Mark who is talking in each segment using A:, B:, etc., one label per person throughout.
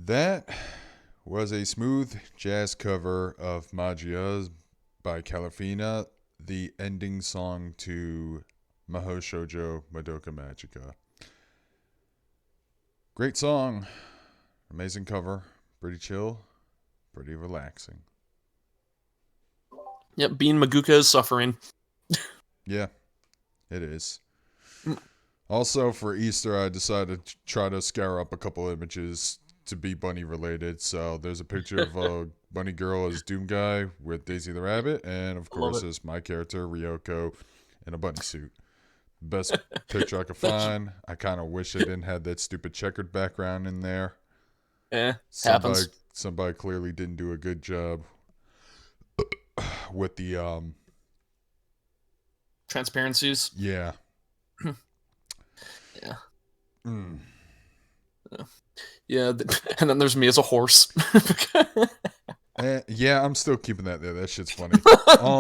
A: That was a smooth jazz cover of Magia's by Calafina, the ending song to Maho Shoujo Madoka Magica. Great song, amazing cover, pretty chill, pretty relaxing.
B: Yep, Bean Maguka is suffering.
A: Yeah, it is.
B: Mm.
A: Also, for Easter, I decided to try to scour up a couple images to be bunny related. So there's a picture of a bunny girl as Doom Guy with Daisy the Rabbit, and of
B: I love
A: course,
B: it.
A: as my character Ryoko in a bunny suit. Best picture I could
B: That's,
A: find. I kind of wish I didn't have that stupid checkered background in there. Somebody,
B: happens.
A: somebody clearly didn't do a good job with the
B: Transparencies.
A: yeah.
B: Yeah.
A: Mm.
B: Yeah, and then there's me as a horse.
A: Yeah, I'm still keeping that there. That shit's funny.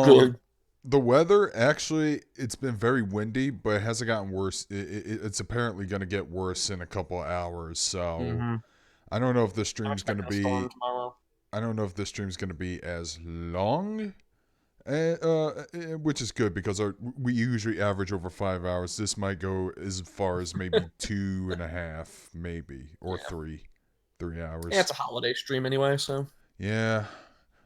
B: Good.
A: The weather actually, it's been very windy, but it hasn't gotten worse. It's apparently going to get worse in a couple of hours. So
B: Mm-hmm.
A: I don't know if this
B: I'm
A: stream's going to
B: expecting a storm
A: be.
B: tomorrow.
A: I don't know if this stream's going to be as long, which is good because we usually average over 5 hours. This might go as far as maybe 2.5, maybe, or
B: Yeah.
A: 3 hours.
B: Yeah, it's a holiday stream anyway, so.
A: Yeah,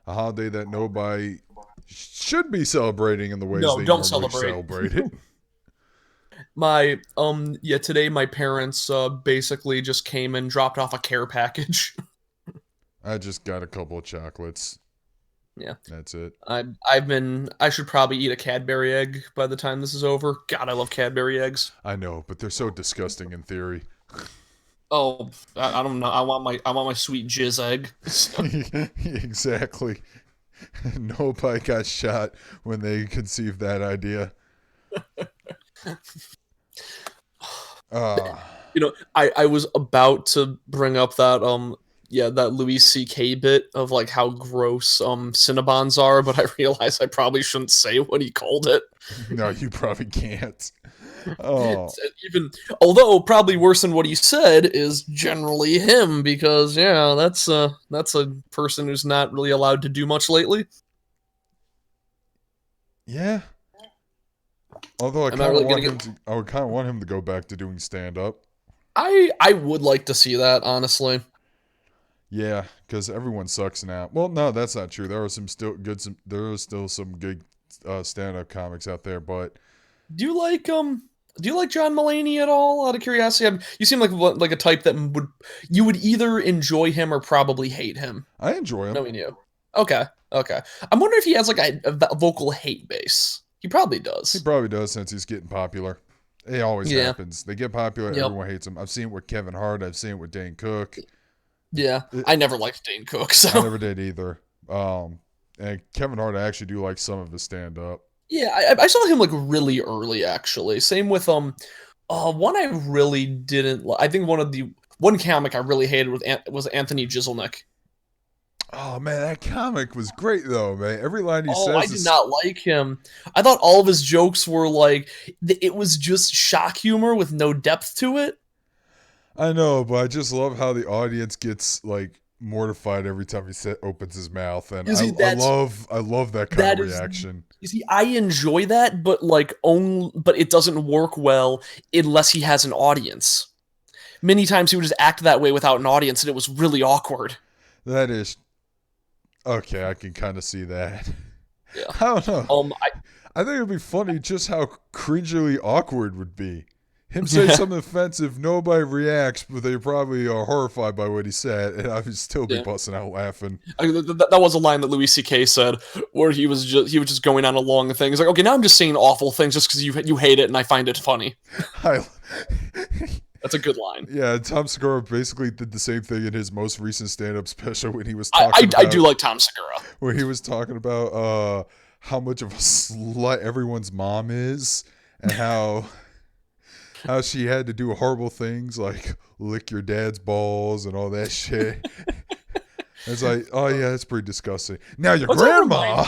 A: a holiday that nobody should be celebrating in the ways
B: No,
A: they
B: don't
A: normally
B: celebrate.
A: celebrate it.
B: Today my parents basically just came and dropped off a care package.
A: I just got a couple of chocolates.
B: Yeah.
A: That's it.
B: I should probably eat a Cadbury egg by the time this is over. God, I love Cadbury eggs.
A: I know, but they're so disgusting in theory.
B: Oh, I don't know. I want my sweet jizz egg.
A: Exactly. Nobody got shot when they conceived that idea.
B: I was about to bring up that that Louis C.K. bit of like how gross Cinnabons are, but I realized I probably shouldn't say what he called it.
A: No, you probably can't. Oh,
B: Even although probably worse than what he said is generally him because yeah, that's a person who's not really allowed to do much lately.
A: yeah. Although I
B: Am I
A: kind of
B: really
A: want
B: gonna
A: him
B: get?
A: to, I would kind of want him to go back to doing stand up.
B: I would like to see that honestly.
A: Yeah, because everyone sucks now. Well, no, that's not true. There are some still good. There are still some good stand-up comics out there, but
B: Do you like John Mulaney at all? Out of curiosity, you seem like a type that you would either enjoy him or probably hate him.
A: I enjoy him.
B: Knowing you, okay, okay. I'm wondering if he has like a vocal hate base. He probably
A: He
B: does.
A: probably does since he's getting popular. It always
B: Yeah.
A: happens. They get popular,
B: Yep.
A: everyone hates them. I've seen it with Kevin Hart. I've seen it with Dane Cook.
B: Yeah.
A: It,
B: I never liked Dane Cook,
A: I
B: so
A: never did either. And Kevin Hart, I actually do like some of his stand-up.
B: yeah. I saw him like really early, actually. Same with one I really didn't. I think one comic I really hated was Anthony Jeselnik.
A: Oh man, that comic was great though, man. Every line he
B: Oh, I
A: says
B: did
A: is.
B: not like him. I thought all of his jokes were like it was just shock humor with no depth to it.
A: I know, but I just love how the audience gets like mortified every time opens his mouth, and
B: You see,
A: I love that kind
B: that
A: of
B: is
A: reaction.
B: you see, I enjoy that, but but it doesn't work well unless he has an audience. Many times he would just act that way without an audience, and it was really awkward.
A: That is okay. I can kind of see that.
B: Yeah.
A: I don't know.
B: I
A: I think it'd be funny just how cringily awkward would be. Him say something offensive, nobody reacts, but they probably are horrified by what he said, and I would still be
B: yeah.
A: busting out laughing.
B: That was a line that Louis C.K. said, where he was just going on a long thing. He's like, okay, now I'm just saying awful things just because you hate it and I find it funny.
A: I,
B: That's a good line.
A: yeah, Tom Segura basically did the same thing in his most recent stand-up special when he was talking
B: I do like Tom Segura.
A: when he was talking about how much of a slut everyone's mom is, and how she had to do horrible things like lick your dad's balls and all that shit. It's like, oh yeah, that's pretty disgusting. Now your
B: What's that
A: grandma.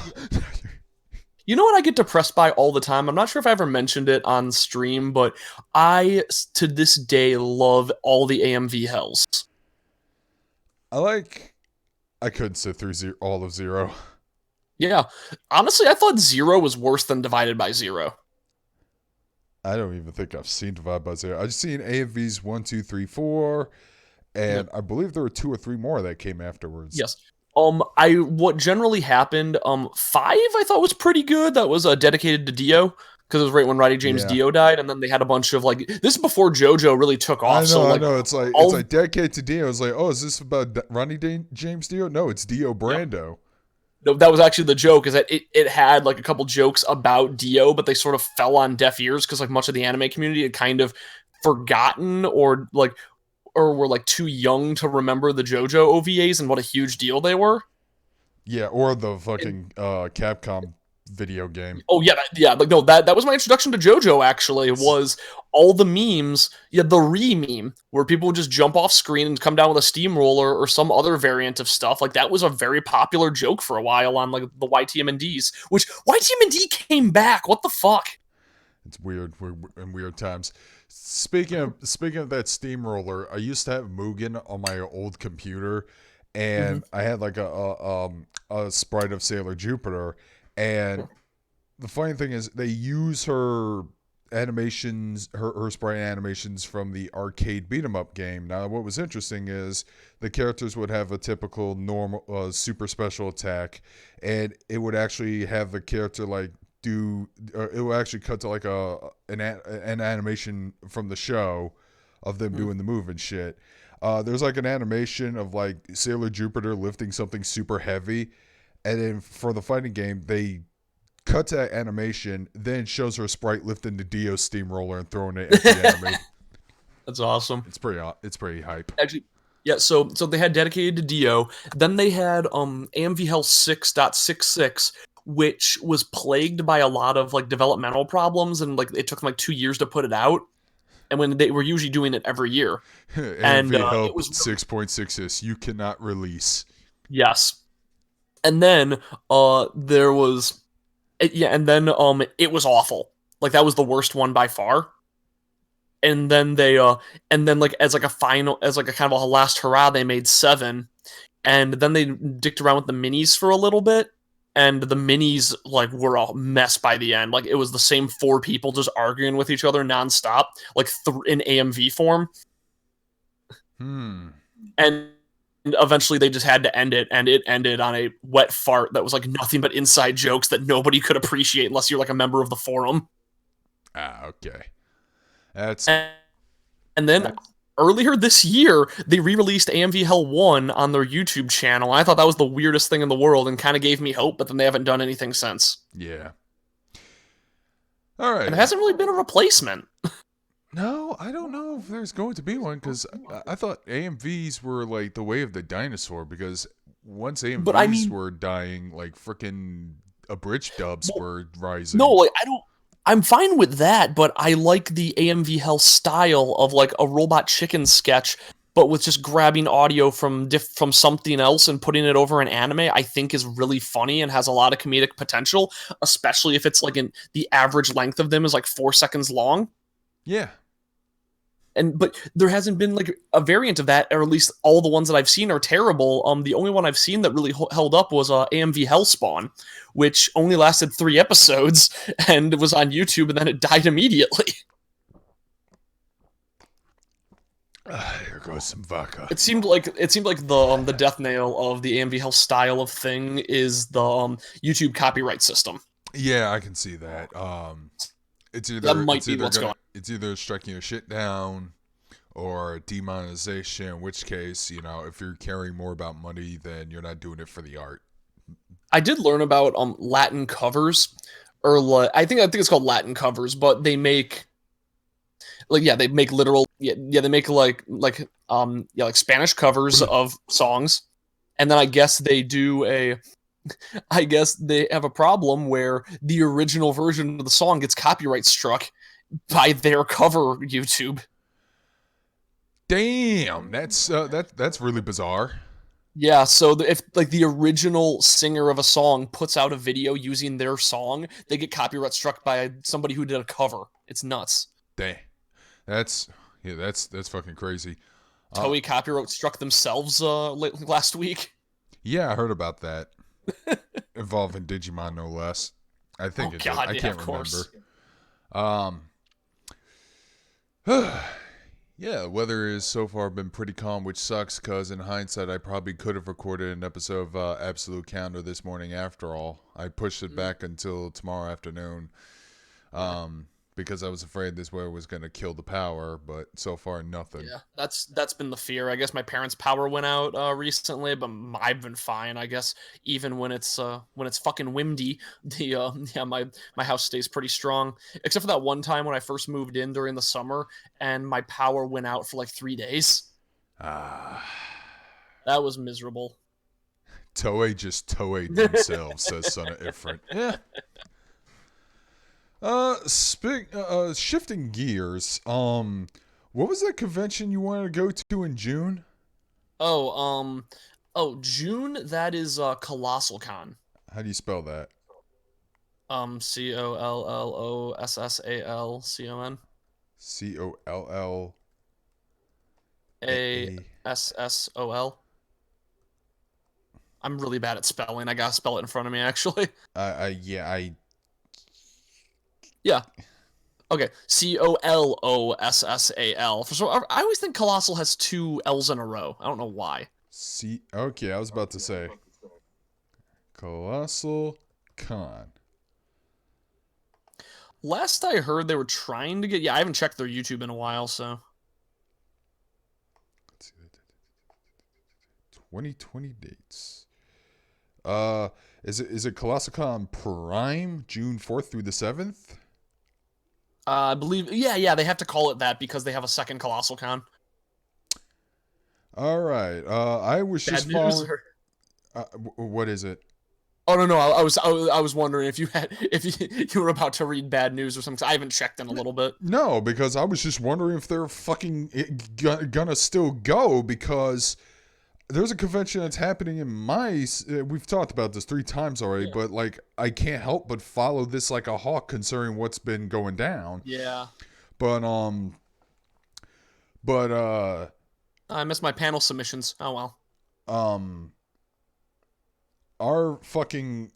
B: You know what I get depressed by all the time? I'm not sure if I ever mentioned it on stream, but I, to this day, love all the AMV hells.
A: I like. I couldn't sit through all of Zero.
B: Yeah. Honestly, I thought Zero was worse than Divided by Zero.
A: I don't even think I've seen Divide by Zero. I've just seen AMVs 1, 2, 3, 4,
B: Yeah.
A: and I believe there were 2 or 3 more that came afterwards.
B: Yes. I what generally happened, five I thought was pretty good. That was dedicated to Dio because it was right when Roddy James
A: Yeah,
B: Dio died, and then they had a bunch of like this is before JoJo really took
A: I
B: off. So
A: know, I
B: like
A: know. It's like
B: all
A: dedicated to Dio. It's like, oh, is this about Ronnie James Dio? No, it's Dio
B: yeah.
A: Brando.
B: No, that was actually the joke is that it had like a couple jokes about Dio, but they sort of fell on deaf ears because like much of the anime community had kind of forgotten or were like too young to remember the JoJo OVAs and what a huge deal they were.
A: Yeah, or the
B: And
A: fucking Capcom video game.
B: oh yeah, yeah, like no, that was my introduction to JoJo. Actually, was all the memes. Yeah, the re-meme where people would just jump off screen and come down with a steamroller or some other variant of stuff. Like that was a very popular joke for a while on like the YTMNDs. Which YTMND came back. What the fuck?
A: It's weird. We're in weird times. Speaking of that steamroller, I used to have Mugen on my old computer,
B: Mm-hmm.
A: and I had like a sprite of Sailor Jupiter, and the funny thing is they use her animations, her sprite animations from the arcade beat 'em up game. Now, what was interesting is the characters would have a typical normal super special attack, and it would actually have the character like do. It will actually cut to like an animation from the show of them doing the move and shit. There's like an animation of like Sailor Jupiter lifting something super heavy, and then for the fighting game, they cut to that animation, then shows her sprite lifting the Dio steamroller and throwing it at the enemy.
B: That's awesome.
A: It's pretty hype.
B: Actually, yeah. So they had dedicated to Dio. Then they had AMV Health 6.66, which was plagued by a lot of like developmental problems, and like it took them like 2 years to put it out. And when they were usually doing it every year, and
A: AMV
B: it
A: help
B: was really
A: 6.6 is you cannot release.
B: yes. And then there was yeah, and then it was awful. Like that was the worst one by far. And then and then like as like a final as like a kind of a last hurrah they made seven, and then they dicked around with the minis for a little bit, and the minis like were a mess by the end. Like it was the same four people just arguing with each other nonstop, like in AMV form,
A: Hmm.
B: and eventually they just had to end it, and it ended on a wet fart that was like nothing but inside jokes that nobody could appreciate unless you're like a member of the forum.
A: Okay. That's
B: And, and then earlier this year, they re-released AMV Hell 1 on their YouTube channel. I thought that was the weirdest thing in the world and kind of gave me hope, but then they haven't done anything since.
A: yeah. All right.
B: And there hasn't really been a replacement.
A: No, I don't know if there's going to be one because I thought AMVs were like the way of the dinosaur because once
B: But I
A: AMVs
B: mean,
A: were dying, like freaking abridged dubs
B: well,
A: were
B: no,
A: rising.
B: like I don't. I'm fine with that, but I like the AMV Hell style of like a robot chicken sketch, but with just grabbing audio from something else and putting it over an anime. I think is really funny and has a lot of comedic potential, especially if it's like in the average length of them is like 4 seconds long.
A: Yeah.
B: And but there hasn't been like a variant of that, or at least all the ones that I've seen are terrible. The only one I've seen that really held up was AMV Hellspawn, which only lasted 3 episodes and it was on YouTube, and then it died immediately.
A: Here goes some vodka.
B: It seemed like the death nail of the AMV Hell style of thing is the YouTube copyright system.
A: Yeah, I can see that. It's
B: That
A: either
B: might be what's going.
A: it's either striking your shit down or demonetization. In which case, if you're caring more about money, then you're not doing it for the art.
B: I did learn about Latin covers, or I think it's called Latin covers, but they make they make literal they make like Spanish covers of songs, and then I guess they have a problem where the original version of the song gets copyright struck by their cover YouTube.
A: Damn, that's really bizarre.
B: Yeah, so if like the original singer of a song puts out a video using their song, they get copyright struck by somebody who did a cover. It's nuts.
A: Damn, that's that's fucking crazy. Uh,
B: Toei copyright struck themselves last week.
A: yeah, I heard about that. Involving Digimon, no less. I think
B: Oh
A: it did.
B: God,
A: I
B: yeah,
A: can't
B: of
A: remember.
B: course.
A: Um, yeah, weather has so far been pretty calm, which sucks because in hindsight, I probably could have recorded an episode of Absolute Counter this morning after all. I pushed it
B: Mm,
A: back until tomorrow afternoon
B: yeah.
A: because I was afraid this weather was going to kill the power, but so far, nothing.
B: Yeah, that's been the fear. I guess my parents' power went out recently, but I've been fine. I guess even when it's fucking windy, the yeah my house stays pretty strong. Except for that one time when I first moved in during the summer and my power went out for like 3 days.
A: Ah.
B: That was miserable.
A: Toei just Toei themselves, says Son of Ifrit. Yeah. Shifting gears. What was that convention you wanted to go to in June?
B: Oh June, that is Colossal Con.
A: How do you spell that?
B: COLLOSSALCON.
A: COLL
B: A
A: A.
B: S S O L. I'm really bad at spelling. I gotta spell it in front of me, actually.
A: Yeah, I
B: Yeah. Okay. COLOSSAL. For so I always think colossal has two L's in a row. I don't know why.
A: see. Okay, I was about to say Colossal Con.
B: Last I heard, they were trying to get. Yeah, I haven't checked their YouTube in a while, so.
A: Let's see. 2020 dates. Is it Colossal Con Prime June 4th through the 7th?
B: I believe. Yeah. They have to call it that because they have a second colossal con.
A: All right. I was
B: Bad
A: just
B: news.
A: following. What is it?
B: Oh no. I was wondering if you had if you were about to read bad news or something. I haven't checked in a little bit.
A: No, because I was just wondering if they're fucking gonna still go because there's a convention that's happening in my. We've talked about this 3 times already,
B: Yeah.
A: but like I can't help but follow this like a hawk concerning what's been going down.
B: Yeah.
A: But but
B: I missed my panel submissions. Oh well.
A: um, our fucking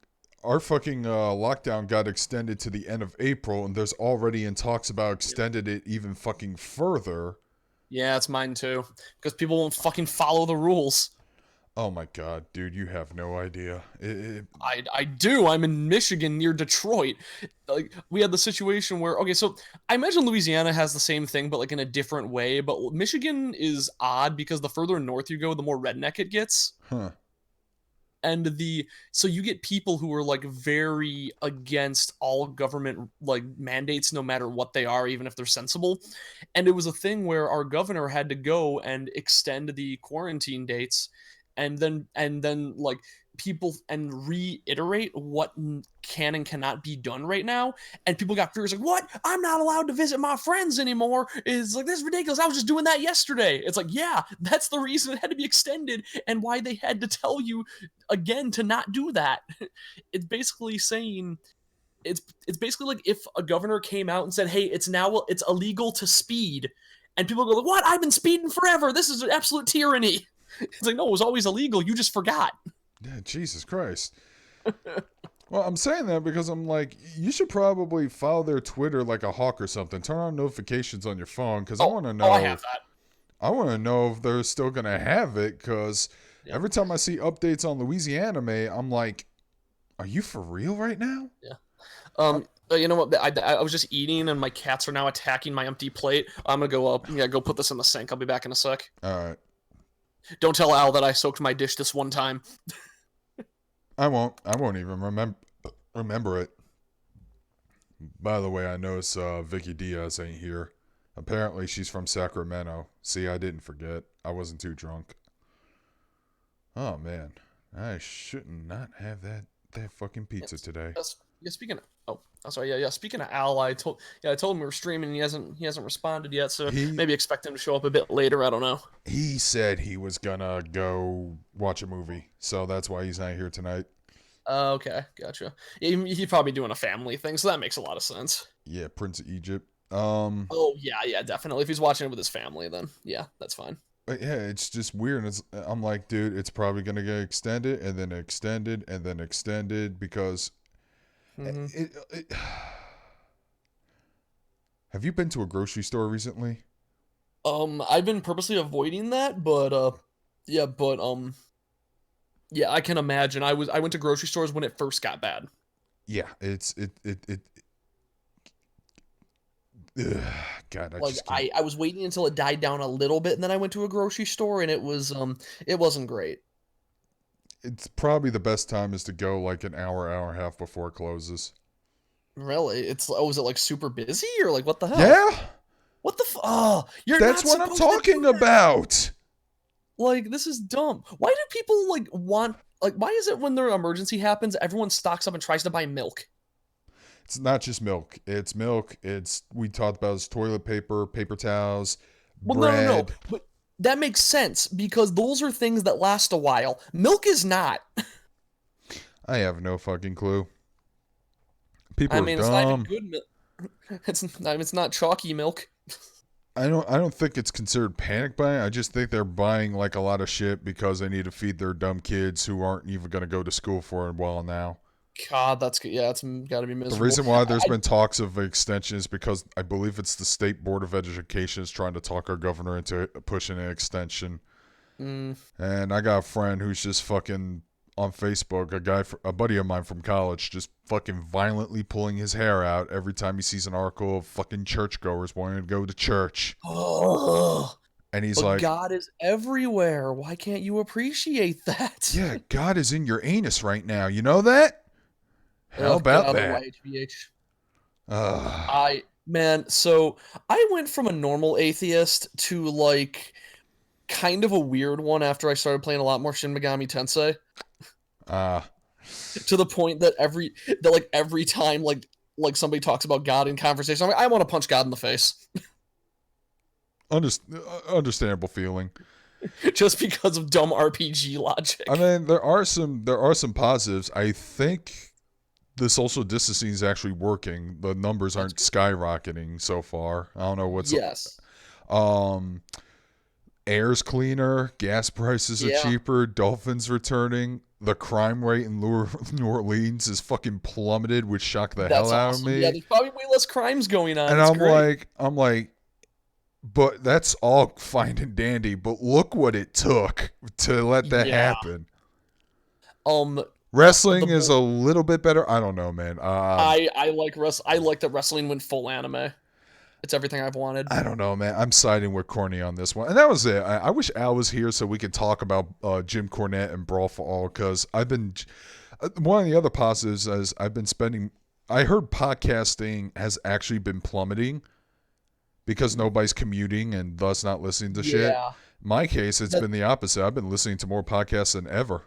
A: lockdown got extended to the end of April, and there's already in talks about extended it even fucking further.
B: Yeah, it's mine too. Because people won't fucking follow the rules.
A: Oh my god, dude, you have no idea.
B: I do. I'm in Michigan near Detroit. Like we had the situation where okay, so I imagine Louisiana has the same thing, but like in a different way. But Michigan is odd because the further north you go, the more redneck it gets.
A: Huh.
B: And the so you get people who are like very against all government like mandates no matter what they are, even if they're sensible. And it was a thing where our governor had to go and extend the quarantine dates and then like people and reiterate what can and cannot be done right now. And people got furious like, what, I'm not allowed to visit my friends anymore. It's like, this is ridiculous, I was just doing that yesterday. It's like, yeah, that's the reason it had to be extended and why they had to tell you again to not do that. It's basically saying it's basically like if a governor came out and said, "Hey, it's illegal to speed," and people go, "What? I've been speeding forever. This is absolute tyranny." It's like, no, it was always illegal. You just forgot.
A: Yeah, Jesus Christ. Well, I'm saying that because I'm like, you should probably follow their Twitter like a hawk or something. Turn on notifications on your phone because I
B: Oh,
A: want to
B: oh, I
A: know.
B: have that.
A: I want to know if they're still gonna have it because
B: Yeah,
A: every time I see updates on Louisiana, I'm like, are you for real right now?
B: yeah.
A: Uh,
B: You know what? I was just eating, and my cats are now attacking my empty plate. I'm gonna go up. Yeah, go put this in the sink. I'll be back in a sec.
A: all right,
B: Don't tell Al that I soaked my dish this one time.
A: I won't. I won't even remember it. By the way, I noticed Vicky Diaz ain't here. Apparently, she's from Sacramento. See, I didn't forget. I wasn't too drunk. Oh man, I shouldn't not have that fucking pizza
B: Yes.
A: today.
B: Yes. Yeah. Speaking of, oh, I'm sorry. Yeah. Speaking of Al, I told him we were streaming. And he hasn't responded yet. So
A: He
B: maybe expect him to show up a bit later. I don't know.
A: he said he was gonna go watch a movie, so that's why he's not here tonight.
B: Okay, gotcha. He's probably doing a family thing, so that makes a lot of sense.
A: Yeah, Prince of Egypt.
B: Oh yeah, definitely. If he's watching it with his family, then yeah, that's fine.
A: yeah, it's just weird. I'm like, dude, it's probably gonna get extended and then extended and then extended because
B: Hmm.
A: it have you been to a grocery store recently?
B: I've been purposely avoiding that, but yeah, but yeah, I can imagine. I went to grocery stores when it first got bad.
A: Yeah, ugh, God, I
B: Like
A: just can't.
B: I was waiting until it died down a little bit, and then I went to a grocery store, and it wasn't great.
A: It's probably the best time is to go like an hour, hour and a half before it closes.
B: Really, it's oh, was it like super busy or like what the hell?
A: Yeah,
B: What the oh, you're
A: that's
B: not
A: what I'm
B: supposed to
A: talking
B: do that.
A: about.
B: Like this is dumb. Why do people like want like why is it when their emergency happens, everyone stocks up and tries to buy milk?
A: It's not just milk. It's milk. It's we talked about is toilet paper, paper towels,
B: Well, no, no, no.
A: bread.
B: But that makes sense because those are things that last a while. Milk is not.
A: I have no fucking clue. People
B: I
A: are
B: mean, it's not even
A: dumb.
B: good milk. It's not chalky milk.
A: I don't think it's considered panic buying. I just think they're buying like a lot of shit because they need to feed their dumb kids who aren't even going to go to school for a while now.
B: God, that's good. Yeah, it's got to be
A: The
B: miserable.
A: reason why there's
B: I,
A: been talks of extension is because I believe it's the state board of education is trying to talk our governor into pushing an extension.
B: mm,
A: And I got a friend who's just fucking on Facebook, a buddy of mine from college, just fucking violently pulling his hair out every time he sees an article of fucking churchgoers wanting to go to church.
B: oh,
A: And he's
B: but
A: like,
B: God is everywhere. Why can't you appreciate that?
A: yeah, God is in your anus right now. You know that? How
B: Ugh, get
A: about
B: out of the
A: that?
B: way, HBH.
A: Uh,
B: Man, so I went from a normal atheist to like kind of a weird one after I started playing a lot more Shin Megami Tensei,
A: uh,
B: to the point that every time like somebody talks about God in conversation, I'm like, I want to punch God in the face
A: understandable feeling.
B: just because of dumb RPG
A: I
B: logic.
A: mean, there are some positives. I think the social distancing is actually working. The numbers
B: That's
A: aren't
B: good.
A: skyrocketing so far. I don't know what's
B: Yes.
A: um air's cleaner, gas prices are
B: Yeah.
A: cheaper, dolphins returning. The crime rate in New Orleans is fucking plummeted, which shocked the hell
B: That's
A: out of
B: awesome. Yeah,
A: me.
B: there's probably way less crimes going on.
A: And
B: It's
A: I'm
B: great.
A: like, but that's all fine and dandy. But look what it took to let that
B: Yeah.
A: happen.
B: Um the
A: Wrestling is a little bit better. I don't know, man.
B: I like that wrestling went full anime. It's everything I've wanted.
A: I don't know, man. I'm siding with Corny on this one, and that was it. I wish Al was here so we could talk about Jim Cornette and Brawl for All because I've been one of the other positives is I've been spending. I heard podcasting has actually been plummeting because nobody's commuting and thus not listening to shit.
B: Yeah.
A: In my case, it's
B: That
A: been the opposite. I've been listening to more podcasts than ever.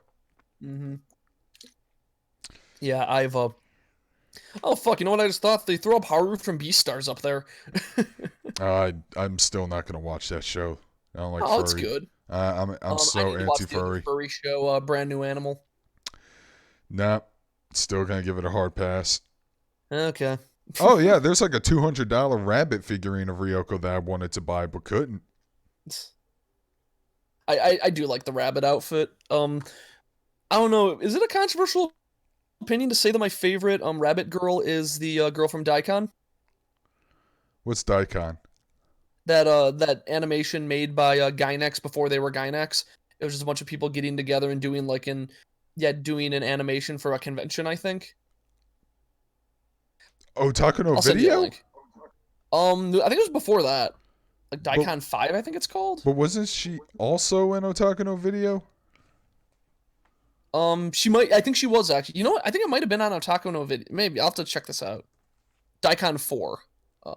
B: hmm Yeah, I've oh fuck, you know what I just thought? They threw up Haru from Beastars up there.
A: I'm still not gonna watch that show. I don't like
B: Oh, it's
A: furry.
B: good.
A: I'm
B: I
A: so
B: need to watch the other
A: anti-furry.
B: furry show, Brand New Animal.
A: Nah, still gonna give it a hard pass.
B: Okay.
A: Oh yeah, there's like a $200 rabbit figurine of Ryoko that I wanted to buy but couldn't.
B: I do like the rabbit outfit. I don't know. Is it a controversial opinion to say that my favorite rabbit girl is the girl from Daikon?
A: What's Daikon?
B: That animation made by Gynex before they were Gynex. It was just a bunch of people getting together and doing doing an animation for a convention, I think.
A: Otaku no
B: I'll send you a
A: Video?
B: link. I think it was before that. Like
A: But
B: Daikon 5, I think it's called.
A: but wasn't she also in Otaku no Video?
B: She might I think she was actually. You know what? I think it might have been on Otaku no Video. Maybe I'll have to check this out. Daikon 4. Uh,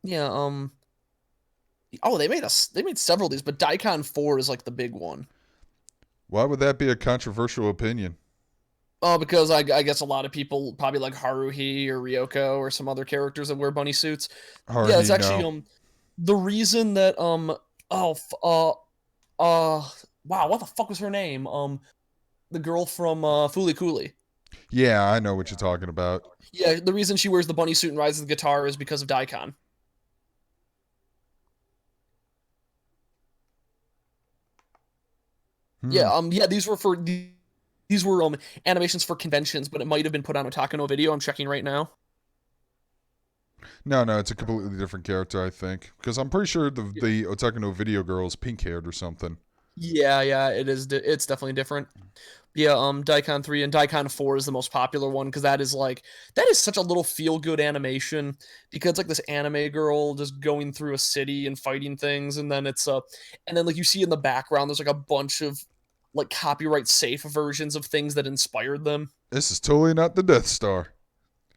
B: yeah, oh, they made several of these, but Daikon 4 is like the big one.
A: Why would that be a controversial opinion?
B: Oh, because I guess a lot of people probably like Haruhi or Ryoko or some other characters that wear bunny suits. Yeah, it's
A: Haruhi,
B: actually
A: no.
B: the reason that oh uh wow, what the fuck was her name? The girl from Foolie Cooley.
A: Yeah, I know what you're talking about.
B: Yeah, the reason she wears the bunny suit and rides the guitar is because of Daikon.
A: Hmm.
B: Yeah, these were animations for conventions, but it might have been put on a Takano video. I'm checking right now.
A: No, no, it's a completely different character, I think. Because I'm pretty sure
B: Yeah,
A: the Otaku no Video girl is pink haired or something.
B: yeah, it is. It's definitely different. Yeah, Daikon 3 and Daikon 4 is the most popular one because that is such a little feel good animation because it's like this anime girl just going through a city and fighting things, and then and then like you see in the background there's like a bunch of like copyright safe versions of things that inspired them.
A: This is totally not the Death Star.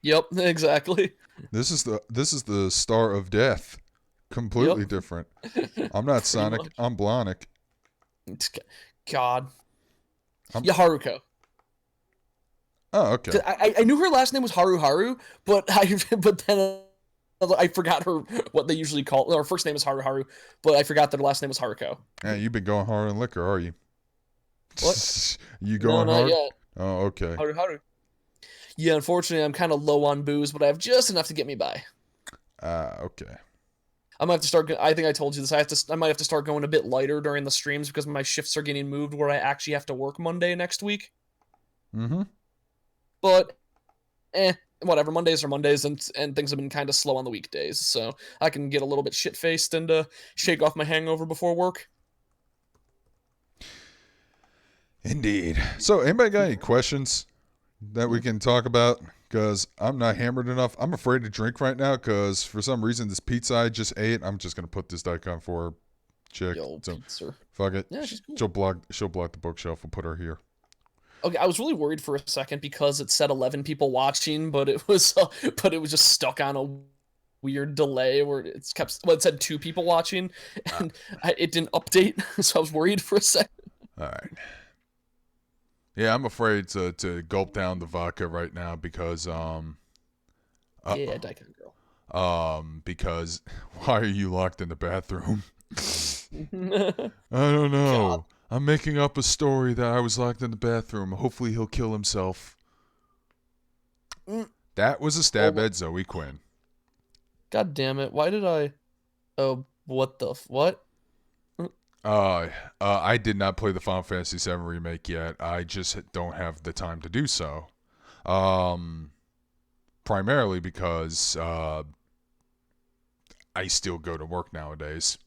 B: Yep, exactly.
A: This is the Star of Death.
B: Yep,
A: Completely different. I'm not
B: pretty
A: Sonic.
B: much.
A: I'm Blonic.
B: It's, God,
A: I'm.
B: yeah, Haruko.
A: Oh, okay.
B: 'Cause I knew her last name was Haru, but but then I forgot her what they usually call her first name is Haru, but I forgot that her last name was Haruko.
A: Hey, you've been going hard on liquor, are you?
B: What?
A: You
B: No,
A: going
B: not
A: hard?
B: yet.
A: Oh, okay.
B: Haru. Yeah, unfortunately, I'm kind of low on booze, but I have just enough to get me by.
A: Okay.
B: I might have to start. I think I told you this. I might have to start going a bit lighter during the streams because my shifts are getting moved where I actually have to work Monday next week.
A: Mm-hmm.
B: But whatever. Mondays are Mondays, and things have been kind of slow on the weekdays, so I can get a little bit shit faced and shake off my hangover before work.
A: Indeed. So, anybody got any questions that we can talk about? Because I'm not hammered enough. I'm afraid to drink right now because for some reason this pizza I just ate, I'm just gonna put this Daikon for chick.
B: Yo,
A: So
B: pizza.
A: fuck it.
B: Yeah, she's cool.
A: She'll block the bookshelf. We'll put her here.
B: Okay, I was really worried for a second because it said 11 people watching, but it was just stuck on a weird delay where it said two people watching,
A: Uh,
B: and it didn't update, so I was worried for a second.
A: all right. Yeah, I'm afraid to gulp down the vodka right now because uh
B: Yeah, Daikon girl.
A: because why are you locked in the bathroom?
B: God.
A: I don't know. I'm making up a story that I was locked in the bathroom. Hopefully he'll kill himself.
B: Mm.
A: That was a
B: Oh
A: stab
B: my,
A: at Zoe Quinn.
B: God damn it! Why did I? Oh, what the what?
A: I did not play the Final Fantasy VII remake yet. I just don't have the time to do so. Um, primarily because I still go to work nowadays.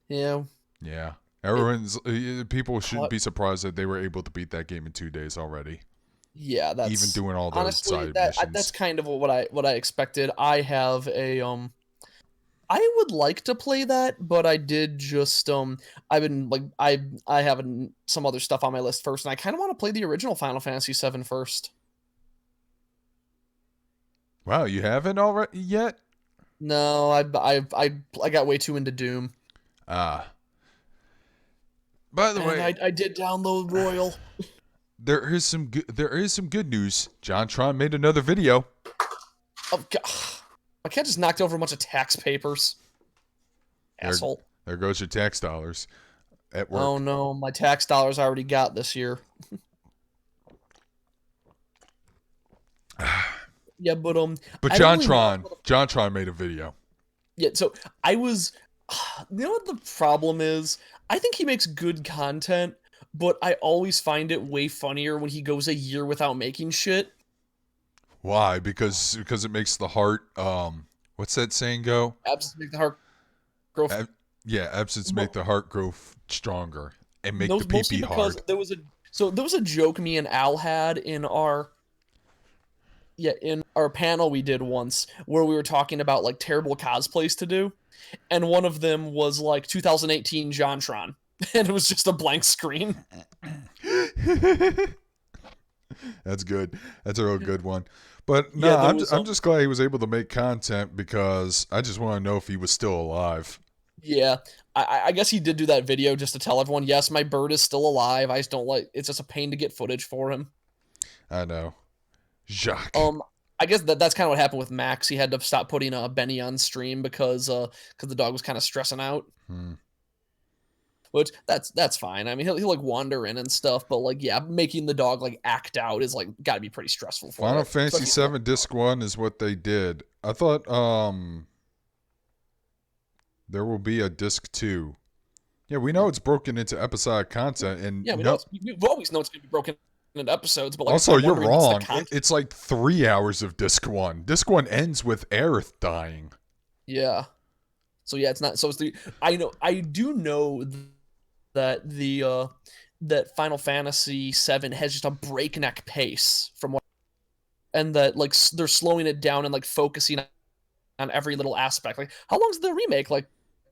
B: Yeah,
A: Yeah,
B: it
A: people shouldn't
B: caught.
A: be surprised that they were able to beat that game in 2 days already,
B: Yeah,
A: even
B: that's
A: doing all those
B: honestly
A: side
B: that's
A: missions.
B: kind of what I expected. I have a I would like to play that, but I did just I've been like I have some other stuff on my list first, and I kind of want to play the original Final Fantasy VII first.
A: Wow, you haven't already yet?
B: No, I got way too into Doom,
A: Ah, by the
B: and
A: way,
B: I did download Royal.
A: there is some good news. John Tron made another video.
B: Oh, God. I can't just knocked over a bunch of tax papers,
A: There,
B: asshole.
A: there goes your tax dollars at
B: Oh
A: work.
B: no, my tax dollars I already got this year. Yeah, but
A: But
B: I don't
A: John
B: really know.
A: Tron, John Tron made a video.
B: Yeah, so I was. You know what the problem is? I think he makes good content, but I always find it way funnier when he goes a year without making shit.
A: Why? Because it makes the heart. What's that saying go?
B: Absence make the heart grow.
A: Ab- yeah, absence make
B: Mo-
A: the heart grow stronger and make the pee
B: Mostly
A: pee
B: because
A: hard.
B: there was a joke me and Al had in our in our panel we did once where we were talking about like terrible cosplays to do, and one of them was like 2018 JonTron, and it was just a blank screen.
A: That's good. That's a real good one. But no,
B: Yeah, there
A: I'm
B: was
A: I'm just glad he was able to make content because I just want to know if he was still alive.
B: yeah, I guess he did do that video just to tell everyone, yes, my bird is still alive. I just don't like. It's just a pain to get footage for him.
A: I know, Jacques.
B: Um, I guess that's kind of what happened with Max. He had to stop putting Benny on stream because the dog was kind of stressing out.
A: Hmm.
B: which that's fine. I mean, he'll like wander in and stuff, but like yeah, making the dog like act out is like got to be pretty stressful for
A: Final
B: it,
A: Fantasy
B: especially for
A: VII Disc 1 is what they did. I thought there will be a Disc 2. Yeah, we know it's broken into episodic content, and
B: yeah, we know
A: no.
B: we've always known it's gonna be broken into episodes, but like I said,
A: Also,
B: I'm
A: you're
B: wondering what's the
A: wrong.
B: content.
A: It's like 3 hours of Disc 1. Disc 1 ends with Aerith dying.
B: Yeah. So yeah, it's not. So it's the. I do know that that Final Fantasy VII has just a breakneck pace from what, and that like they're slowing it down and like focusing on every little aspect. Like how long's the remake? Like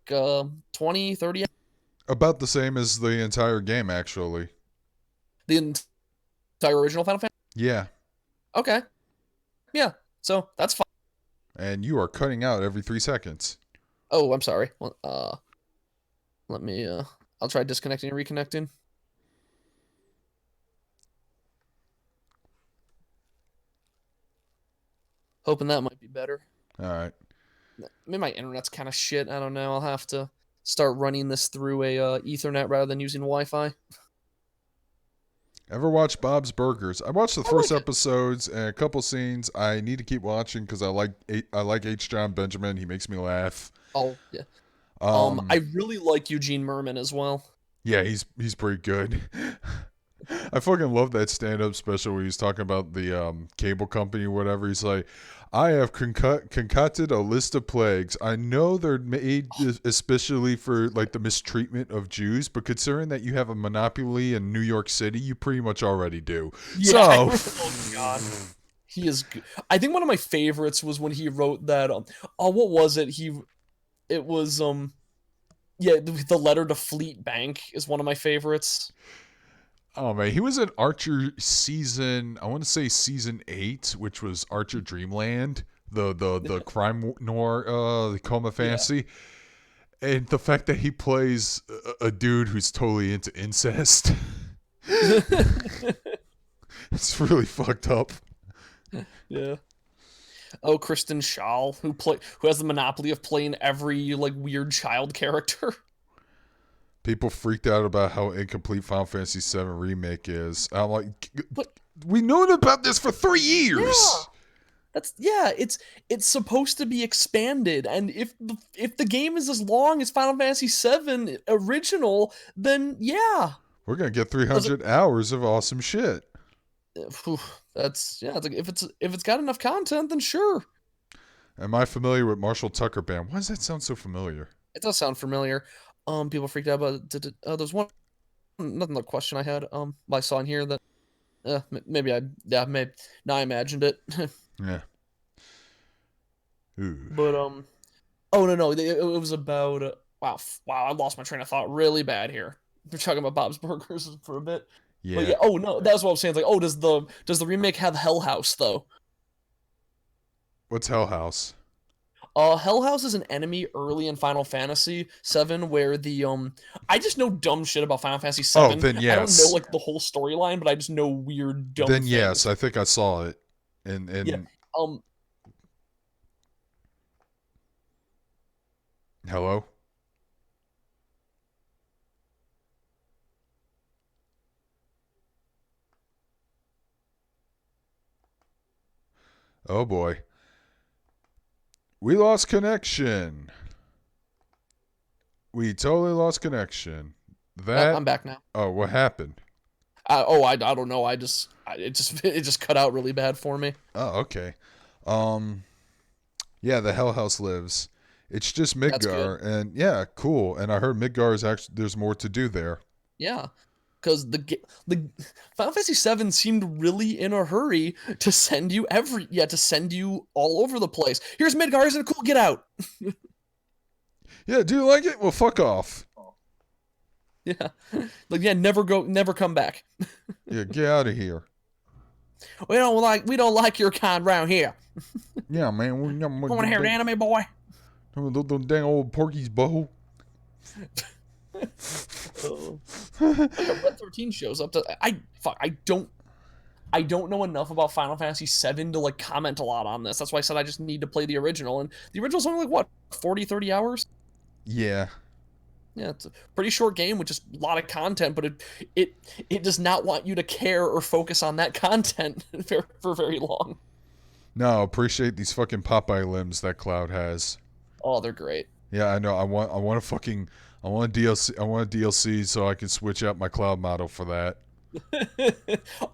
B: 20, 30.
A: About the same as the entire game, actually.
B: The entire original Final Fantasy.
A: Yeah.
B: Okay. Yeah. So that's fine.
A: And you are cutting out every 3 seconds.
B: Oh, I'm sorry. Well, let me. I'll try disconnecting and reconnecting. Hoping that might be better.
A: All right.
B: Maybe my internet's kind of shit. I don't know. I'll have to start running this through a Ethernet rather than using Wi-Fi.
A: Ever watch Bob's Burgers? I watched the
B: I
A: first
B: like it.
A: episodes and a couple scenes. I need to keep watching because I like H. John Benjamin. He makes me laugh.
B: Oh yeah.
A: Um,
B: I really like Eugene Merman as well.
A: yeah, he's pretty good. I fucking love that stand-up special where he's talking about the cable company or whatever. He's like, I have concocted a list of plagues. I know they're made especially for like the mistreatment of Jews, but considering that you have a monopoly in New York City, you pretty much already do. So,
B: Yeah. Oh god. He is good. I think one of my favorites was when he wrote that oh what was it? It was yeah, the letter to Fleet Bank is one of my favorites.
A: oh man, he was in Archer season. I want to say season 8, which was Archer Dreamland, the crime noir, the coma
B: Yeah.
A: fantasy, and the fact that he plays a dude who's totally into incest. It's really fucked up.
B: Yeah. Oh, Kristen Schaal, who has the monopoly of playing every like weird child character.
A: People freaked out about how incomplete Final Fantasy VII Remake is. I'm like,
B: But
A: we known about this for 3 years.
B: yeah, it's supposed to be expanded, and if the game is as long as Final Fantasy VII original, then yeah,
A: We're gonna get
B: Does it-
A: 300 hours of awesome shit.
B: phew, that's yeah. It's like if it's got enough content, then sure.
A: Am I familiar with Marshall Tucker Band? Why does that sound so familiar?
B: It does sound familiar. People freaked out about. There's one another question I had. I saw in here that maybe I yeah maybe now I imagined it.
A: Yeah. Ooh.
B: But oh no it was about wow I lost my train of thought really bad here. We're talking about Bob's Burgers for a bit, but
A: Yeah.
B: yeah. Oh no, that's what I'm saying. It's like oh does the remake have Hell House though?
A: What's Hell House?
B: Hell House is an enemy early in Final Fantasy VII where the I just know dumb shit about Final Fantasy
A: Oh,
B: VII.
A: then
B: I don't know
A: yes.
B: like the whole storyline, but I just know weird dumb
A: Then
B: things.
A: yes, I think I saw it.
B: Yeah.
A: In
B: Um.
A: Hello? Oh boy. We lost connection. We totally lost connection. That
B: I'm back now.
A: oh, what happened?
B: I don't know. It just cut out really bad for me.
A: Oh, okay. Um yeah, the Hell House lives. It's just
B: That's good.
A: Midgar and yeah, cool. And I heard Midgar is actually there's more to do there.
B: Yeah, because the Final Fantasy VII seemed really in a hurry to send you to send you all over the place. Here's Midgar, isn't it cool? Get out.
A: Yeah, do you like it? Well, fuck off.
B: Yeah, like yeah, never come back.
A: Yeah, get out of here.
B: We don't like your kind around here.
A: Yeah, man.
B: Want to hear an anime boy?
A: The dang old Porky's bow.
B: Like a Red 13 shows up to I don't know enough about Final Fantasy VII to like comment a lot on this. That's why I said I just need to play the original, and the original's only like what 40, 30 hours.
A: Yeah.
B: Yeah, it's a pretty short game with just a lot of content, but it it does not want you to care or focus on that content for very long.
A: No, appreciate these fucking Popeye limbs that Cloud has.
B: Oh, they're great.
A: Yeah, I know. I want a fucking I want a DLC. I want a DLC so I can switch out my Cloud model for that.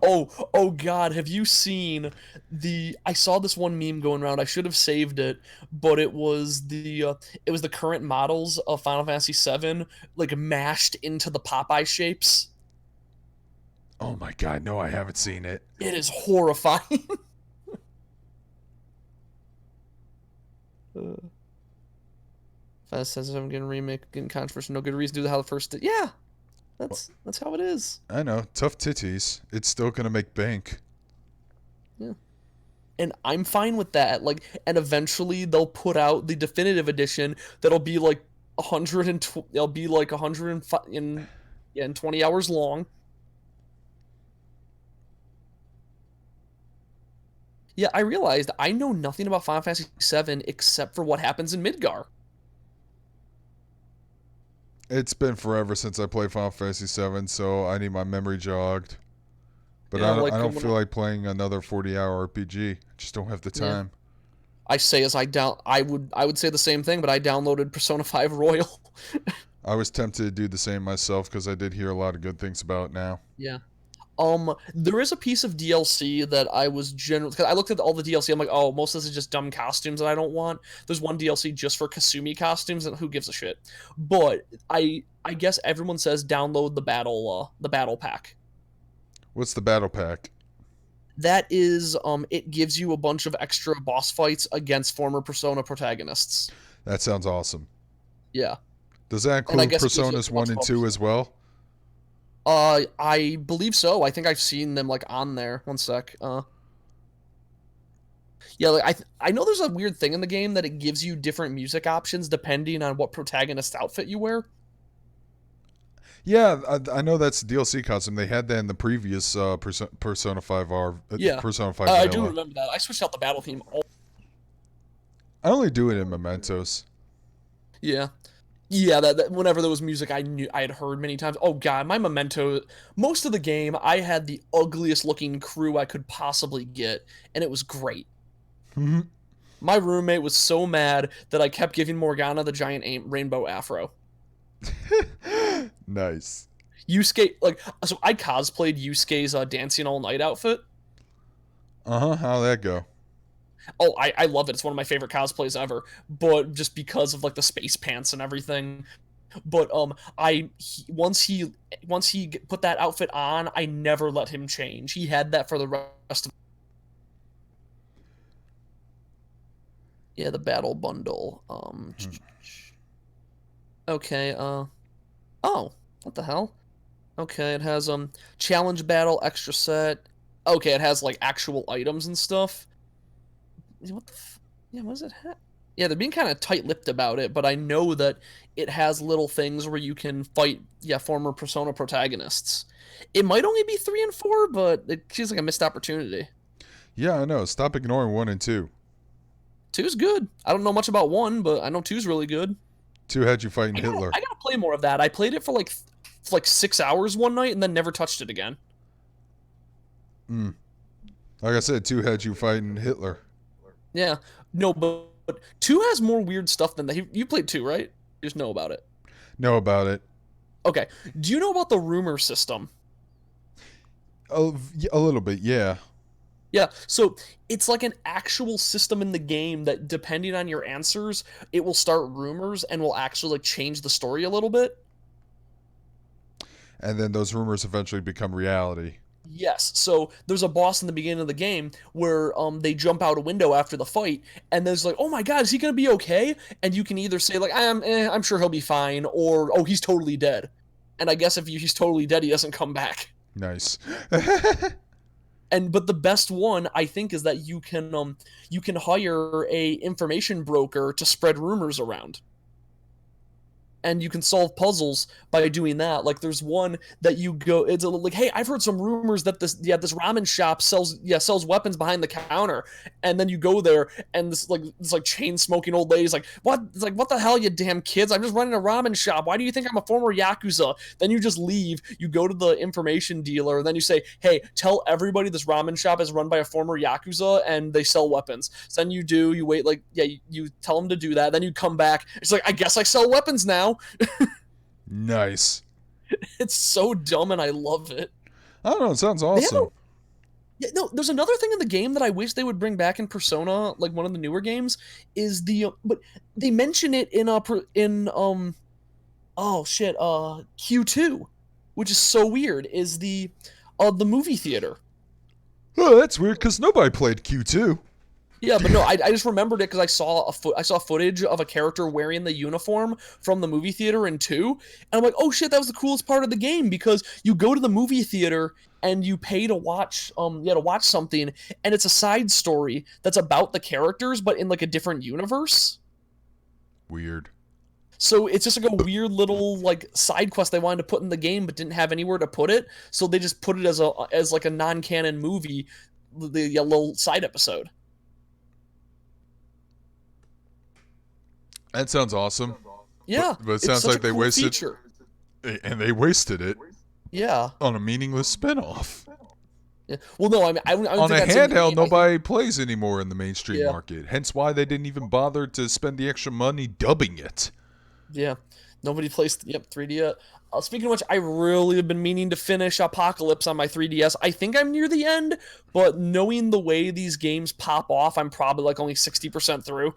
B: Oh God, have you seen the I saw this one meme going around. I should have saved it, but it was the current models of Final Fantasy VII like mashed into the Popeye shapes.
A: Oh my god, no, I haven't seen it.
B: It is horrifying. Fast says I'm getting remake, getting controversial, no good reason to do how the first did. Yeah, that's how it is.
A: I know, tough titties. It's still gonna make bank.
B: Yeah. And I'm fine with that. Like, and eventually they'll put out the definitive edition that'll be like 120. It'll be like 105 in yeah, in 20 hours long. Yeah, I realized I know nothing about Final Fantasy VII except for what happens in Midgar.
A: It's been forever since I played Final Fantasy VII, so I need my memory jogged. But
B: Yeah,
A: I
B: like
A: don't feel like playing another 40-hour RPG. I just don't have the
B: yeah.
A: time.
B: I say as I would say the same thing, but I downloaded Persona 5 Royal.
A: I was tempted to do the same myself because I did hear a lot of good things about it now.
B: Yeah. There is a piece of DLC that I was generally because I looked at all the DLC. I'm like, oh, most of this is just dumb costumes that I don't want. There's one DLC just for Kasumi costumes, and who gives a shit? But I guess everyone says download the battle pack.
A: What's the battle pack?
B: That is it gives you a bunch of extra boss fights against former Persona protagonists.
A: That sounds awesome.
B: Yeah,
A: Does that
B: and I
A: include
B: guess it gives you
A: Personas
B: a bunch
A: 1
B: of
A: and
B: others.
A: 2 as well?
B: I believe so. I think I've seen them like on there. One sec. Yeah, like I know there's a weird thing in the game that it gives you different music options depending on what protagonist outfit you wear.
A: Yeah, I know that's the DLC costume. They had that in the previous Persona 5R,
B: Yeah,
A: Persona 5
B: I do
A: Vanilla.
B: remember that. I switched out the battle theme.
A: I only do it in Mementos.
B: Yeah, yeah. That whenever there was music, I knew I had heard many times. Oh God, my Memento. Most of the game, I had the ugliest looking crew I could possibly get, and it was great. My roommate was so mad that I kept giving Morgana the giant rainbow afro.
A: Nice.
B: Yusuke, like, so I cosplayed Yusuke's dancing all night outfit.
A: How'd that go?
B: Oh, I love it. It's one of my favorite cosplays ever. But just because of like the space pants and everything. But once he put that outfit on, I never let him change. He had that for the rest of. Yeah, the battle bundle. Okay. Oh, what the hell? Okay, it has challenge battle extra set. Okay, it has like actual items and stuff. What the yeah, what does it have? Yeah, they're being kind of tight-lipped about it, but I know that it has little things where you can fight, yeah, former Persona protagonists. It might only be 3 and 4, but it seems like a missed opportunity.
A: Yeah, I know. Stop ignoring 1 and 2.
B: Two's good. I don't know much about one, but I know two's really good.
A: 2 had you fighting Hitler.
B: I gotta play more of that. I played it for like 6 hours one night and then never touched it again.
A: Mm. Like I said, 2 had you fighting Hitler.
B: Yeah, no, but two has more weird stuff than that. You played two, right? You just know about it.
A: Know about it.
B: Okay. Do you know about the rumor system?
A: A little bit, yeah.
B: Yeah, so it's like an actual system in the game that, depending on your answers, it will start rumors and will actually like change the story a little bit.
A: And then those rumors eventually become reality.
B: Yes, so there's a boss in the beginning of the game where they jump out a window after the fight, and there's like, oh my god, is he gonna be okay? And you can either say like, I'm sure he'll be fine, or oh, he's totally dead. And I guess if he's totally dead, he doesn't come back.
A: Nice.
B: And but the best one I think is that you can hire a information broker to spread rumors around. and you can solve puzzles by doing that. Like there's one that you go, it's like, hey, I've heard some rumors that this ramen shop sells weapons behind the counter, and then you go there and this chain smoking old lady's like, what? It's like, what the hell, you damn kids? I'm just running a ramen shop. Why do you think I'm a former yakuza? Then you just leave. You go to the information dealer, and then you say, hey, tell everybody this ramen shop is run by a former yakuza and they sell weapons. So then you do. You wait you tell them to do that. Then you come back. It's like, I guess I sell weapons now.
A: Nice.
B: It's so dumb and I love it.
A: I don't know. It sounds
B: They have a,
A: awesome.
B: yeah, no, there's another thing in the game that I wish they would bring back in Persona, like one of the newer games, is but they mention it in oh shit, Q2, which is so weird, is the movie theater.
A: Oh, that's weird because nobody played Q2.
B: Yeah, but no, I just remembered it because I saw footage of a character wearing the uniform from the movie theater in 2, and I'm like, oh shit, that was the coolest part of the game, because you go to the movie theater and you pay to watch something, and it's a side story that's about the characters but in like a different universe.
A: Weird.
B: So it's just like a weird little like side quest they wanted to put in the game but didn't have anywhere to put it, so they just put it as like a non-canon movie, the little side episode.
A: That sounds awesome.
B: Yeah,
A: But it
B: it's
A: sounds
B: such a
A: like they
B: cool
A: wasted,
B: feature.
A: and they wasted it
B: Yeah.
A: on a meaningless spinoff.
B: Yeah. Well, no, I mean, I don't
A: On a
B: think that's in the
A: handheld
B: game.
A: nobody plays anymore in the mainstream
B: Yeah.
A: market. Hence why they didn't even bother to spend the extra money dubbing it.
B: Yeah, nobody plays. Yep, 3D. Speaking of which, I really have been meaning to finish Apocalypse on my 3DS. I think I'm near the end, but knowing the way these games pop off, I'm probably like only 60% through.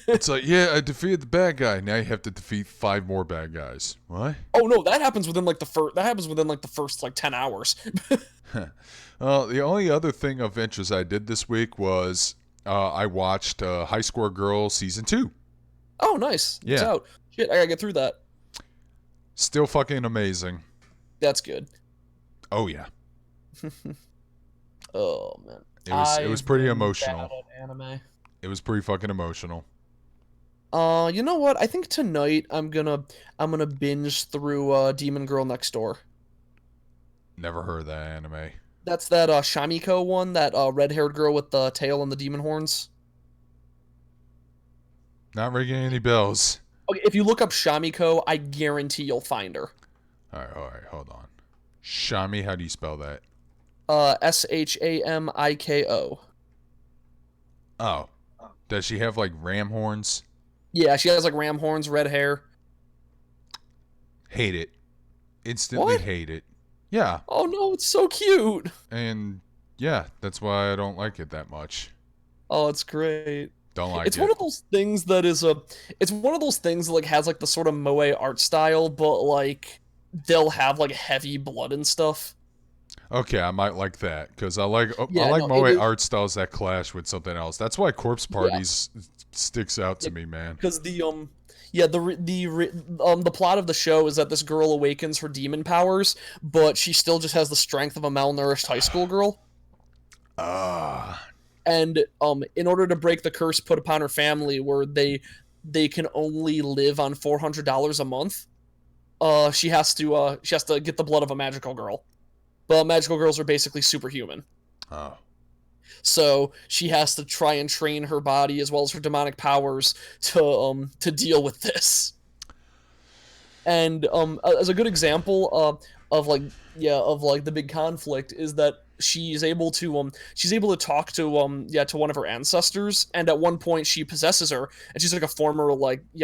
A: It's like, yeah, I defeated the bad guy. Now you have to defeat 5 more bad guys. What?
B: Oh no, that happens within like the first. That happens within like the first like 10 hours.
A: The only other thing of interest I did this week was I watched High Score Girl Season 2.
B: Oh, nice. It's
A: Yeah.
B: out. Shit, I gotta get through that.
A: Still fucking amazing.
B: That's good.
A: Oh, yeah.
B: Oh man,
A: It was pretty
B: I've been
A: emotional.
B: bad at anime.
A: It was pretty fucking emotional.
B: You know what? I think tonight I'm gonna binge through Demon Girl Next Door.
A: Never heard of that anime.
B: That's that Shamiko one, that red-haired girl with the tail and the demon horns.
A: Not ringing any bells.
B: Okay, if you look up Shamiko, I guarantee you'll find her.
A: All right, hold on. Shami, how do you spell that?
B: Shamiko.
A: Oh. Does she have like ram horns?
B: Yeah, she has like ram horns, red hair.
A: Hate it. Instantly
B: What?
A: hate it. Yeah.
B: Oh no, it's so cute.
A: And yeah, that's why I don't like it that much.
B: Oh, it's great.
A: Don't like
B: It's
A: it.
B: one of those things that is a. It's one of those things that like has like the sort of moe art style, but like they'll have like heavy blood and stuff.
A: Okay, I might like that because I like
B: Yeah, no,
A: moe
B: it is.
A: art styles that clash with something else. That's why Corpse
B: Yeah,
A: Parties sticks out to me, man.
B: because yeah, the plot of the show is that this girl awakens her demon powers, but she still just has the strength of a malnourished high school girl.
A: Ah,
B: And in order to break the curse put upon her family, where they can only live on $400 a month, she has to get the blood of a magical girl. But magical girls are basically superhuman.
A: oh,
B: So she has to try and train her body as well as her demonic powers to deal with this. And as a good example of like the big conflict is that she's able to talk to one of her ancestors, and at one point she possesses her, and she's like a former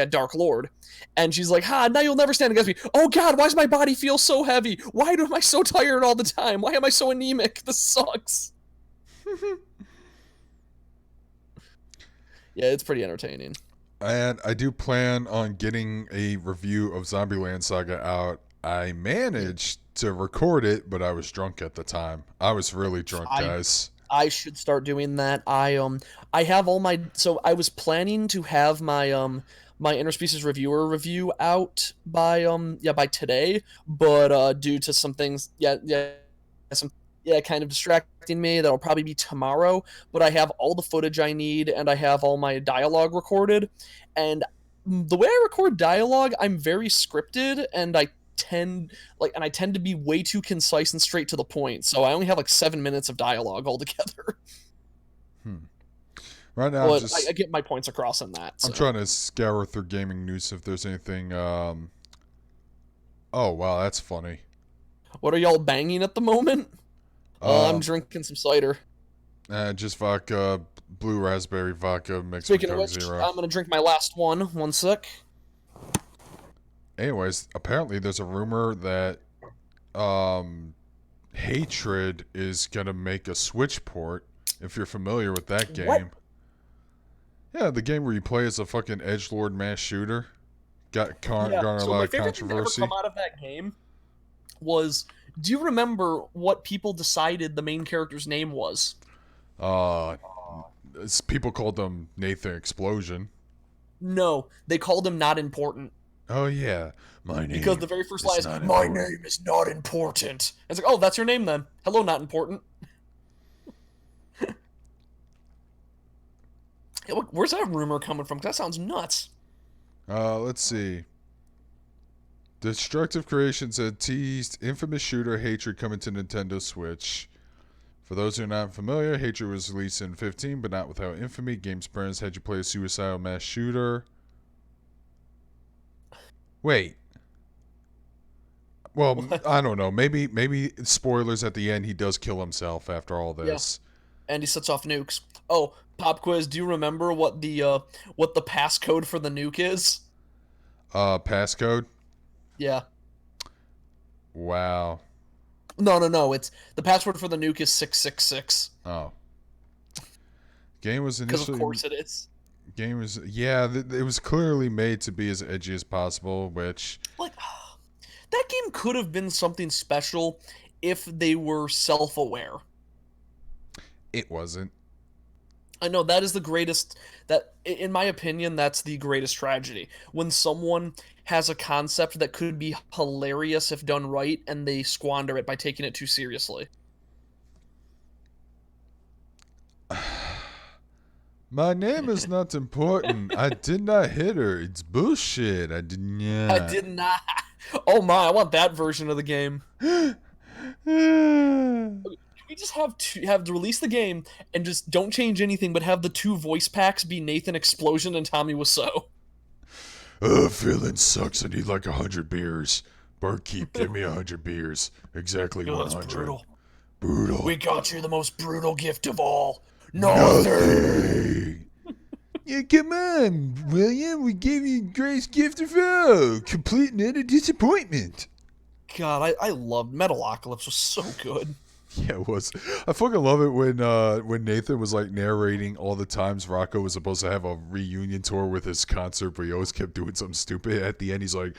B: dark lord, and she's like, ha, now you'll never stand against me. Oh god, why does my body feel so heavy? Why am I so tired all the time? Why am I so anemic? This sucks. Yeah, it's pretty entertaining.
A: and I do plan on getting a review of Zombieland Saga out. I managed to record it, but I was drunk at the time. I was really drunk,
B: I
A: guys.
B: I should start doing that. I have all my so I was planning to have my interspecies reviewer review out by today, but due to some things some kind of distracting me, that'll probably be tomorrow. But I have all the footage I need, and I have all my dialogue recorded, and The way I record dialogue, I'm very scripted, and I tend to be way too concise and straight to the point. So I only have like 7 minutes of dialogue altogether.
A: Hmm. Right now,
B: But I get my points across in that.
A: I'm
B: So
A: trying to scour through gaming news if there's anything. Oh wow, that's funny.
B: what are y'all banging at the moment? I'm
A: Um,
B: drinking some cider.
A: just vodka, blue raspberry vodka mixed with
B: Speaking of
A: Coke
B: which,
A: Zero.
B: I'm gonna drink my last one. One sec.
A: Anyways, apparently there's a rumor that um, Hatred is gonna make a Switch port. If you're familiar with that
B: What?
A: game, yeah, the game where you play as a fucking edgelord mass shooter,
B: Yeah.
A: garnered a
B: So
A: lot
B: my
A: of
B: favorite thing to ever come
A: controversy.
B: out of that game was, do you remember what people decided the main character's name was?
A: Uh, People called them Nathan Explosion.
B: No, they called him not important.
A: Oh yeah, my
B: Because
A: name
B: the very first line
A: is
B: is,
A: not
B: "My
A: important.
B: name is not important." It's like, oh, that's your name then. Hello, not important. Hey, look, where's that rumor coming from? 'Cause that sounds nuts.
A: Let's see. Destructive Creations had teased infamous shooter Hatred coming to Nintendo Switch. For those who are not familiar, Hatred was released in 15, but not without infamy. Game's parents had you play a suicidal mass shooter. Wait. Well,
B: What?
A: I don't know. Maybe spoilers at the end. He does kill himself after all
B: Yeah,
A: this.
B: and he sets off nukes. Oh, pop quiz. Do you remember what the passcode for the nuke is?
A: Passcode.
B: Yeah.
A: Wow.
B: No, no, no. It's the password for the nuke is 666.
A: Oh. Game was
B: Because of
A: initially
B: course it is.
A: game was yeah. It was clearly made to be as edgy as possible, which
B: Like that game could have been something special if they were self-aware.
A: it wasn't.
B: I know that is the greatest that in my opinion that's the greatest tragedy. When someone has a concept that could be hilarious if done right and they squander it by taking it too seriously.
A: My name is not important. I did not hit her. It's bullshit. I did
B: I
A: not.
B: did not. Oh my, I want that version of the game. Can we just have to release the game and just don't change anything but have the two voice packs be Nathan Explosion and Tommy Wiseau?
A: Feeling sucks. I need like 100 beers. Barkeep, give me 100 beers. Exactly
B: Yo, that's
A: 100.
B: brutal.
A: Brutal.
B: We got you the most brutal gift of all. Nothing.
A: Nothing. Yeah, come on, William. We gave you the greatest gift of all. Complete and utter disappointment.
B: God, I loved Metalocalypse was so good.
A: Yeah, it was. I fucking love it when Nathan was like narrating all the times Rocco was supposed to have a reunion tour with his concert, but he always kept doing something stupid. At the end, he's like,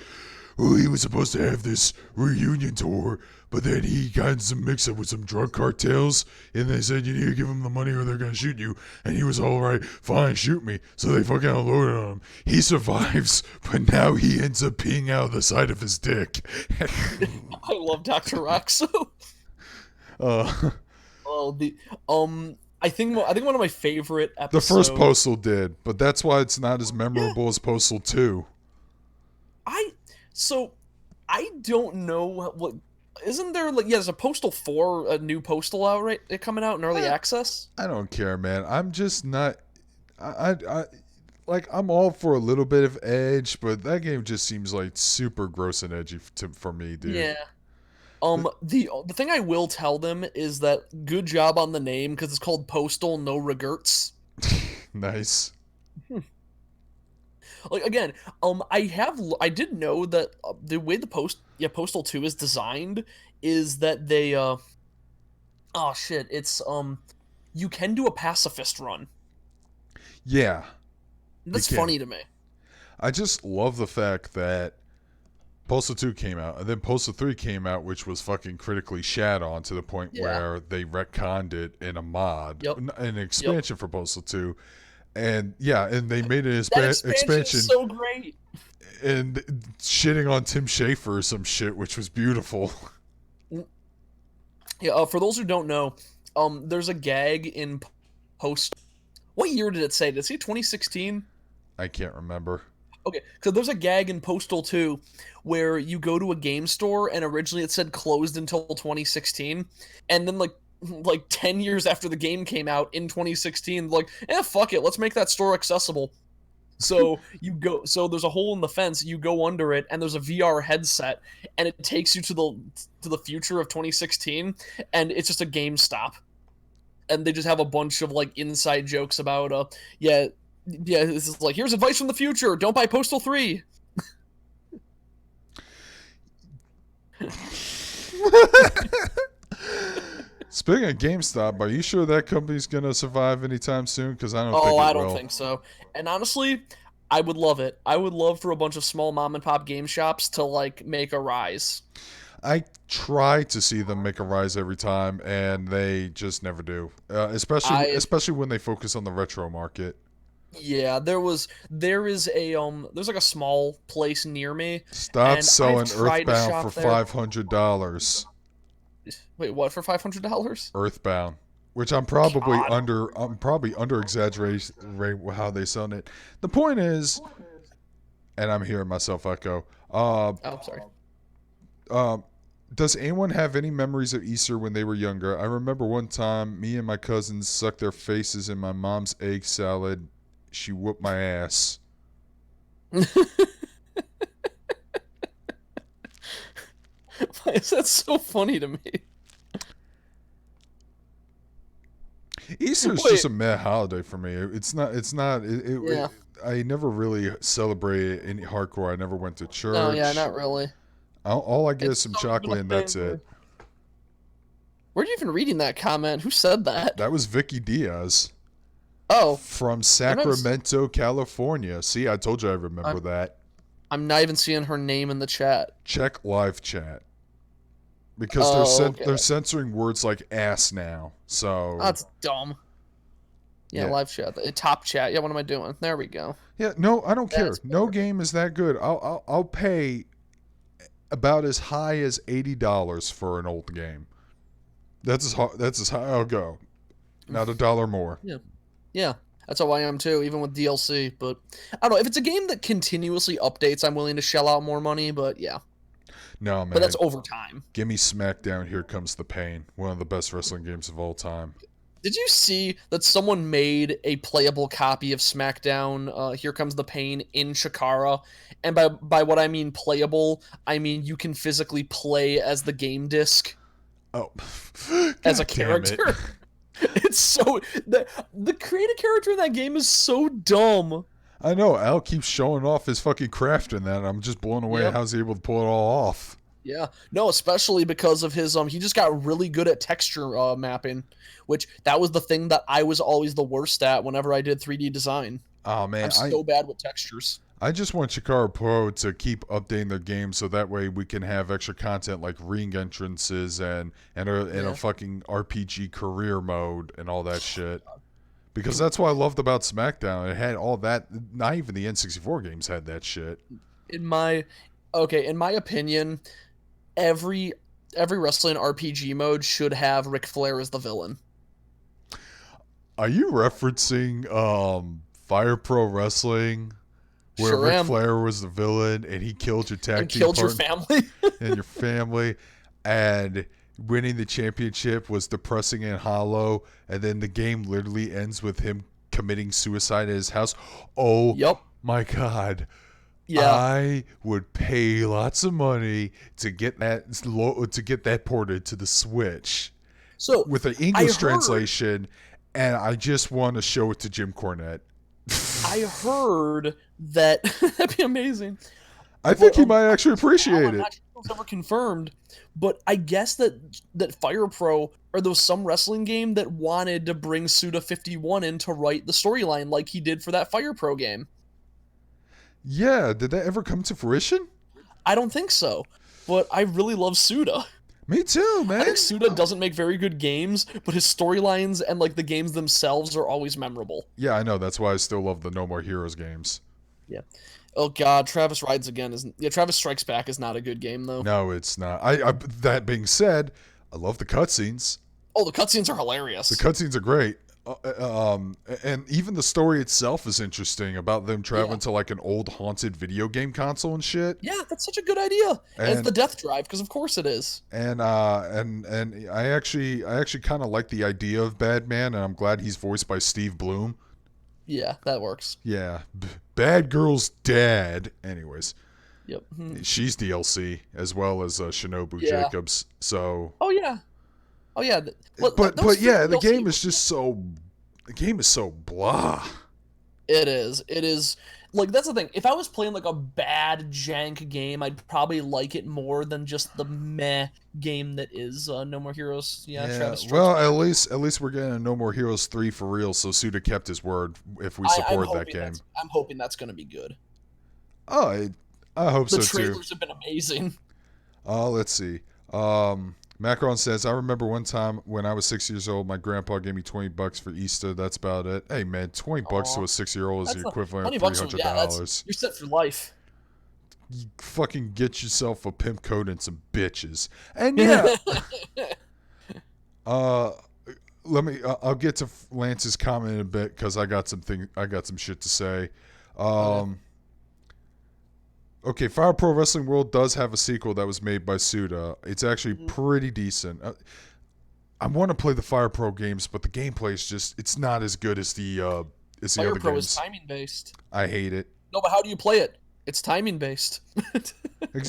A: "Well, he was supposed to have this reunion tour, but then he got in some mix-up with some drug cartels, and they said you need to give him the money or they're gonna shoot you." And he was all right, fine, shoot me. So they fucking unloaded on him. He survives, but now he ends up peeing out the side of his dick.
B: I love Dr. Roxo.
A: uh,
B: Oh, I think one of my favorite
A: The first
B: episodes.
A: Postal did, but that's why it's not as
B: Yeah,
A: memorable as Postal 2.
B: I so I don't know what isn't there like yeah, there's a Postal 4, a new Postal out right coming out in early
A: I,
B: access.
A: I don't care, man. I'm just not. I like I'm all for a little bit of edge, but that game just seems like super gross and edgy for me, dude.
B: Yeah. The thing I will tell them is that good job on the name because it's called Postal No Regrets.
A: Nice.
B: Like again, I did know that the way Postal 2 is designed is that they oh shit, it's you can do a pacifist run.
A: Yeah, you
B: That's
A: can.
B: funny to me.
A: I just love the fact that Postal 2 came out, and then Postal 3 came out, which was fucking critically shat on to the point
B: Yeah.
A: where they retconned it in a mod,
B: Yep.
A: an
B: Yep.
A: expansion for Postal 2. And yeah, and they made an
B: That expansion is
A: expansion
B: so great.
A: and shitting on Tim Schafer or some shit, which was beautiful.
B: Yeah, for those who don't know, there's a gag in Post. What year did it say? Did it say 2016?
A: I can't remember.
B: Okay, because there's a gag in Postal 2 where you go to a game store and originally it said closed until 2016, and then like 10 years after the game came out in 2016, like, fuck it, let's make that store accessible. So there's a hole in the fence, you go under it, and there's a VR headset, and it takes you to the future of 2016, and it's just a GameStop, and they just have a bunch of like inside jokes about yeah, this is like, here's advice from the future, don't buy Postal 3.
A: Speaking of GameStop, are you sure that company's gonna survive anytime soon? Because I don't think
B: Oh,
A: it
B: I don't
A: will.
B: think so. And honestly, I would love it. I would love for a bunch of small mom and pop game shops to like make a rise.
A: I try to see them make a rise every time, and they just never do.
B: I
A: Especially when they focus on the retro market.
B: Yeah, there is there's like a small place near me,
A: Stop
B: and I've
A: selling
B: tried to
A: Earthbound for
B: shop there.
A: $500.
B: Wait, what, for $500?
A: Earthbound, which I'm probably
B: God.
A: under exaggerating how they sell it. The point is, and I'm hearing myself echo.
B: Oh, sorry.
A: Um, does anyone have any memories of Easter when they were younger? I remember one time me and my cousins sucked their faces in my mom's egg salad. She whooped my ass.
B: Why is that so funny to me?
A: Easter is just
B: Wait,
A: a mad holiday for me. It's not. It's not.
B: yeah.
A: I never really celebrated any hardcore. I never went to
B: No, yeah,
A: church.
B: not really.
A: All I get is
B: It's
A: some
B: not even a
A: chocolate and
B: thing
A: that's it.
B: where are you even reading that comment? Who said that?
A: That was Vicky Diaz
B: Oh,
A: from
B: I'm not.
A: Sacramento, California. See, I told you I remember
B: I'm
A: that.
B: I'm not even seeing her name in the chat.
A: Check live chat because
B: Oh, okay.
A: they're censoring words like ass now. So
B: That's dumb. Yeah,
A: yeah,
B: live chat. Top chat. Yeah, what am I doing? There we go.
A: yeah. No, I don't care.
B: That's
A: No
B: better.
A: game is that good. I'll pay about as high as $80 for an old game. That's as high I'll go. Not a dollar more.
B: Yeah. Yeah. That's how I am too, even with DLC. But I don't know. If it's a game that continuously updates, I'm willing to shell out more money, but yeah.
A: No,
B: But that's
A: man.
B: over time.
A: Give me SmackDown. Here Comes the Pain. One of the best wrestling games of all time.
B: Did you see that someone made a playable copy of SmackDown Here Comes the Pain in Chikara? And by what I mean playable, I mean you can physically play as the game disc
A: Oh,
B: as a
A: god damn it!
B: character. It's so the creative character in that game is so dumb.
A: I know Al keeps showing off his fucking craft in that. And I'm just blown away at
B: Yep.
A: how he's able to pull it all off.
B: Yeah. No, especially because of his he just got really good at texture mapping, which that was the thing that I was always the worst at whenever I did 3D design.
A: Oh
B: I'm
A: man,
B: so bad with textures.
A: I just want Chikara Pro to keep updating their game so that way we can have extra content like ring entrances and a
B: Yeah.
A: fucking RPG career mode and all that shit. Because that's what I loved about SmackDown. It had all that. Not even the N64 games had that shit.
B: In my in my opinion, every wrestling RPG mode should have Ric Flair as the villain.
A: Are you referencing Fire Pro Wrestling, where
B: Sure
A: Ric
B: am.
A: Flair was the villain and he killed your tag
B: And
A: team
B: killed your
A: partner
B: family.
A: and your family, and winning the championship was depressing and hollow, and then the game literally ends with him committing suicide at his house? Oh
B: Yep.
A: my god.
B: Yeah.
A: I would pay lots of money to get that ported to the Switch
B: So
A: with an
B: I
A: English
B: heard
A: translation, and I just want to show it to Jim Cornette.
B: I heard that that'd be amazing.
A: I think
B: But
A: he might actually
B: I'm
A: appreciate it.
B: not sure if it was ever confirmed, but I guess that Fire Pro or there was some wrestling game that wanted to bring Suda 51 in to write the storyline like he did for that Fire Pro game.
A: Yeah, did that ever come to fruition?
B: I don't think so, but I really love Suda.
A: Me too,
B: I
A: man.
B: think Suda doesn't make very good games, but his storylines and like the games themselves are always memorable.
A: Yeah, I know. That's why I still love the No More Heroes games.
B: Yeah. Oh God, Travis Rides Again isn't. Yeah, Travis Strikes Back is not a good game though.
A: No, it's not. That being said, I love the cutscenes.
B: Oh, the cutscenes are
A: The
B: hilarious.
A: cutscenes are great. and even the story itself is interesting about them
B: Yeah.
A: traveling to like an old haunted video game console and shit.
B: Yeah, that's such a good idea. And it's
A: And
B: the death drive, because of course it is.
A: and I actually kind of like the idea of Badman, and I'm glad he's voiced by Steve Bloom.
B: Yeah, that works.
A: Yeah, Bad Girl's dad. Anyways,
B: Yep. Hmm.
A: she's DLC as well as Shinobu
B: Yeah.
A: Jacobs. So,
B: Oh yeah. Oh yeah. Those
A: but
B: three
A: yeah, the
B: DLC.
A: game is just so the game is so blah.
B: It is. It is. Like that's the thing. If I was playing like a bad jank game, I'd probably like it more than just the meh game that is No More Heroes. Yeah,
A: Yeah,
B: Travis Strikes
A: well,
B: Back.
A: at least we're getting a No More Heroes 3 for real, so Suda kept his word if we support that game.
B: I'm hoping that's going to be good.
A: Oh, I hope
B: The
A: so too.
B: trailers have been amazing.
A: Let's see. Macron says, I remember one time when I was 6 years old, my grandpa gave me $20 for Easter. That's about it. Hey, man, $20 to
B: Aw,
A: a 6-year-old is the
B: that's a,
A: equivalent of
B: 20 bucks. Yeah, that's
A: $300.
B: you're set for life.
A: You fucking get yourself a pimp coat and some bitches. And yeah, uh, I'll get to Lance's comment in a bit because I got some shit to say.
B: Okay.
A: Um, okay, Fire Pro Wrestling World does have a sequel that was made by Suda. It's actually
B: Mhm.
A: pretty decent. I want to play the Fire Pro games, but the gameplay is just it's not as good as the
B: Fire
A: other
B: Pro is
A: games.
B: timing based.
A: I hate it.
B: No, but how do you play it? It's timing based.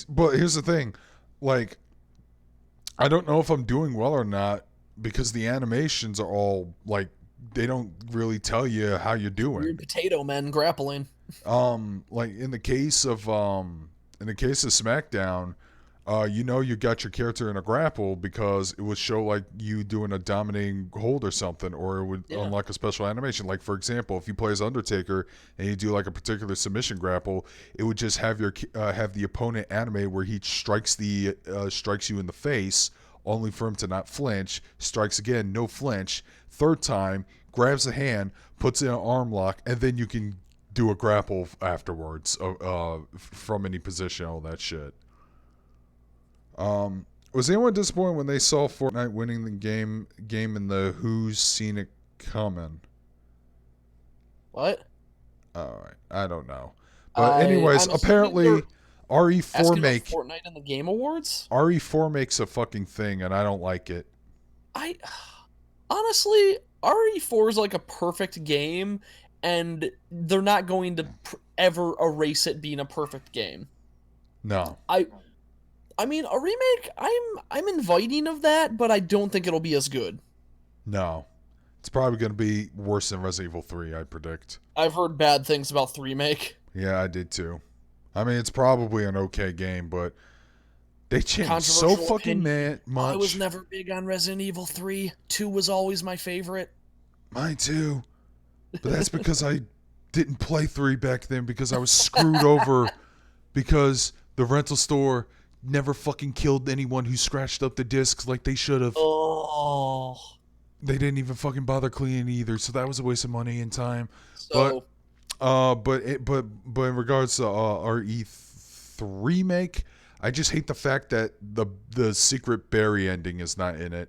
A: But here's the thing, like I don't know if I'm doing well or not because the animations are all like they don't really tell you how you're doing.
B: Weird potato men grappling.
A: Like in the case of SmackDown, you got your character in a grapple because it would show like you doing a dominating hold or something, or it would
B: Yeah.
A: unlock a special animation. Like for example, if you play as Undertaker and you do like a particular submission grapple, it would just have the opponent animate where he strikes you in the face, only for him to not flinch. Strikes again, no flinch. Third time, grabs the hand, puts in an arm lock, and then you can do a grapple afterwards from any position, all that shit. Was anyone disappointed when they saw Fortnite winning the game and the Who's seen it coming?
B: What?
A: All right, I don't know, but anyways,
B: I'm assuming they're
A: apparently RE4
B: asking about
A: make
B: Fortnite in the Game Awards.
A: RE4 makes a fucking thing, and I don't like it.
B: I honestly, RE4 is like a perfect game, and they're not going to ever erase it being a perfect game.
A: No,
B: I I mean, a remake, I'm inviting of that, but I don't think it'll be as good.
A: no, it's probably going to be worse than Resident Evil 3, I predict.
B: I've heard bad things about the remake.
A: Yeah, I did too. I mean, it's probably an okay game, but they changed so
B: Controversial
A: fucking
B: opinion. I was
A: much.
B: never big on Resident Evil 3. 2 was always my favorite.
A: Mine too. But that's because I didn't play 3 back then because I was screwed over because the rental store never fucking killed anyone who scratched up the discs like they should have.
B: Oh.
A: They didn't even fucking bother cleaning either, so that was a waste of money and time. But
B: So,
A: but in regards to RE3 make, I just hate the fact that the secret Barry ending is not in it.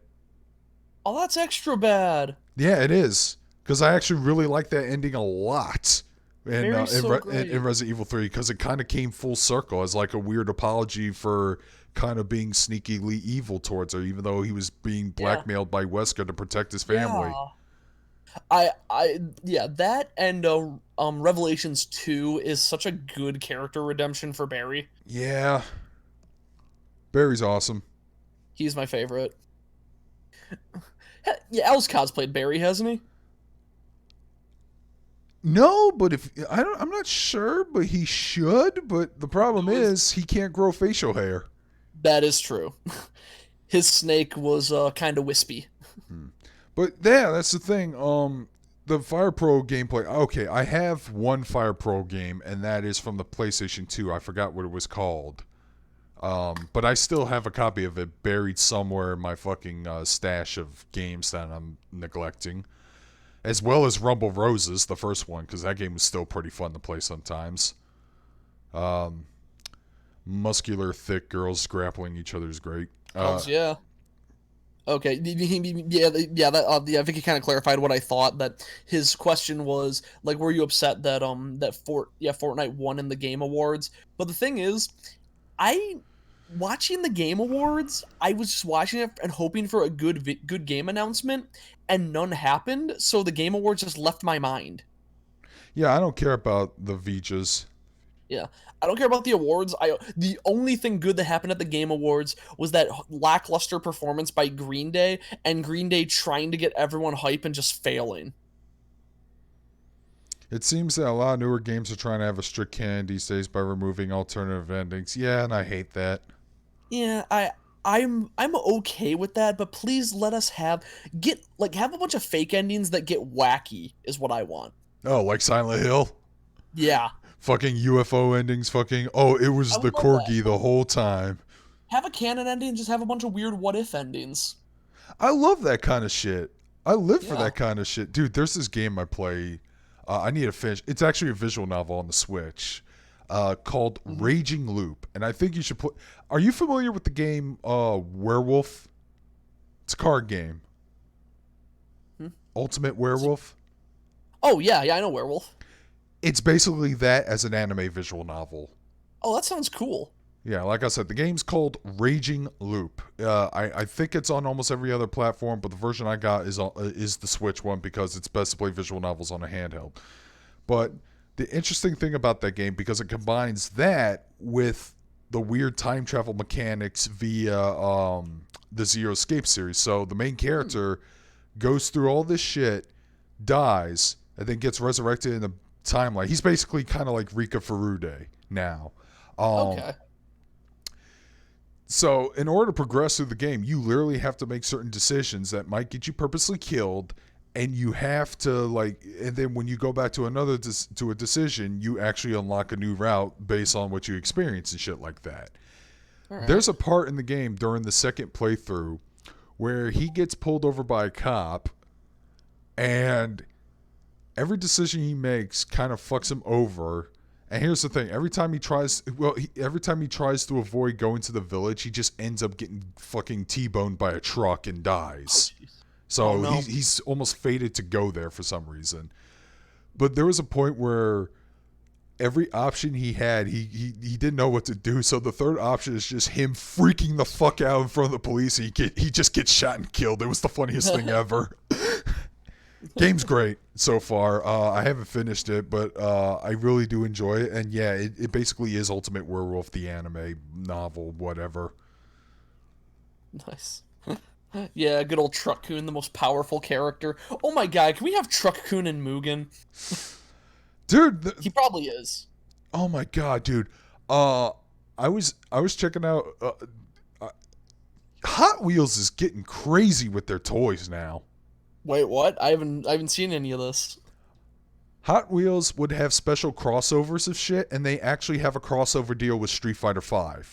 B: oh, that's extra bad.
A: Yeah, it is because I actually really like that ending a lot.
B: Barry's so great.
A: In Resident Evil 3 because it kind of came full circle as like a weird apology for kind of being sneakily evil towards her, even though he was being
B: Yeah.
A: blackmailed by Wesker to protect his family.
B: Yeah. Yeah, that and Revelations 2 is such a good character redemption for Barry.
A: Yeah, Barry's awesome.
B: He's my favorite. Yeah, El's cosplayed Barry, hasn't he?
A: No, but if I'm not sure, but he should. But the problem
B: Who is
A: is he can't grow facial hair.
B: That is true. His snake was kind of wispy.
A: But yeah, that's the thing. The Fire Pro gameplay. Okay, I have one Fire Pro game, and that is from the PlayStation 2. I forgot what it was called. But I still have a copy of it buried somewhere in my fucking stash of games that I'm neglecting. As well as Rumble Roses, the first one, because that game was still pretty fun to play sometimes. Um, Muscular, thick girls grappling each other is great.
B: Hells yeah. Okay, yeah, yeah, yeah. I think he kind of clarified what I thought. That his question was like, were you upset that Fortnite won in the Game Awards? But the thing is, I watching the Game Awards, I was just watching it and hoping for a good game announcement, and none happened. So the Game Awards just left my mind.
A: Yeah, I don't care about the Vijas.
B: Yeah, I don't care about the awards. The only thing good that happened at the Game Awards was that lackluster performance by Green Day, and Green Day trying to get everyone hype and just failing.
A: It seems that a lot of newer games are trying to have a strict canon these days by removing alternative endings. Yeah, and I hate that.
B: Yeah, I'm okay with that, but please let us have a bunch of fake endings that get wacky is what I want.
A: Oh, like Silent Hill?
B: Yeah,
A: Fucking UFO endings, fucking. Oh, it
B: I
A: was the
B: would love that.
A: corgi the whole time.
B: Have a canon ending, just have a bunch of weird what if endings.
A: I love that kind of shit. I live for
B: Yeah.
A: that kind of shit. Dude, there's this game I play. I need to finish. It's actually a visual novel on the Switch called
B: Hmm.
A: Raging Loop. And I think you should put. Are you familiar with the game Werewolf? It's a card game.
B: Hmm?
A: Ultimate Werewolf?
B: Oh yeah, yeah, I know Werewolf.
A: It's basically that as an anime visual novel.
B: Oh, that sounds cool.
A: Yeah, like I said, the game's called Raging Loop. I think it's on almost every other platform, but the version I got is the Switch one because it's best to play visual novels on a handheld. But the interesting thing about that game, because it combines that with the weird time travel mechanics via the Zero Escape series. So the main
B: Hmm.
A: character goes through all this shit, dies, and then gets resurrected in the timeline. He's basically kind of like Rika Furude now. Um,
B: Okay.
A: so, in order to progress through the game, you literally have to make certain decisions that might get you purposely killed, and you have to and then when you go back to to a decision, you actually unlock a new route based on what you experience and shit like that.
B: All right.
A: There's a part in the game during the second playthrough where he gets pulled over by a cop, and every decision he makes kind of fucks him over. And here's the thing: every time he tries to avoid going to the village, he just ends up getting fucking T-boned by a truck and
B: Oh
A: dies.
B: jeez. Oh
A: So
B: no.
A: he's almost fated to go there for some reason. But there was a point where every option he had, he didn't know what to do. So the third option is just him freaking the fuck out in front of the police. He just gets shot and killed. It was the funniest thing ever. Game's great so far. I haven't finished it, but I really do enjoy it. And yeah, it basically is Ultimate Werewolf, the anime novel, whatever.
B: Nice. Yeah, good old Truck-kun, the most powerful character. Oh my god, can we have Truck-kun and Mugen?
A: Dude,
B: He probably is.
A: oh my god, dude. Uh, I was checking out. Uh, Hot Wheels is getting crazy with their toys now.
B: Wait, what? I haven't seen any of this.
A: Hot Wheels would have special crossovers of shit, and they actually have a crossover deal with Street Fighter V.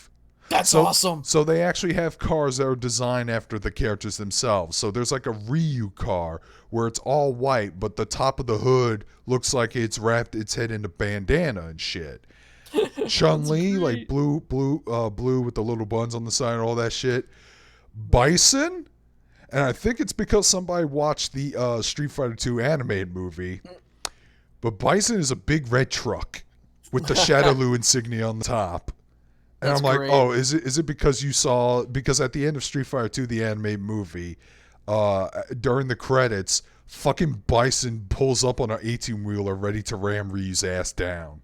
B: That's
A: So
B: awesome.
A: so they actually have cars that are designed after the characters themselves. So there's like a Ryu car where it's all white, but the top of the hood looks like it's wrapped its head in a bandana and shit. Chun
B: That's
A: Li, like
B: great.
A: blue with the little buns on the side and all that shit. Bison, and I think it's because somebody watched the Street Fighter 2 animated movie. But Bison is a big red truck with the Shadaloo insignia on the top. And
B: That's
A: I'm like,
B: great.
A: oh, is it because you saw, because at the end of Street Fighter 2, the anime movie, during the credits, fucking Bison pulls up on an 18 wheeler ready to ram Ryu's ass down.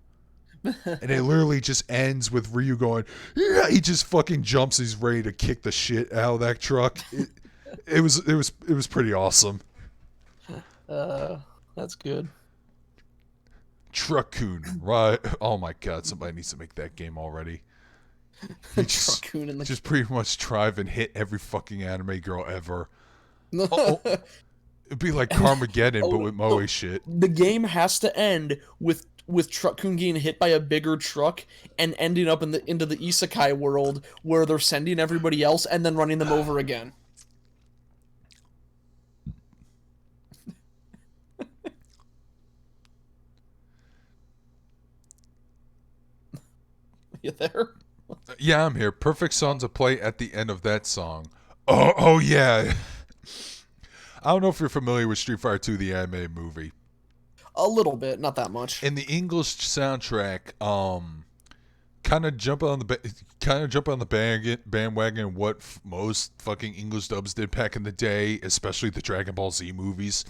A: And it literally just ends with Ryu going, yeah, he just fucking jumps, he's ready to kick the shit out of that truck. It was pretty awesome.
B: Uh, that's good.
A: Truck-kun, right? Oh my god, somebody needs to make that game already. You
B: Truck-kun in
A: just pretty much drive and hit every fucking anime girl ever. Oh, oh,
B: the.
A: it'd be like Carmageddon, but
B: Oh
A: with
B: no.
A: Moe shit.
B: The game has to end with Truck-kun getting hit by a bigger truck and ending up into the isekai world where they're sending everybody else and then running them over again. You there?
A: Yeah, I'm here. Perfect song to play at the end of that song. Oh yeah. I don't know if you're familiar with Street Fighter 2, the anime movie.
B: A little bit, not that much.
A: In the English soundtrack, kind of jump on the bandwagon what most fucking English dubs did back in the day, especially the Dragon Ball Z movies.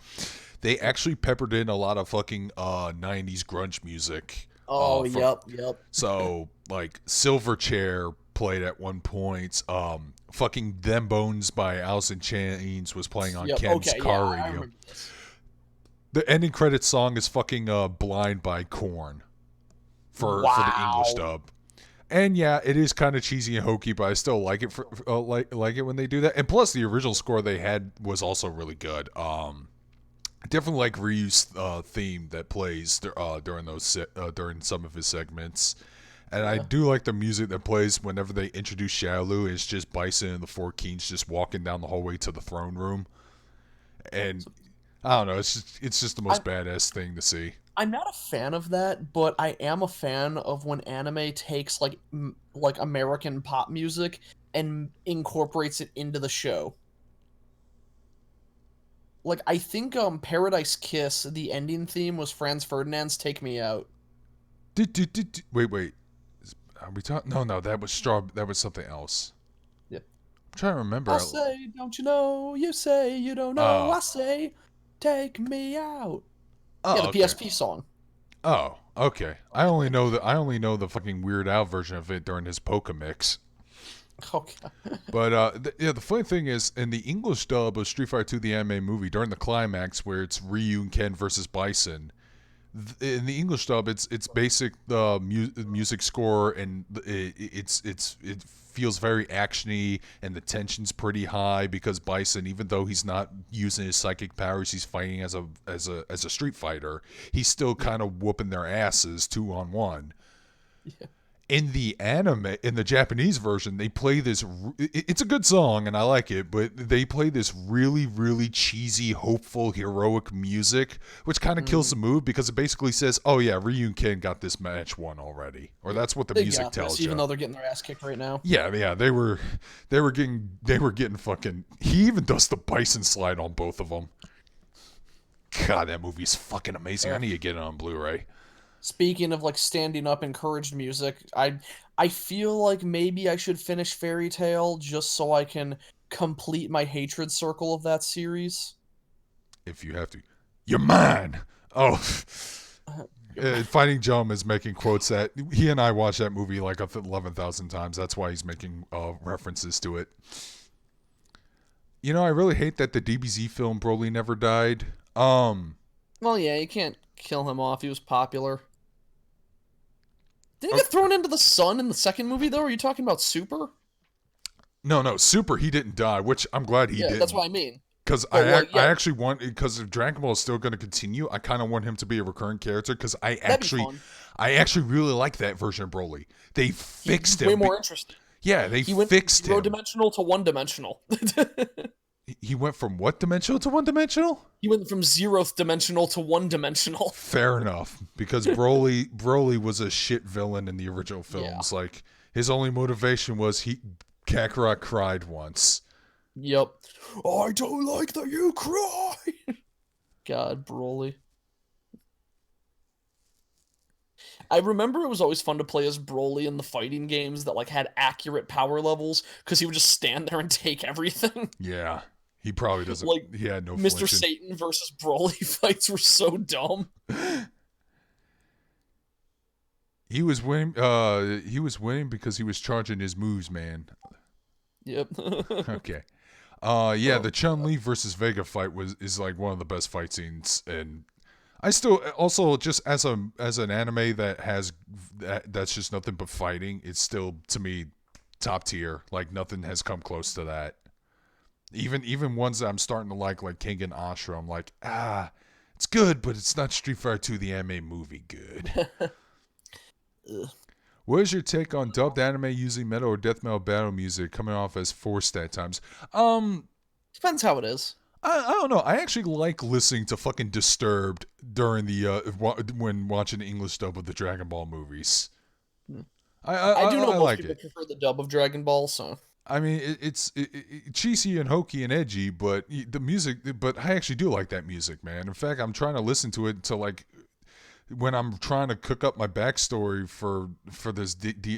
A: They actually peppered in a lot of fucking 90s grunge music.
B: Oh,
A: For
B: yep, yep.
A: So like Silverchair played at one point. Fucking Them Bones by Alice in Chains was playing on
B: Yep.
A: Ken's
B: Okay, yeah,
A: car
B: I
A: radio.
B: remember this.
A: The ending credits song is fucking Blind by Korn for the English
B: Wow.
A: dub. And yeah, it is kind of cheesy and hokey, but I still like it like it when they do that. And plus, the original score they had was also really good. Definitely like Ryu's theme that plays during some of his segments. And I
B: Yeah.
A: do like the music that plays whenever they introduce Xiaolu. It's just Bison and the Four Kings just walking down the hallway to the throne room, and
B: So
A: I don't know. It's just the
B: I'm
A: most badass thing to see.
B: I'm not a fan of that, but I am a fan of when anime takes like American pop music and incorporates it into the show. Like I think Paradise Kiss, the ending theme was Franz Ferdinand's "Take Me Out."
A: Wait. Are we talking? No. That was straw. That was something else.
B: Yeah.
A: I'm trying to
B: I
A: remember.
B: say, don't you know? You say you don't know.
A: Oh.
B: I say, take me out. Yeah,
A: Oh.
B: the
A: Okay.
B: PSP song.
A: Oh. Okay. I only know the fucking Weird Al version of it during his Poke mix.
B: Okay.
A: But yeah, the funny thing is, in the English dub of Street Fighter 2, the anime movie, during the climax where it's Ryu and Ken versus Bison, in the English dub, it's basic music score, and it feels very actiony, and the tension's pretty high because Bison, even though he's not using his psychic powers, he's fighting as a street fighter. He's still kind of whooping their asses 2-on-1.
B: Yeah.
A: In the Japanese version, they play this. It's a good song and I like it, but they play this really, really cheesy, hopeful, heroic music, which kind of kills the mood because it basically says, "Oh yeah, Ryu and Ken got this match won already," or that's what the
B: They
A: music
B: got this,
A: tells
B: even
A: you.
B: though they're getting their ass kicked right now.
A: Yeah, they were getting fucking. He even does the Bison slide on both of them. God, that movie's fucking amazing. I
B: Uh,
A: need to get it on Blu-ray.
B: Speaking of like standing up encouraged music, I feel like maybe I should finish Fairy Tale just so I can complete my hatred circle of that series.
A: If you have to, you're mine. Oh.
B: You're my-
A: Fighting Jum is making quotes that he and I watched that movie like 11,000 times. That's why he's making references to it. You know, I really hate that the DBZ film Broly never died.
B: Well, yeah, you can't kill him off. He was popular. Did he
A: Oh,
B: get thrown into the sun in the second movie, though? Are you talking about Super?
A: no, Super, he didn't die, which I'm glad he
B: Yeah, that's
A: didn't.
B: what I mean.
A: Because
B: But like,
A: I
B: yeah,
A: actually want, because if Dragon Ball is still going to continue, I kind of want him to be a recurring character because
B: that'd be fun.
A: I actually really like that version of Broly. They
B: He's
A: fixed
B: way
A: him.
B: more interesting.
A: Yeah, they
B: He went from
A: fixed
B: zero
A: him.
B: dimensional to one dimensional.
A: He went from what dimensional to one dimensional?
B: He went from zeroth dimensional to one dimensional.
A: Fair enough, because Broly was a shit villain in the original
B: Yeah.
A: films. Like his only motivation was Kakarot cried once.
B: Yep. I don't like that you cry. God, Broly. I remember it was always fun to play as Broly in the fighting games that like had accurate power levels because he would just stand there and take everything.
A: Yeah, he probably doesn't.
B: Like
A: He had no
B: Mr.
A: flinching.
B: Satan versus Broly fights were so dumb.
A: He was winning. He was winning because he was charging his moves, man.
B: Yep.
A: Okay. Yeah,
B: Oh,
A: the Chun Li versus Vega fight is like one of the best fight scenes, and I still also just as an anime that has that's just nothing but fighting. It's still to me top tier. Like nothing has come close to that. Even ones that I'm starting to like King and Ashura, I'm like it's good, but it's not Street Fighter 2 the anime movie good.
B: ugh.
A: What is your take on dubbed anime using metal or death metal battle music coming off as forced at times?
B: Depends how it is.
A: I don't know. I actually like listening to fucking Disturbed during the when watching the English dub of the Dragon Ball movies.
B: Hmm.
A: I
B: I do know
A: I
B: most
A: like
B: people
A: it.
B: prefer the dub of Dragon Ball, so
A: I mean, cheesy and hokey and edgy, but the music. But I actually do like that music, man. In fact, I'm trying to listen to it to like when I'm trying to cook up my backstory for this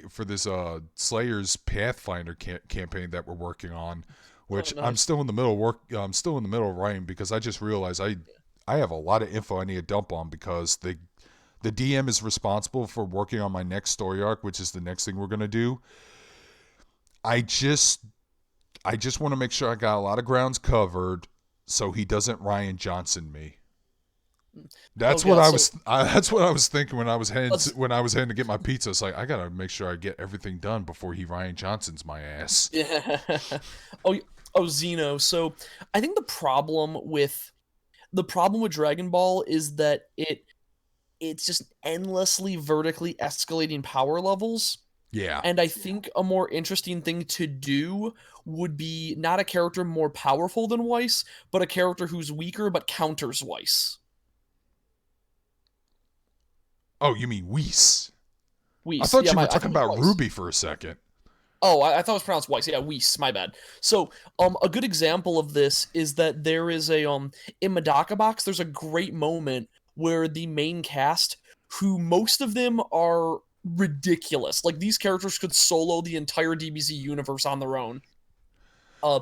A: for this Slayer's Pathfinder campaign that we're working on,
B: Oh,
A: which I'm
B: nice.
A: still in the middle of work. I'm still in the middle of writing because I just realized I have a lot of info I need to dump on because the DM is responsible for working on my next story arc, which is the next thing we're gonna do. I just I just want to make sure I got a lot of grounds covered so he doesn't Ryan Johnson me.
B: Oh god, so
A: That's what I was thinking
B: let's
A: when I was heading to get my pizza. It's like I gotta make sure I get everything done before he Ryan Johnson's my ass.
B: yeah. oh oh Xeno. So I think the problem with Dragon Ball is that it's just endlessly vertically escalating power levels.
A: Yeah.
B: And I think a more interesting thing to do would be not a character more powerful than Weiss, but a character who's weaker but counters Weiss.
A: Oh, you mean Weiss? I
B: Weiss.
A: thought
B: Yeah,
A: you were
B: I
A: talking
B: thought it
A: about
B: was Weiss.
A: Ruby for a second.
B: Oh, I thought it was pronounced Weiss. Yeah, Weiss. My bad. So, a good example of this is that there is a in Medaka Box. There's a great moment where the main cast, who most of them are ridiculous, like these characters could solo the entire DBZ universe on their own. Uh,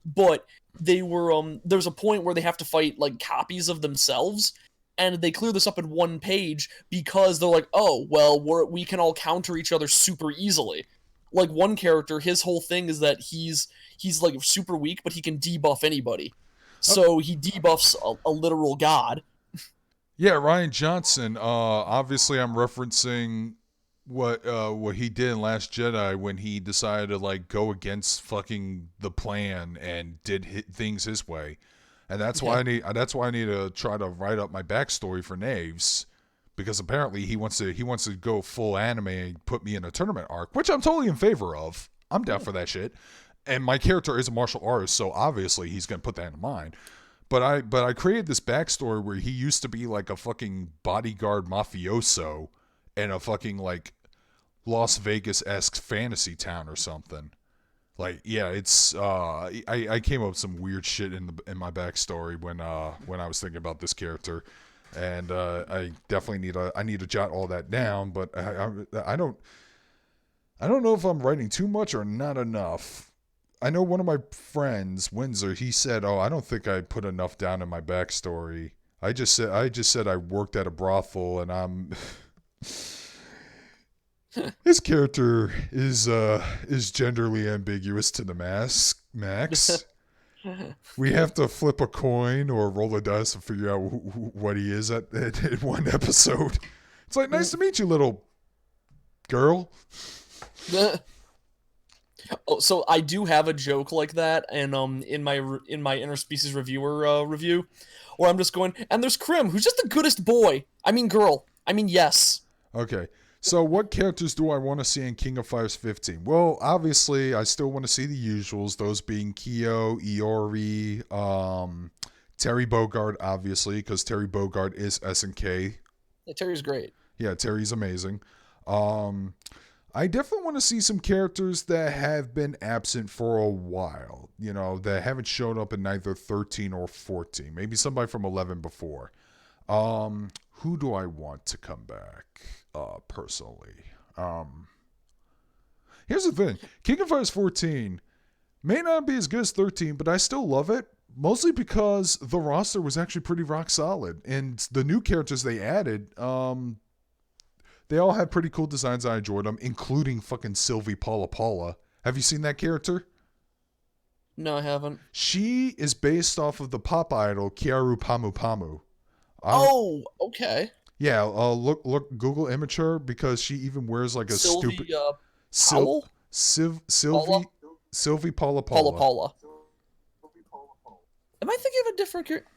B: but they were there's a point where they have to fight like copies of themselves, and they clear this up in one page because they're like, oh well, we can all counter each other super easily. Like one character, his whole thing is that he's like super weak, but he can debuff anybody.
A: Oh,
B: So he debuffs a literal god.
A: yeah, Ryan Johnson. Obviously, I'm referencing what he did in Last Jedi when he decided to like go against fucking the plan and did things his way, and
B: Yeah.
A: that's why I need to try to write up my backstory for Naves because apparently he wants to go full anime and put me in a tournament arc, which I'm totally in favor of. I'm down for that shit. And my character is a martial artist, so obviously he's gonna put that in mind. But I created this backstory where he used to be like a fucking bodyguard mafioso in a fucking like Las Vegas esque fantasy town or something. Like yeah, it's I came up with some weird shit in my backstory when I was thinking about this character, and I definitely need to jot all that down. But I don't know if I'm writing too much or not enough. I know one of my friends, Windsor, he said, "Oh, I don't think I put enough down in my backstory. I just said I worked at a brothel and I'm his character is genderly ambiguous to the max. We have to flip a coin or roll a dice to figure out what he is at one episode. It's like, nice to meet you, little girl.
B: Oh, so I do have a joke like that, and in my interspecies reviewer review, where I'm just going, and there's Krim, who's just the goodest boy. I mean, girl. I mean, yes.
A: Okay. So, what characters do I want to see in King of Fighters 15? Well, obviously, I still want to see the usuals, those being Kyo, Iori, Terry Bogard, obviously, because Terry Bogard is SNK.
B: Yeah, Terry's great.
A: Yeah, Terry's amazing. Um, I definitely want to see some characters that have been absent for a while, that haven't shown up in neither 13 or 14. Maybe somebody from 11 before. Who do I want to come back? Personally, here's the thing: King of Fighters 14 may not be as good as 13, but I still love it. Mostly because the roster was actually pretty rock solid, and the new characters they added, they all had pretty cool designs. I enjoyed them, including fucking Sylvie Paula Paula. Have you seen that character?
B: No, I haven't.
A: She is based off of the pop idol Kiaru Pamu Pamu. I don't.
B: Oh, okay.
A: Yeah, look, Google image her because she even wears like a stupid
B: Sylvie
A: Sil,
B: Powell?
A: Sylvie
B: Paula?
A: Paula
B: Paula
A: Paula.
B: Paula. Am I thinking of a different character?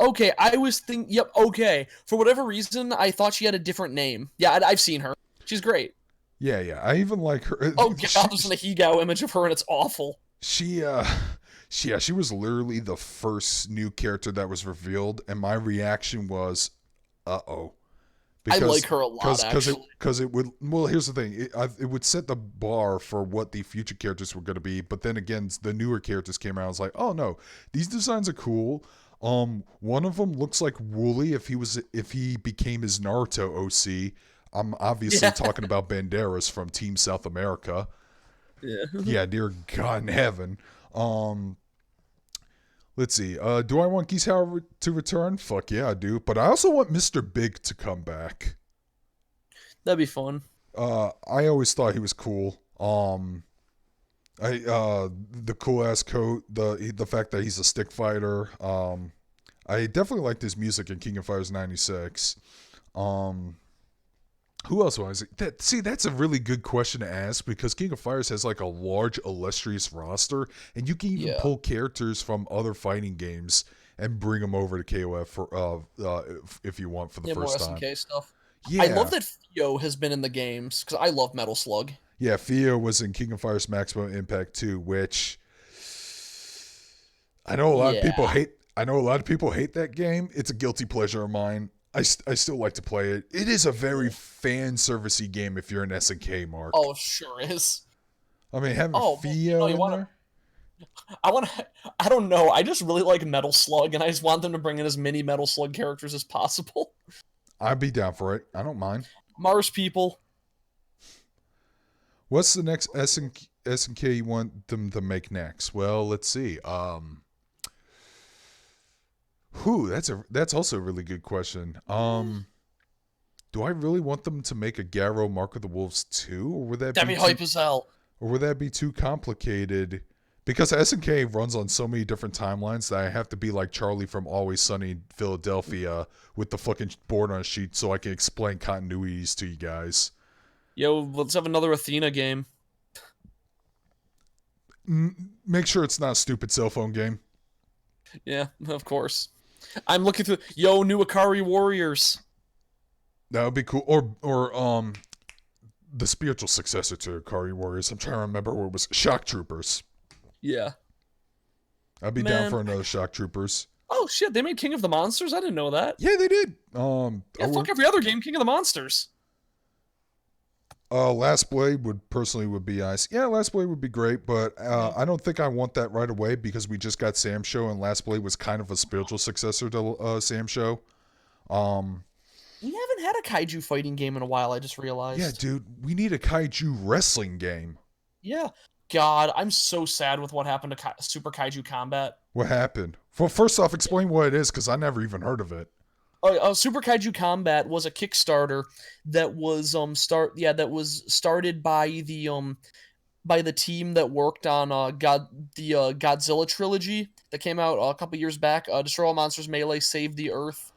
B: Okay, I was thinking. Yep. Okay. For whatever reason, I thought she had a different name. Yeah, I've seen her. She's great.
A: Yeah, yeah. I even like her.
B: Oh god, there's an Ahegao image of her, and it's awful.
A: She she was literally the first new character that was revealed, and my reaction was, uh oh,
B: I like
A: because
B: her a lot, actually.
A: it would, well, here's the thing, it would set the bar for what the future characters were going to be, but then again the newer characters came out. I was like, oh no, these designs are cool. One of them looks like Wooly if he became his Naruto OC. I'm obviously
B: Yeah.
A: talking about Banderas from Team South America.
B: Yeah.
A: Yeah, dear God in heaven. um let's see, do I want Geese Howard to return? Fuck yeah, I do, but I also want Mr. Big to come back.
B: That'd be fun.
A: I always thought he was cool. The cool ass coat, the fact that he's a stick fighter. I definitely liked his music in King of Fighters '96. Um, who else was it? That's a really good question to ask because King of Fighters has like a large, illustrious roster, and you can even
B: Yeah.
A: pull characters from other fighting games and bring them over to KOF for if you want for the
B: Yeah, more
A: first time.
B: SNK stuff. I love
A: Yeah,
B: that Theo has been in the games because I love Metal Slug.
A: yeah. Fio was in King of Fighters Maximum Impact 2, which I know a lot of people
B: Yeah.
A: hate. I know a lot of people hate that game. It's a guilty pleasure of mine. I still like to play it. It is a very
B: Yeah.
A: fan servicey game if you're an SNK mark.
B: Oh, sure is.
A: I mean, having
B: Oh, well, you know,
A: Fio
B: you
A: in
B: want
A: there,
B: to. I want to. I don't know. I just really like Metal Slug, and I just want them to bring in as many Metal Slug characters as possible.
A: I'd be down for it. I don't mind.
B: Mars people.
A: What's the next SNK you want them to make next? Well, let's see. That's also a really good question. Do I really want them to make a Garrow Mark of the Wolves 2, or would that
B: That'd
A: be
B: be
A: too
B: hype as hell.
A: complicated? Because SNK runs on so many different timelines that I have to be like Charlie from Always Sunny in Philadelphia with the fucking board on a sheet so I can explain continuities to you guys.
B: Yo, let's have another Athena game.
A: Make sure it's not a stupid cell phone game.
B: Yeah, of course. I'm looking through. Yo, new Akari Warriors.
A: That would be cool. Or the spiritual successor to Akari Warriors. I'm trying to remember what it was. Shock Troopers.
B: Yeah.
A: I'd be down
B: Man.
A: for another Shock Troopers.
B: Oh shit, they made King of the Monsters? I didn't know that.
A: Yeah, they did.
B: Yeah, fuck every other game, King of the Monsters.
A: Last Blade would be nice. Yeah, Last Blade would be great, but I don't think I want that right away because we just got Sam Show, and Last Blade was kind of a spiritual successor to Sam Show.
B: We haven't had a kaiju fighting game in a while, I just realized.
A: Yeah, dude, we need a kaiju wrestling game.
B: Yeah. God, I'm so sad with what happened to Super Kaiju Combat.
A: What happened? Well, first off, explain what it is because I never even heard of it.
B: Super Kaiju Combat was a Kickstarter that was that was started by the team that worked on Godzilla trilogy that came out a couple years back. Destroy All Monsters, Melee, Save the Earth,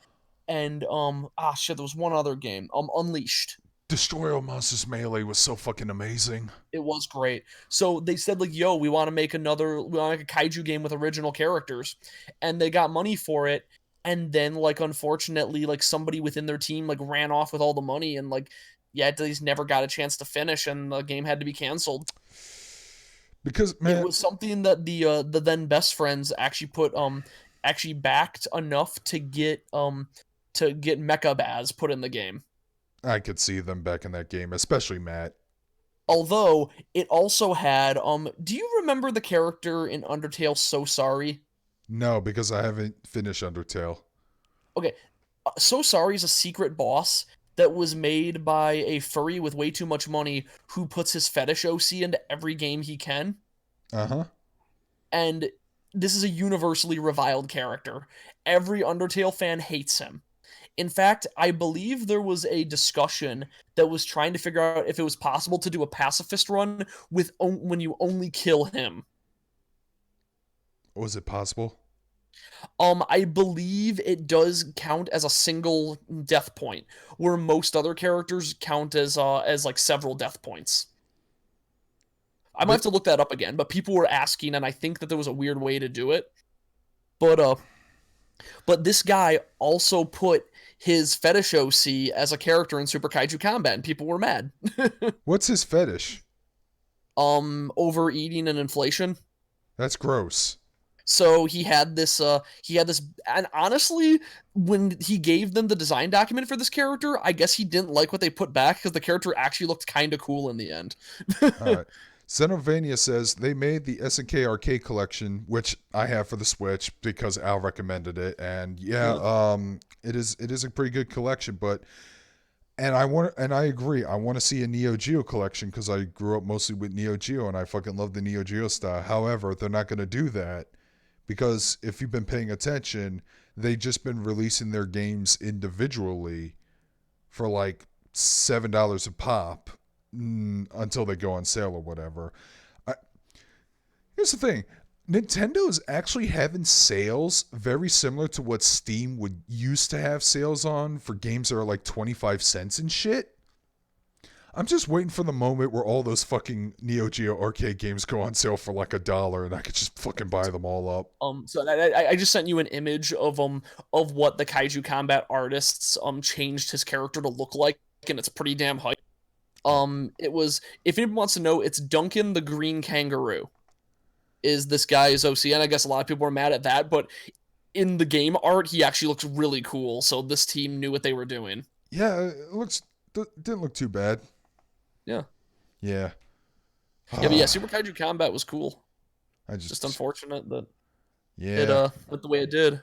B: and there was one other game, Unleashed.
A: Destroy All Monsters Melee was so fucking amazing.
B: It was great. So they said like, "Yo, we want to make a kaiju game with original characters," and they got money for it. And then, like, unfortunately, like somebody within their team like ran off with all the money, and like, yeah, they just never got a chance to finish, and the game had to be canceled.
A: Because man,
B: It was something that the then best friends actually backed enough to get Mecha Baz put in the game.
A: I could see them back in that game, especially Matt.
B: Although it also had do you remember the character in Undertale So Sorry?
A: No, because I haven't finished Undertale.
B: Okay, So Sorry is a secret boss that was made by a furry with way too much money who puts his fetish OC into every game he can.
A: Uh-huh.
B: And this is a universally reviled character. Every Undertale fan hates him. In fact, I believe there was a discussion that was trying to figure out if it was possible to do a pacifist run with when you only kill him.
A: Was it possible?
B: I believe it does count as a single death point, where most other characters count as like several death points. I might have to look that up again, but people were asking, and I think that there was a weird way to do it. But this guy also put his fetish OC as a character in Super Kaiju Combat, and people were mad.
A: What's his fetish?
B: Overeating and inflation.
A: That's gross.
B: So he had this, and honestly, when he gave them the design document for this character, I guess he didn't like what they put back because the character actually looked kind of cool in the end.
A: All right. Xenovania says they made the SNK Arcade Collection, which I have for the Switch because Al recommended it, and yeah,
B: Yeah.
A: it is a pretty good collection. But and I agree. I want to see a Neo Geo collection because I grew up mostly with Neo Geo and I fucking love the Neo Geo style. However, they're not going to do that because if you've been paying attention, they've just been releasing their games individually for like $7 a pop until they go on sale or whatever. I, Here's the thing. Nintendo is actually having sales very similar to what Steam would used to have sales on for games that are like 25 cents and shit. I'm just waiting for the moment where all those fucking Neo Geo arcade games go on sale for like $1 and I could just fucking buy them all up.
B: So I just sent you an image of what the Kaiju Combat artists changed his character to look like, and it's pretty damn hype. It was, if anyone wants to know, it's Duncan the Green Kangaroo. Is this guy's OC, and I guess a lot of people are mad at that, but in the game art, he actually looks really cool. So this team knew what they were doing.
A: Yeah, it looks didn't look too bad.
B: Yeah,
A: Yeah.
B: yeah, but yeah, Super Kaiju Combat was cool.
A: I
B: Just
A: just
B: unfortunate that it
A: yeah.
B: went the way it did.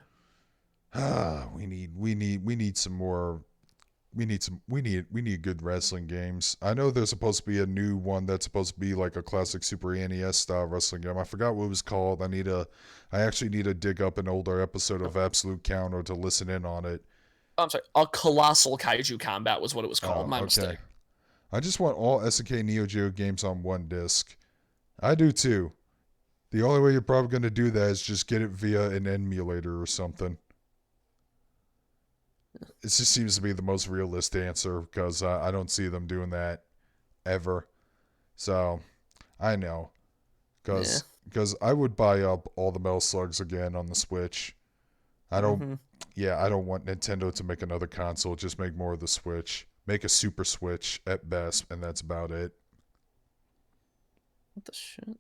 A: We need some more we need good wrestling games. I know there's supposed to be a new one that's supposed to be like a classic Super NES style wrestling game. I forgot what it was called. I actually need to dig up an older episode of Absolute Counter to listen in on it.
B: I'm sorry, a Colossal Kaiju Combat was what it was called.
A: Oh,
B: My
A: okay.
B: mistake.
A: I just want all SNK Neo Geo games on one disc. I do too. The only way you're probably going to do that is just get it via an emulator or something. It just seems to be the most realistic answer because I don't see them doing that ever. So I know
B: Yeah.
A: because I would buy up all the Metal Slugs again on the Switch. I don't.
B: Mm-hmm.
A: Yeah, I don't want Nintendo to make another console. Just make more of the Switch. Make a Super Switch at best, and that's about it.
B: What the shit?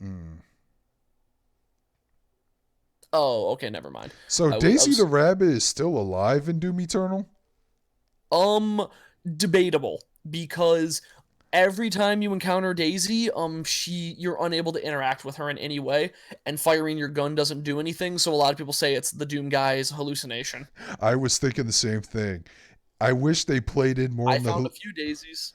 A: Mm.
B: Oh, okay, never mind.
A: So
B: I was, I
A: Daisy the
B: was
A: Rabbit is still alive in Doom Eternal?
B: um debatable because every time you encounter Daisy, you're unable to interact with her in any way, and firing your gun doesn't do anything. So a lot of people say it's the Doom guy's hallucination.
A: I was thinking the same thing. I wish they played in more
B: I
A: on the
B: found a few daisies.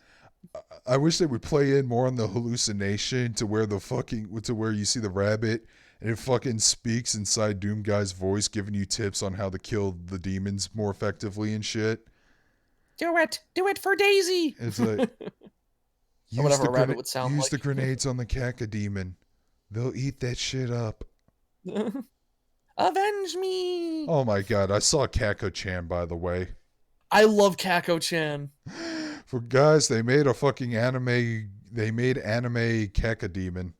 A: I wish they would play in more on the hallucination to where you see the rabbit and it fucking speaks inside Doom Guy's voice, giving you tips on how to kill the demons more effectively and shit.
B: Do it for Daisy,
A: It's like
B: or
A: use
B: whatever
A: the
B: a rabbit would sound
A: use the
B: like.
A: grenades on the caca demon. They'll eat that shit up.
B: Avenge me!
A: Oh my god, I saw Kako Chan by the way.
B: I love Kako-chan.
A: For guys, they made a fucking anime. They made anime Caca Demon.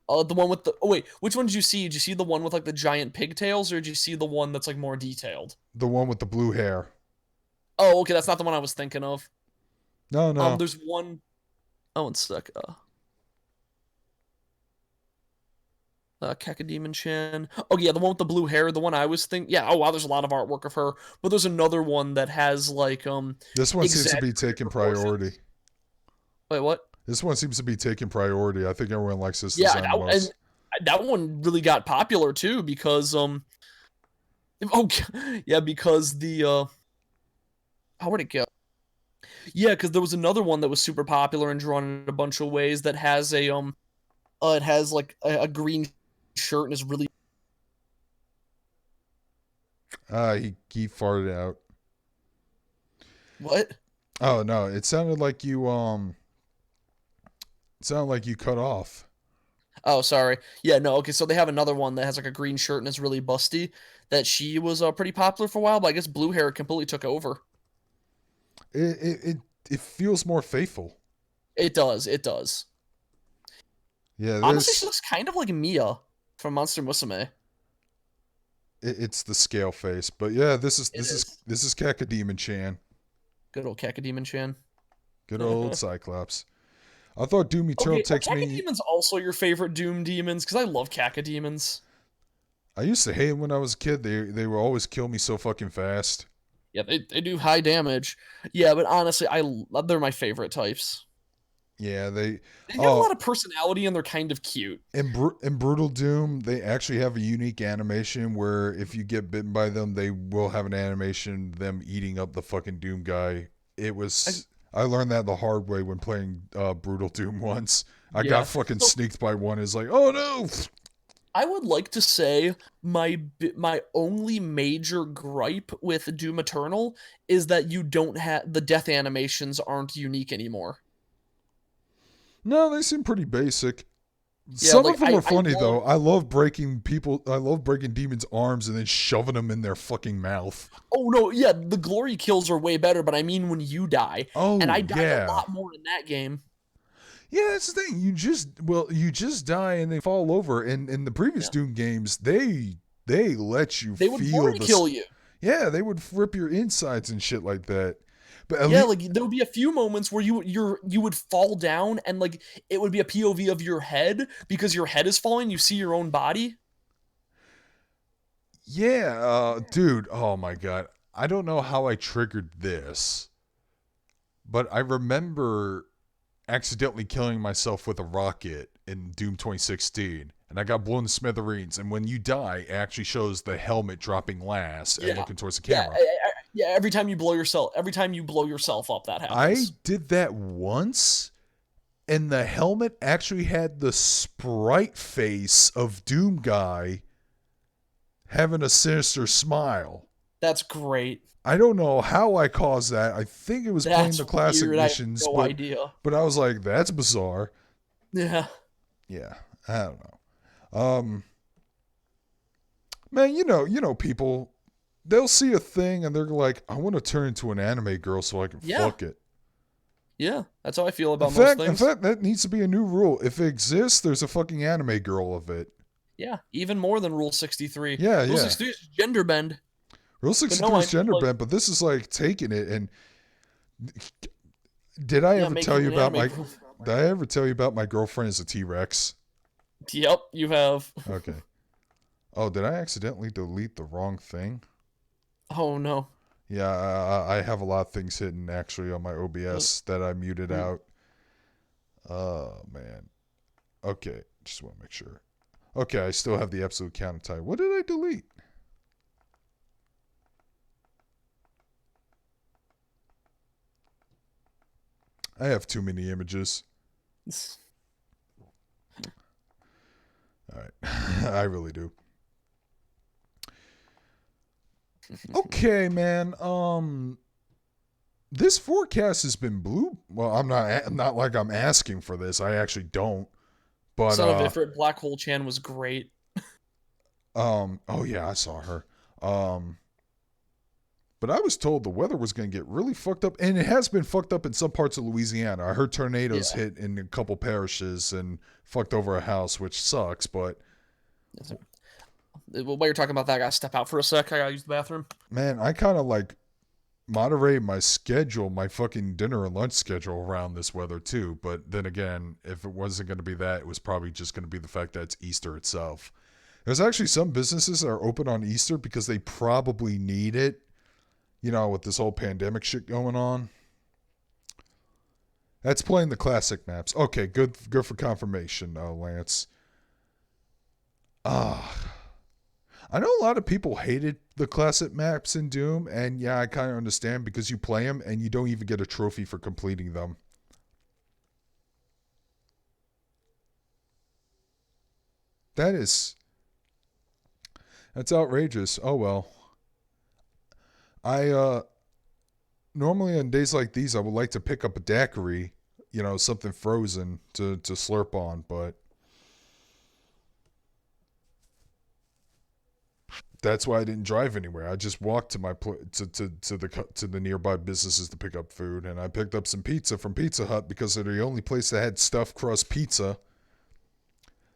B: The one with the, oh wait, which one did you see? Did you see the one with like the giant pigtails, or did you see the one that's like more detailed?
A: The one with the blue hair.
B: Oh, okay, that's not the one I was thinking of.
A: No, no.
B: There's one. Oh, one sec. Kakademon Chan. Oh yeah, the one with the blue hair, the one I was thinking. Yeah. Oh wow, there's a lot of artwork of her, but there's another one that has like
A: This one seems to be
B: exaggerated
A: taking priority.
B: proportions. Wait, what?
A: This one seems to be taking priority. I think everyone likes this
B: Yeah,
A: design the most.
B: and that one really got popular too because oh yeah, because the how would it go? Yeah, because there was another one that was super popular and drawn in a bunch of ways that has a it has like a green shirt and is really
A: He farted out.
B: what?
A: Oh no, it sounded like you it sounded like you cut off.
B: Oh, sorry. Yeah, no. Okay, so they have another one that has like a green shirt and is really busty. That she was pretty popular for a while, but I guess blue hair completely took over.
A: It feels more faithful.
B: It does. It does.
A: Yeah,
B: Honestly, she
A: this
B: looks kind of like Mia from Monster Musume.
A: it's the scale face, but yeah, this is
B: It
A: this is
B: is.
A: this is Kakademon Chan.
B: Good old Kakademon Chan.
A: Good old Cyclops. I thought Doom Eternal
B: Okay, are
A: takes me.
B: Cacodemons also your favorite Doom demons? Because I love Cacodemons.
A: I used to hate 'em when I was a kid. They would always kill me so fucking fast.
B: Yeah, they do high damage. Yeah, but honestly, they're my favorite types.
A: Yeah, they.
B: They got a
A: Oh,
B: lot of personality and they're kind of cute.
A: in Brutal Doom, they actually have a unique animation where if you get bitten by them, they will have an animation them eating up the fucking Doom guy. It
B: I,
A: was. I learned that the hard way when playing Brutal Doom once. I got
B: yeah.
A: fucking
B: So
A: sneaked by one. It's like, oh no.
B: I would like to say my only major gripe with Doom Eternal is that you don't have the death animations aren't unique anymore.
A: No, they seem pretty basic.
B: Yeah,
A: Some
B: like
A: of them are
B: I
A: funny
B: love
A: though. I love breaking people. I love breaking demons' arms and then shoving them in their fucking mouth.
B: Oh no, yeah, the glory kills are way better, but I mean when you die, and I
A: Oh
B: died a
A: yeah,
B: lot more in that game.
A: yeah. That's the thing. You just die and they fall over. And in the previous
B: Yeah,
A: Doom games, they let you
B: they would
A: feel
B: glory
A: this.
B: kill you.
A: Yeah, they would rip your insides and shit like that. But at
B: Yeah,
A: least
B: like there would be a few moments where you would fall down and like it would be a POV of your head because your head is falling. You see your own body.
A: yeah, dude. Oh my god, I don't know how I triggered this, but I remember accidentally killing myself with a rocket in Doom 2016, and I got blown to smithereens. And when you die, it actually shows the helmet dropping last and
B: Yeah,
A: looking towards the
B: yeah,
A: camera.
B: yeah. Every time you blow yourself up, that
A: I
B: happens.
A: did that once, and the helmet actually had the sprite face of Doom Guy having a sinister smile.
B: That's great.
A: I don't know how I caused that. I think it was playing
B: That's
A: the classic
B: weird. I have
A: missions,
B: no idea.
A: but I was like, that's bizarre.
B: Yeah,
A: Yeah, I don't know. Man, you know people, they'll see a thing and they're like, I want to turn into an anime girl so I can
B: yeah,
A: fuck it.
B: yeah. That's how I feel about most
A: In
B: things.
A: fact, that needs to be a new rule. If it exists, there's a fucking anime girl of it.
B: Yeah, even more than Rule 63.
A: Yeah,
B: Rule
A: yeah.
B: 63 is gender bend.
A: Rule
B: But no,
A: 63
B: I
A: is
B: mean
A: gender
B: like
A: bent, but this is like taking it. And did I
B: yeah,
A: ever tell
B: making
A: you
B: an
A: about
B: anime
A: my?
B: girl.
A: Did I ever tell you about my girlfriend as a T Rex?
B: Yep, you have.
A: Okay. Oh, did I accidentally delete the wrong thing?
B: Oh no.
A: Yeah, I have a lot of things hidden actually on my
B: Uh,
A: OBS that I muted
B: weird.
A: out. Oh man. Okay, just want to make sure. Okay, I still have the absolute counter type. What did I delete? I have too many images. All right, I really do. Okay, man. This forecast has been blue. Well, not like I'm asking for this. I actually don't. But
B: Son of Ifrit, Black Hole Chan was great.
A: oh yeah, I saw her. Um, but I was told the weather was going to get really fucked up, and it has been fucked up in some parts of Louisiana. I heard tornadoes
B: Yeah.
A: hit in a couple parishes and fucked over a house, which sucks. But
B: While you're talking about that, I gotta step out for a sec. I gotta use the bathroom.
A: man, I kind of like moderate my schedule, my fucking dinner and lunch schedule around this weather too. But then again, if it wasn't going to be that, it was probably just going to be the fact that it's Easter itself. There's actually some businesses that are open on Easter because they probably need it, with this whole pandemic shit going on. That's playing the classic maps. Okay, good for confirmation, Lance. Ah, I know a lot of people hated the classic maps in Doom, and yeah, I kind of understand because you play them and you don't even get a trophy for completing them. That is, that's outrageous. Oh well. I normally on days like these, I would like to pick up a daiquiri, something frozen to slurp on, but that's why I didn't drive anywhere. I just walked to my to the nearby businesses to pick up food, and I picked up some pizza from Pizza Hut because they're the only place that had stuffed crust pizza.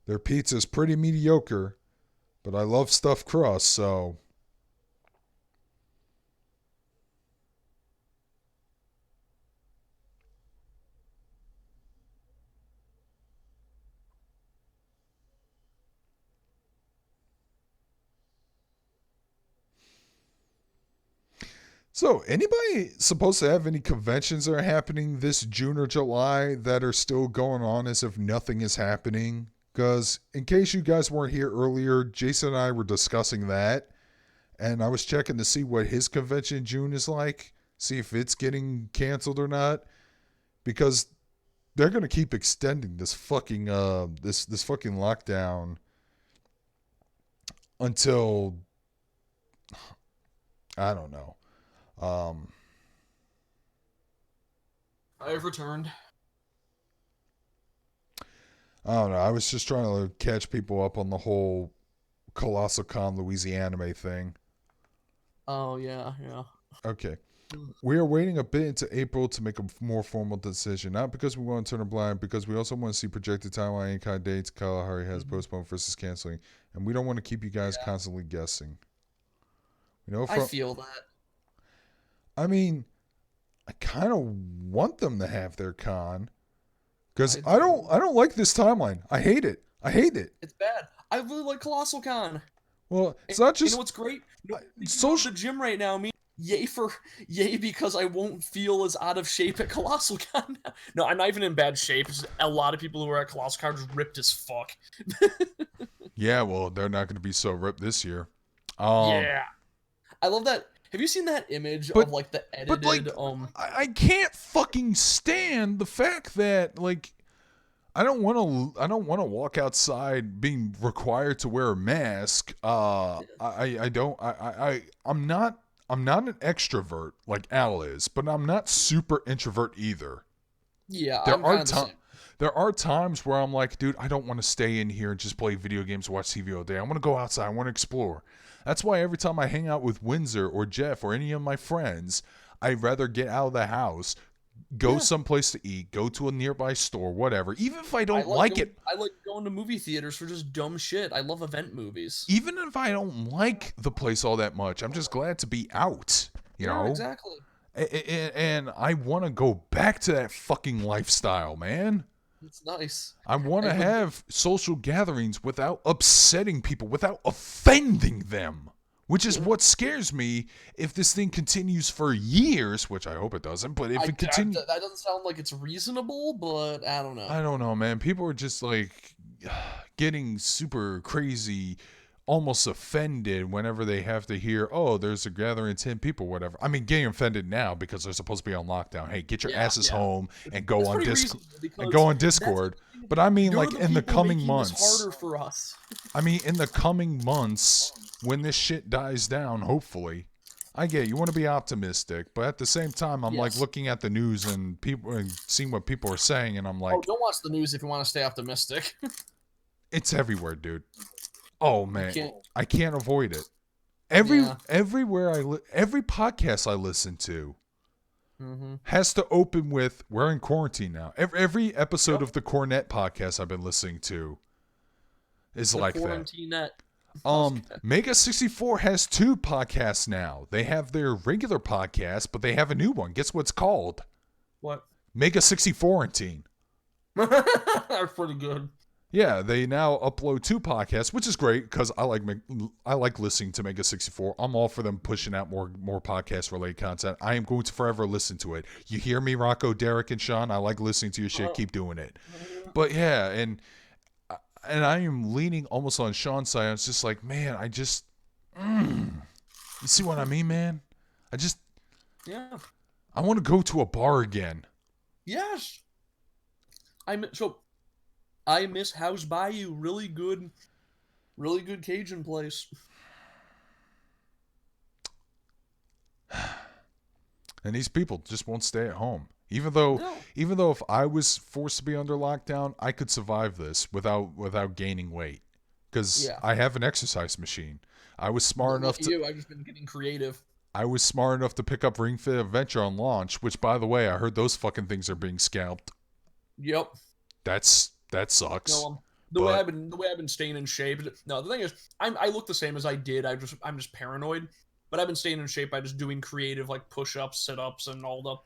A: Their pizza is pretty mediocre, but I love stuffed crust, so So, anybody supposed to have any conventions that are happening this June or July that are still going on as if nothing is happening? Because, in case you guys weren't here earlier, Jason and I were discussing that, and I was checking to see what his convention in June is like, see if it's getting canceled or not, because they're gonna keep extending this fucking this fucking lockdown until I don't know. Um,
B: I have returned.
A: I don't know. I was just trying to catch people up on the whole Colossal Con Louisiana thing.
B: Oh yeah, yeah.
A: Okay. We are waiting a bit into April to make a more formal decision. Not because we want to turn a blind, because we also want to see projected timeline and kind of dates Kalahari has
B: Mhm.
A: postponed versus canceling. And we don't want to keep you guys
B: Yeah,
A: constantly guessing. You know,
B: I
A: from
B: feel that.
A: I mean, I kind of want them to have their con because
B: I
A: I
B: do.
A: don't like this timeline. I hate it. I hate it.
B: It's bad. I really like Colossal Con.
A: Well,
B: And
A: it's not
B: you know
A: just
B: what's great? Nobody can go to
A: social.
B: the gym right now. Me, yay for yay because I won't feel as out of shape at Colossal Con. No, I'm not even in bad shape. It's just a lot of people who are at Colossal Con are just ripped as fuck.
A: Yeah, well, they're not going to be so ripped this year. Um,
B: Yeah, I love that. Have you seen that image of
A: but
B: like the
A: but like,
B: edited
A: I can't fucking stand the fact that like I don't want to walk outside being required to wear a mask. I don't I'm not an extrovert like Al is, but I'm not super introvert either.
B: Yeah,
A: There
B: I'm
A: are
B: kind of the
A: times
B: same.
A: there are times where I'm like, dude, I don't want to stay in here and just play video games, watch TV all day. I want to go outside. I want to explore. That's why every time I hang out with Windsor or Jeff or any of my friends, I'd rather get out of the house, go
B: Yeah,
A: someplace to eat, go to a nearby store, whatever. Even if I don't like it,
B: I like going to movie theaters for just dumb shit. I love event movies.
A: even if I don't like the place all that much, I'm just glad to be out, you
B: Yeah,
A: know?
B: exactly.
A: And I want to go back to that fucking lifestyle, man.
B: It's nice.
A: I want
B: I
A: to
B: would.
A: have social gatherings without upsetting people, without offending them, which is what scares me if this thing continues for years, which I hope it doesn't. But if it continues,
B: That doesn't sound like it's reasonable, but I don't know.
A: I don't know, man. People are just like getting super crazy, almost offended whenever they have to hear, oh, there's a gathering of 10 people, whatever. I mean, getting offended now because they're supposed to be on lockdown. Hey, get your
B: Yeah,
A: asses
B: yeah.
A: home and
B: That's pretty reasonable
A: go
B: because
A: on
B: that's
A: Discord.
B: the thing.
A: But I mean,
B: You're
A: like
B: the
A: in the
B: people
A: coming
B: making this
A: months.
B: harder for us.
A: I mean, in the coming months, when this shit dies down, hopefully, I get you want to be optimistic, but at the same time, I'm like
B: Yes.
A: looking at the news and people and seeing what people are saying, and I'm
B: Oh,
A: like,
B: don't watch the news if you want to stay optimistic.
A: it's everywhere, dude. Oh
B: You
A: man,
B: can't.
A: I can't avoid it.
B: Yeah.
A: Every podcast I listen to
B: Mm-hmm.
A: has to open with "We're in quarantine now." Every episode
B: Yep.
A: of the Cornet podcast I've been listening to is
B: The
A: like that.
B: quarantine net podcast.
A: Mega 64 has two podcasts now. They have their regular podcast, but they have a new one. Guess what it's called?
B: What?
A: Mega 64 Quarantine.
B: That's pretty good.
A: Yeah, they now upload two podcasts, which is great because I like listening to Mega 64. I'm all for them pushing out more podcast related content. I am going to forever listen to it. You hear me, Rocco, Derek, and Sean? I like listening to your shit. Keep doing it. But yeah, and I am leaning almost on Sean's side. It's just like, man, you see what I mean, man? I just
B: Yeah.
A: I want to go to a bar again.
B: Yes. So I miss House Bayou. Really good Cajun place.
A: And these people just won't stay at home.
B: No.
A: Even though if I was forced to be under lockdown, I could survive this without gaining weight cuz
B: Yeah.
A: I have an exercise machine. I was smart enough
B: Lucky
A: to
B: you. I've just been getting creative.
A: I was smart enough to pick up Ring Fit Adventure on launch, which by the way, I heard those fucking things are being scalped.
B: Yep.
A: That sucks.
B: No.
A: But
B: The way I've been staying in shape. No, the thing is, I look the same as I did. I'm just paranoid. But I've been staying in shape by just doing creative like push ups, sit ups, and all the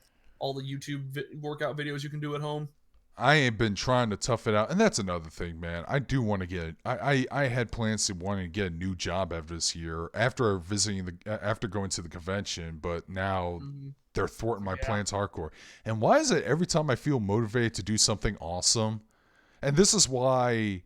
B: YouTube workout videos you can do at home.
A: I ain't been trying to tough it out, and that's another thing, man. I do want to get. I had plans to wanting to get a new job after this year, after visiting after going to the convention, but now
B: Mhm.
A: they're thwarting my
B: Yeah.
A: plans hardcore. And why is it every time I feel motivated to do something awesome, and this is why,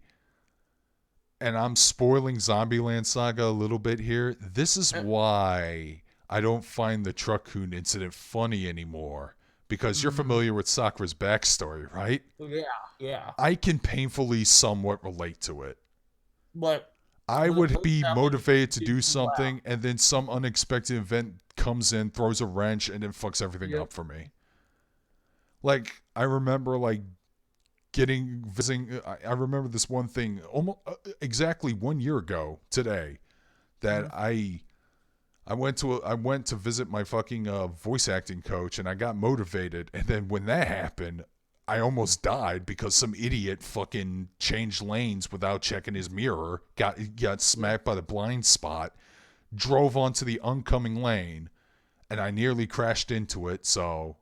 A: and I'm spoiling Zombieland Saga a little bit here. This is
B: Eh,
A: why I don't find the Truckcoon incident funny anymore. Because you're
B: mm,
A: familiar with Sakura's backstory, right?
B: yeah, yeah.
A: I can painfully somewhat relate to it.
B: But
A: I
B: the
A: would
B: parts
A: be
B: that like
A: motivated to
B: give
A: do
B: you laugh.
A: something, and then some unexpected event comes in, throws a wrench, and then fucks everything
B: Yep.
A: up for me. Like, I remember, like, getting visiting. I remember this one thing almost exactly 1 year ago today that
B: Mhm.
A: I went to visit my fucking voice acting coach, and I got motivated, and then when that happened, I almost died because some idiot fucking changed lanes without checking his mirror, got
B: Yeah.
A: smacked by the blind spot, drove onto the oncoming lane, and I nearly crashed into it. So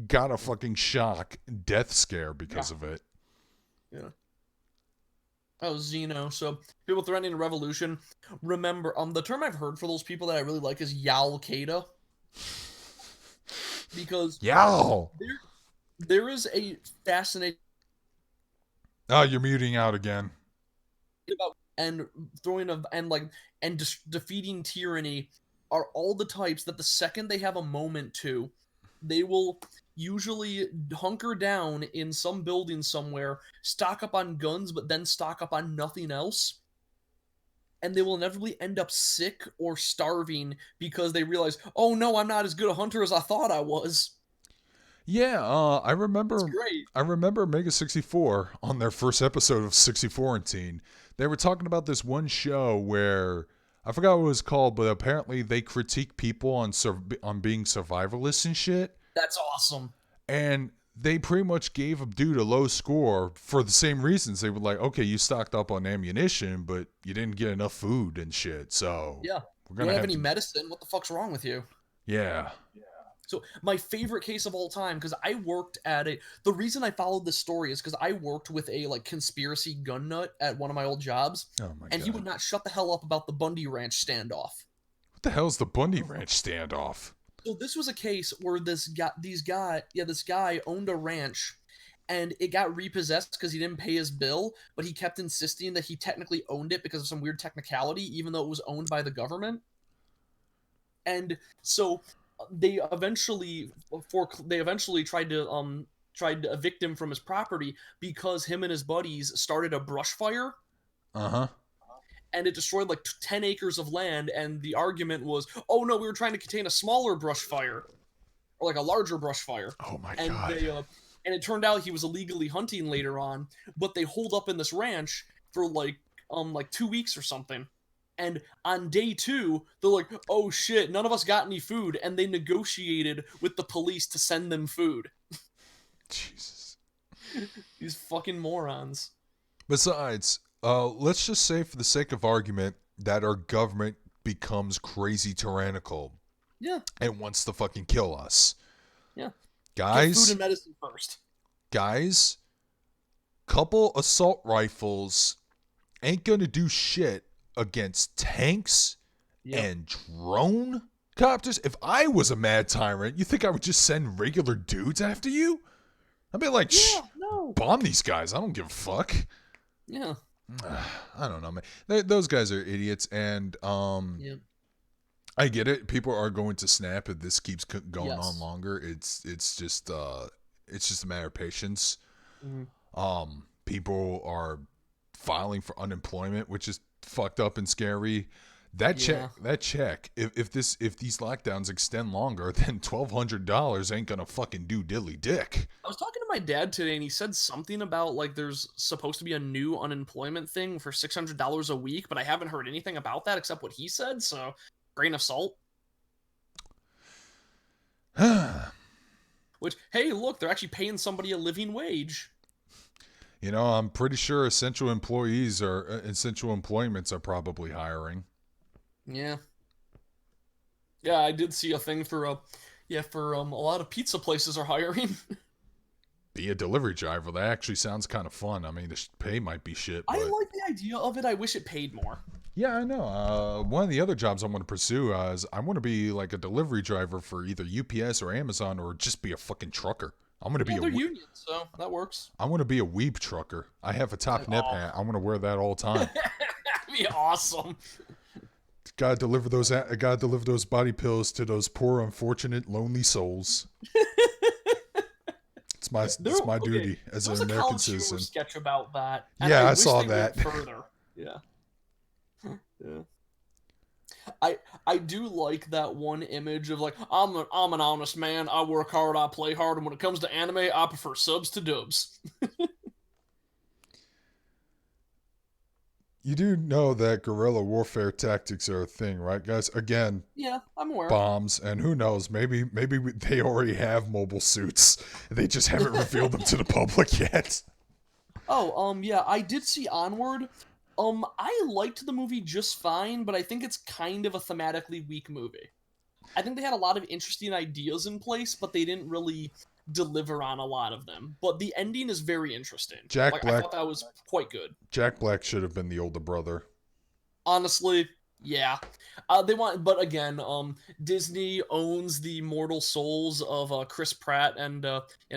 A: got a fucking shock, death scare
B: Yeah.
A: because of it.
B: Yeah. Oh, Xeno. So people threatening a revolution. Remember, the term I've heard for those people that I really like is Yal Qaeda, because
A: Yow!
B: there there is a fascinating
A: Oh, you're muting out again.
B: about and throwing of and like and defeating tyranny are all the types that the second they have a moment to, they will usually hunker down in some building somewhere, stock up on guns, but then stock up on nothing else. And they will inevitably end up sick or starving because they realize, oh no, I'm not as good a hunter as I thought I was.
A: Yeah,
B: It's great.
A: I remember Mega 64 on their first episode of 64 and Teen. They were talking about this one show where I forgot what it was called, but apparently they critique people on on being survivalists and shit.
B: That's awesome.
A: And they pretty much gave a dude a low score for the same reasons. They were like, okay, you stocked up on ammunition, but you didn't get enough food and shit. So
B: Yeah.
A: we're
B: You
A: gonna
B: don't have
A: have
B: any
A: to,
B: medicine. What the fuck's wrong with you?
A: yeah.
B: So my favorite case of all time, because I worked at a. The reason I followed this story is because I worked with a like conspiracy gun nut at one of my old jobs,
A: Oh my
B: and he
A: god,
B: would not shut the hell up about the Bundy Ranch standoff.
A: what the hell's the Bundy Ranch standoff?
B: So this was a case where this guy owned a ranch, and it got repossessed because he didn't pay his bill, but he kept insisting that he technically owned it because of some weird technicality, even though it was owned by the government. And so they eventually tried to evict him from his property because him and his buddies started a brush fire,
A: Uh huh.
B: and it destroyed like 10 acres of land, and the argument was, oh no, we were trying to contain a smaller brush fire, or like a larger brush fire.
A: Oh my
B: And
A: god.
B: it turned out he was illegally hunting later on, but they holed up in this ranch for like 2 weeks or something. And on day two, they're like, oh shit, none of us got any food, and they negotiated with the police to send them food.
A: Jesus.
B: These fucking morons.
A: Besides, let's just say, for the sake of argument, that our government becomes crazy tyrannical
B: Yeah,
A: and wants to fucking kill us.
B: yeah. Get food
A: Guys,
B: and medicine first.
A: guys, couple assault rifles ain't gonna do shit against tanks
B: Yep.
A: and drone copters. If I was a mad tyrant, you think I would just send regular dudes after you? I'd be like, shh,
B: Yeah, no.
A: bomb these guys. I don't give a fuck.
B: Yeah.
A: I don't know, man. Those guys are idiots, and
B: Yep.
A: I get it. People are going to snap if this keeps going on
B: Yes.
A: longer. It's just a matter of patience.
B: Mhm.
A: People are filing for unemployment, which is fucked up and scary.
B: Yeah.
A: That check. If these lockdowns extend longer, then $1,200 ain't gonna fucking do diddly dick.
B: I was talking to my dad today, and he said something about like there's supposed to be a new unemployment thing for $600 a week, but I haven't heard anything about that except what he said. So, grain of salt. Which, hey, look, they're actually paying somebody a living wage.
A: You know, I'm pretty sure essential employments are probably hiring.
B: Yeah, yeah, I did see a thing for yeah, for a lot of pizza places are hiring.
A: be a delivery driver. That actually sounds kind of fun. I mean, the pay might be shit,
B: I
A: but
B: like the idea of it. I wish it paid more.
A: yeah, I know. One of the other jobs I want to pursue is I want to be like a delivery driver for either UPS or Amazon, or just be a fucking trucker. I'm gonna be
B: Yeah,
A: a
B: they're union, so that works.
A: I want to be a Weeb trucker. I have a top nip
B: Oh,
A: hat. I want to wear that all the time.
B: that'd be awesome.
A: Gotta deliver those body pills to those poor, unfortunate, lonely souls.
B: There,
A: It's my
B: okay,
A: duty as
B: there
A: an
B: was a
A: American
B: College Humor
A: citizen.
B: sketch about that, and
A: Yeah,
B: I
A: I
B: wish
A: saw
B: they went
A: that.
B: further. Yeah, yeah. I I do like that one image of like I'm an honest man. I work hard. I play hard. And when it comes to anime, I prefer subs to dubs.
A: You do know that guerrilla warfare tactics are a thing, right, guys? Again,
B: Yeah, I'm aware.
A: bombs, and who knows? They already have mobile suits. They just haven't revealed them to the public yet.
B: Oh, yeah, I did see Onward. I liked the movie just fine, but I think it's kind of a thematically weak movie. I think they had a lot of interesting ideas in place, but they didn't really deliver on a lot of them. But the ending is very interesting.
A: Jack
B: Like I
A: Black
B: thought that was quite good.
A: Jack Black should have been the older brother.
B: Honestly, yeah. They want, but again, Disney owns the mortal souls of Chris Pratt and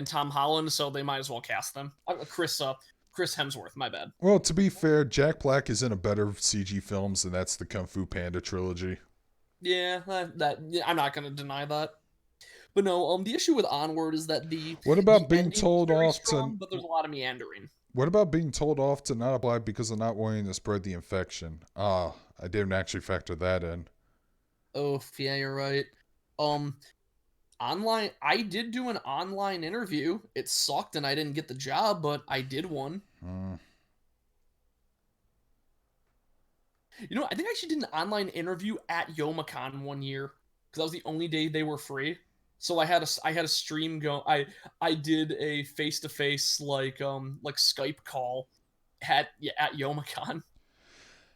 B: Tom Holland, so they might as well cast them. Chris Hemsworth. My bad.
A: Well, to be fair, Jack Black is in a better CG films, and that's the Kung Fu Panda trilogy.
B: Yeah, yeah, I'm not gonna deny that. But no, the issue with Onward is that
A: What
B: the
A: about being
B: ending is
A: told
B: very
A: off to
B: strong, but there's a lot of meandering.
A: What about being told off to not apply because of not wanting to spread the infection? Ah, I didn't actually factor that in.
B: Oh, yeah, you're right. Um, online, I did do an online interview. It sucked and I didn't get the job, but I did one.
A: Hmm.
B: You know, I think I actually did an online interview at YomaCon one year because that was the only day they were free. So I had a stream go. I did a face to face like Skype call at YomaCon.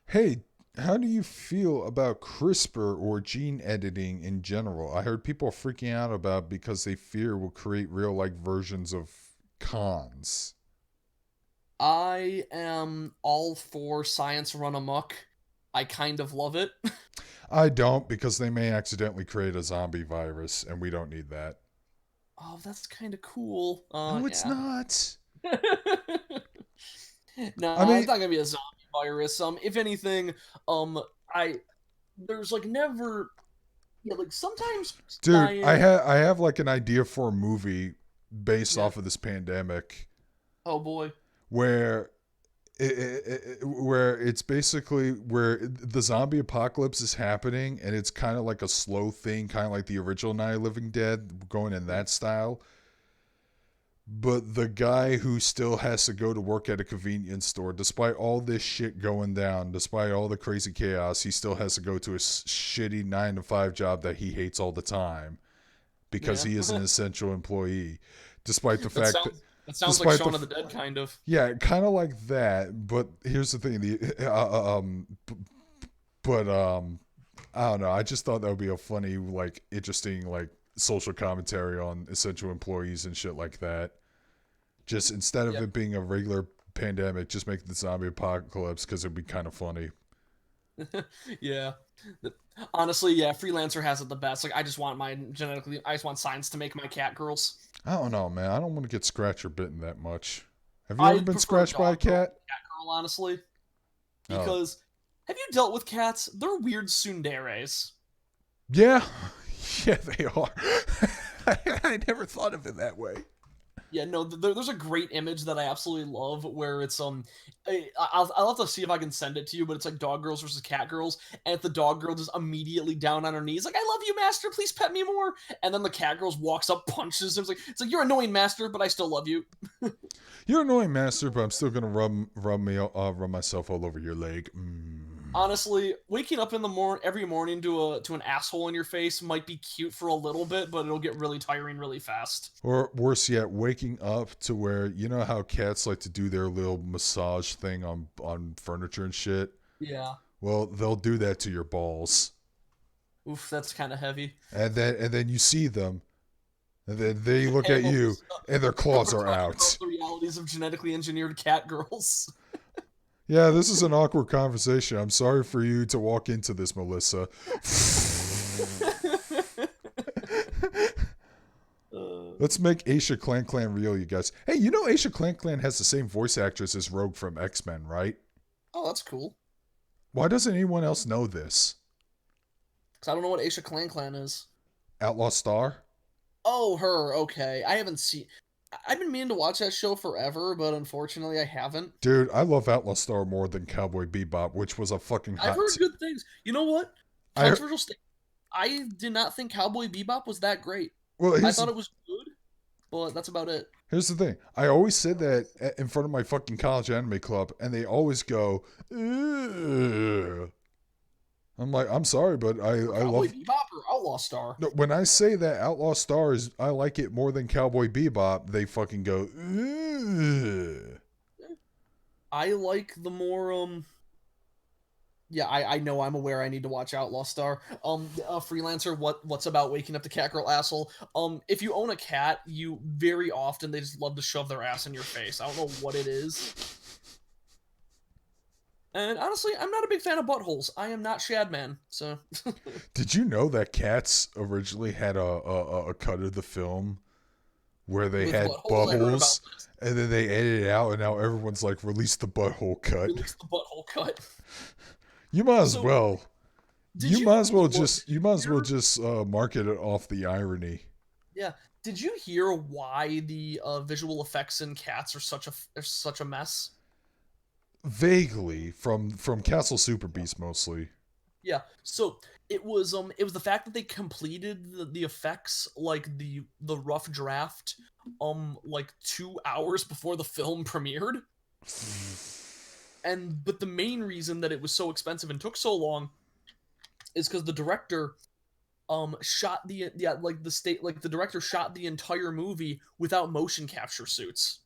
A: Hey, how do you feel about CRISPR or gene editing in general? I heard people freaking out about because they fear will create real like versions of cons.
B: I am all for science run amok. I kind of love it.
A: I don't because they may accidentally create a zombie virus and we don't need that.
B: Oh, that's kind of cool.
A: No, it's
B: Yeah.
A: not. I
B: No, it's
A: mean,
B: not gonna be a zombie virus. If anything, um, I there's like never, yeah, like sometimes
A: dude,
B: science.
A: I have like an idea for a movie based
B: Yeah.
A: off of this pandemic
B: Oh boy.
A: where where it's basically where the zombie apocalypse is happening and it's kind of like a slow thing, kind of like the original Night of the Living Dead, going in that style. But the guy who still has to go to work at a convenience store, despite all this shit going down, despite all the crazy chaos, he still has to go to a shitty 9 to 5 job that he hates all the time because
B: Yeah.
A: he is an essential employee. Despite the
B: That
A: fact that,
B: sounds like
A: despite the
B: Shaun of the Dead kind of.
A: yeah, kind of like that. But here's the thing: but I don't know. I just thought that would be a funny, like, interesting, like, social commentary on essential employees and shit like that. Just instead of
B: Yep.
A: it being a regular pandemic, just make the zombie apocalypse because it'd be kind of funny.
B: Yeah. Honestly, yeah, freelancer has it the best. Like I just want science to make my cat girls.
A: I don't know, man. I don't want to get scratched or bitten that much. Have you ever
B: I
A: been
B: prefer
A: scratched by a
B: dog girl to
A: cat?
B: cat girl, honestly.
A: Oh,
B: Because have you dealt with cats? They're weird tsunderes.
A: yeah, yeah, they are. I never thought of it that way.
B: Yeah, no, there's a great image that I absolutely love where it's I'll have to see if I can send it to you, but it's like dog girls versus cat girls, and if the dog girl just immediately down on her knees like I love you, master, please pet me more, and then the cat girls walks up, punches him, it's like you're annoying, master, but I still love you.
A: You're annoying, master, but I'm still gonna rub myself all over your leg.
B: Honestly, waking up in the every morning to an asshole in your face might be cute for a little bit, but it'll get really tiring really fast.
A: Or worse yet, waking up to where you know how cats like to do their little massage thing on furniture and shit.
B: Yeah.
A: Well, they'll do that to your balls,
B: Oof, that's kind of heavy.
A: and then you see them, And then they look at
B: Hey,
A: you,
B: Melissa,
A: and their
B: we're
A: claws are
B: talking about
A: out.
B: the realities of genetically engineered cat girls.
A: Yeah, this is an awkward conversation. I'm sorry for you to walk into this, Melissa.
B: uh,
A: Let's make Aisha Clan Clan real, you guys. Hey, you know Aisha Clan Clan has the same voice actress as Rogue from X-Men, right?
B: oh, that's cool.
A: Why doesn't anyone else know this?
B: Because I don't know what Aisha Clan Clan is.
A: Outlaw Star?
B: Oh, her. Okay. I haven't seen. I've been meaning to watch that show forever, but unfortunately, I haven't.
A: Dude, I love Outlaw Star more than Cowboy Bebop, which was a fucking
B: I've
A: hot.
B: heard good things. You know what?
A: I heard,
B: Controversial statement. I did not think Cowboy Bebop was that great.
A: well,
B: I thought it was good, but that's about it.
A: here's the thing. I always said that in front of my fucking college anime club, and they always go, "Ugh." I'm like, I'm sorry, but
B: For
A: I
B: Cowboy
A: love.
B: Bebop or Outlaw Star?
A: No, when I say that Outlaw Star is, I like it more than Cowboy Bebop, they fucking go, "Ugh."
B: I like the more yeah, I know I'm aware I need to watch Outlaw Star. Freelancer, what's about waking up the cat girl asshole? If you own a cat, you very often they just love to shove their ass in your face. I don't know what it is. And honestly, I'm not a big fan of buttholes. I am not Shadman, so
A: Did you know that Cats originally had a cut of the film where they
B: with
A: had
B: buttholes, I heard about
A: buttholes,
B: this.
A: and then they edited it out, and now everyone's like, release the butthole cut.
B: Release the butthole cut.
A: You might as
B: So,
A: well.
B: did you
A: You might as well
B: hear?
A: just market it off the irony.
B: Yeah, did you hear why the visual effects in Cats are such a mess?
A: Vaguely from Castle Super Beast mostly.
B: Yeah, so it was the fact that they completed the effects like the rough draft like 2 hours before the film premiered, and but the main reason that it was so expensive and took so long is because the director shot the yeah like the state like the director shot the entire movie without motion capture suits.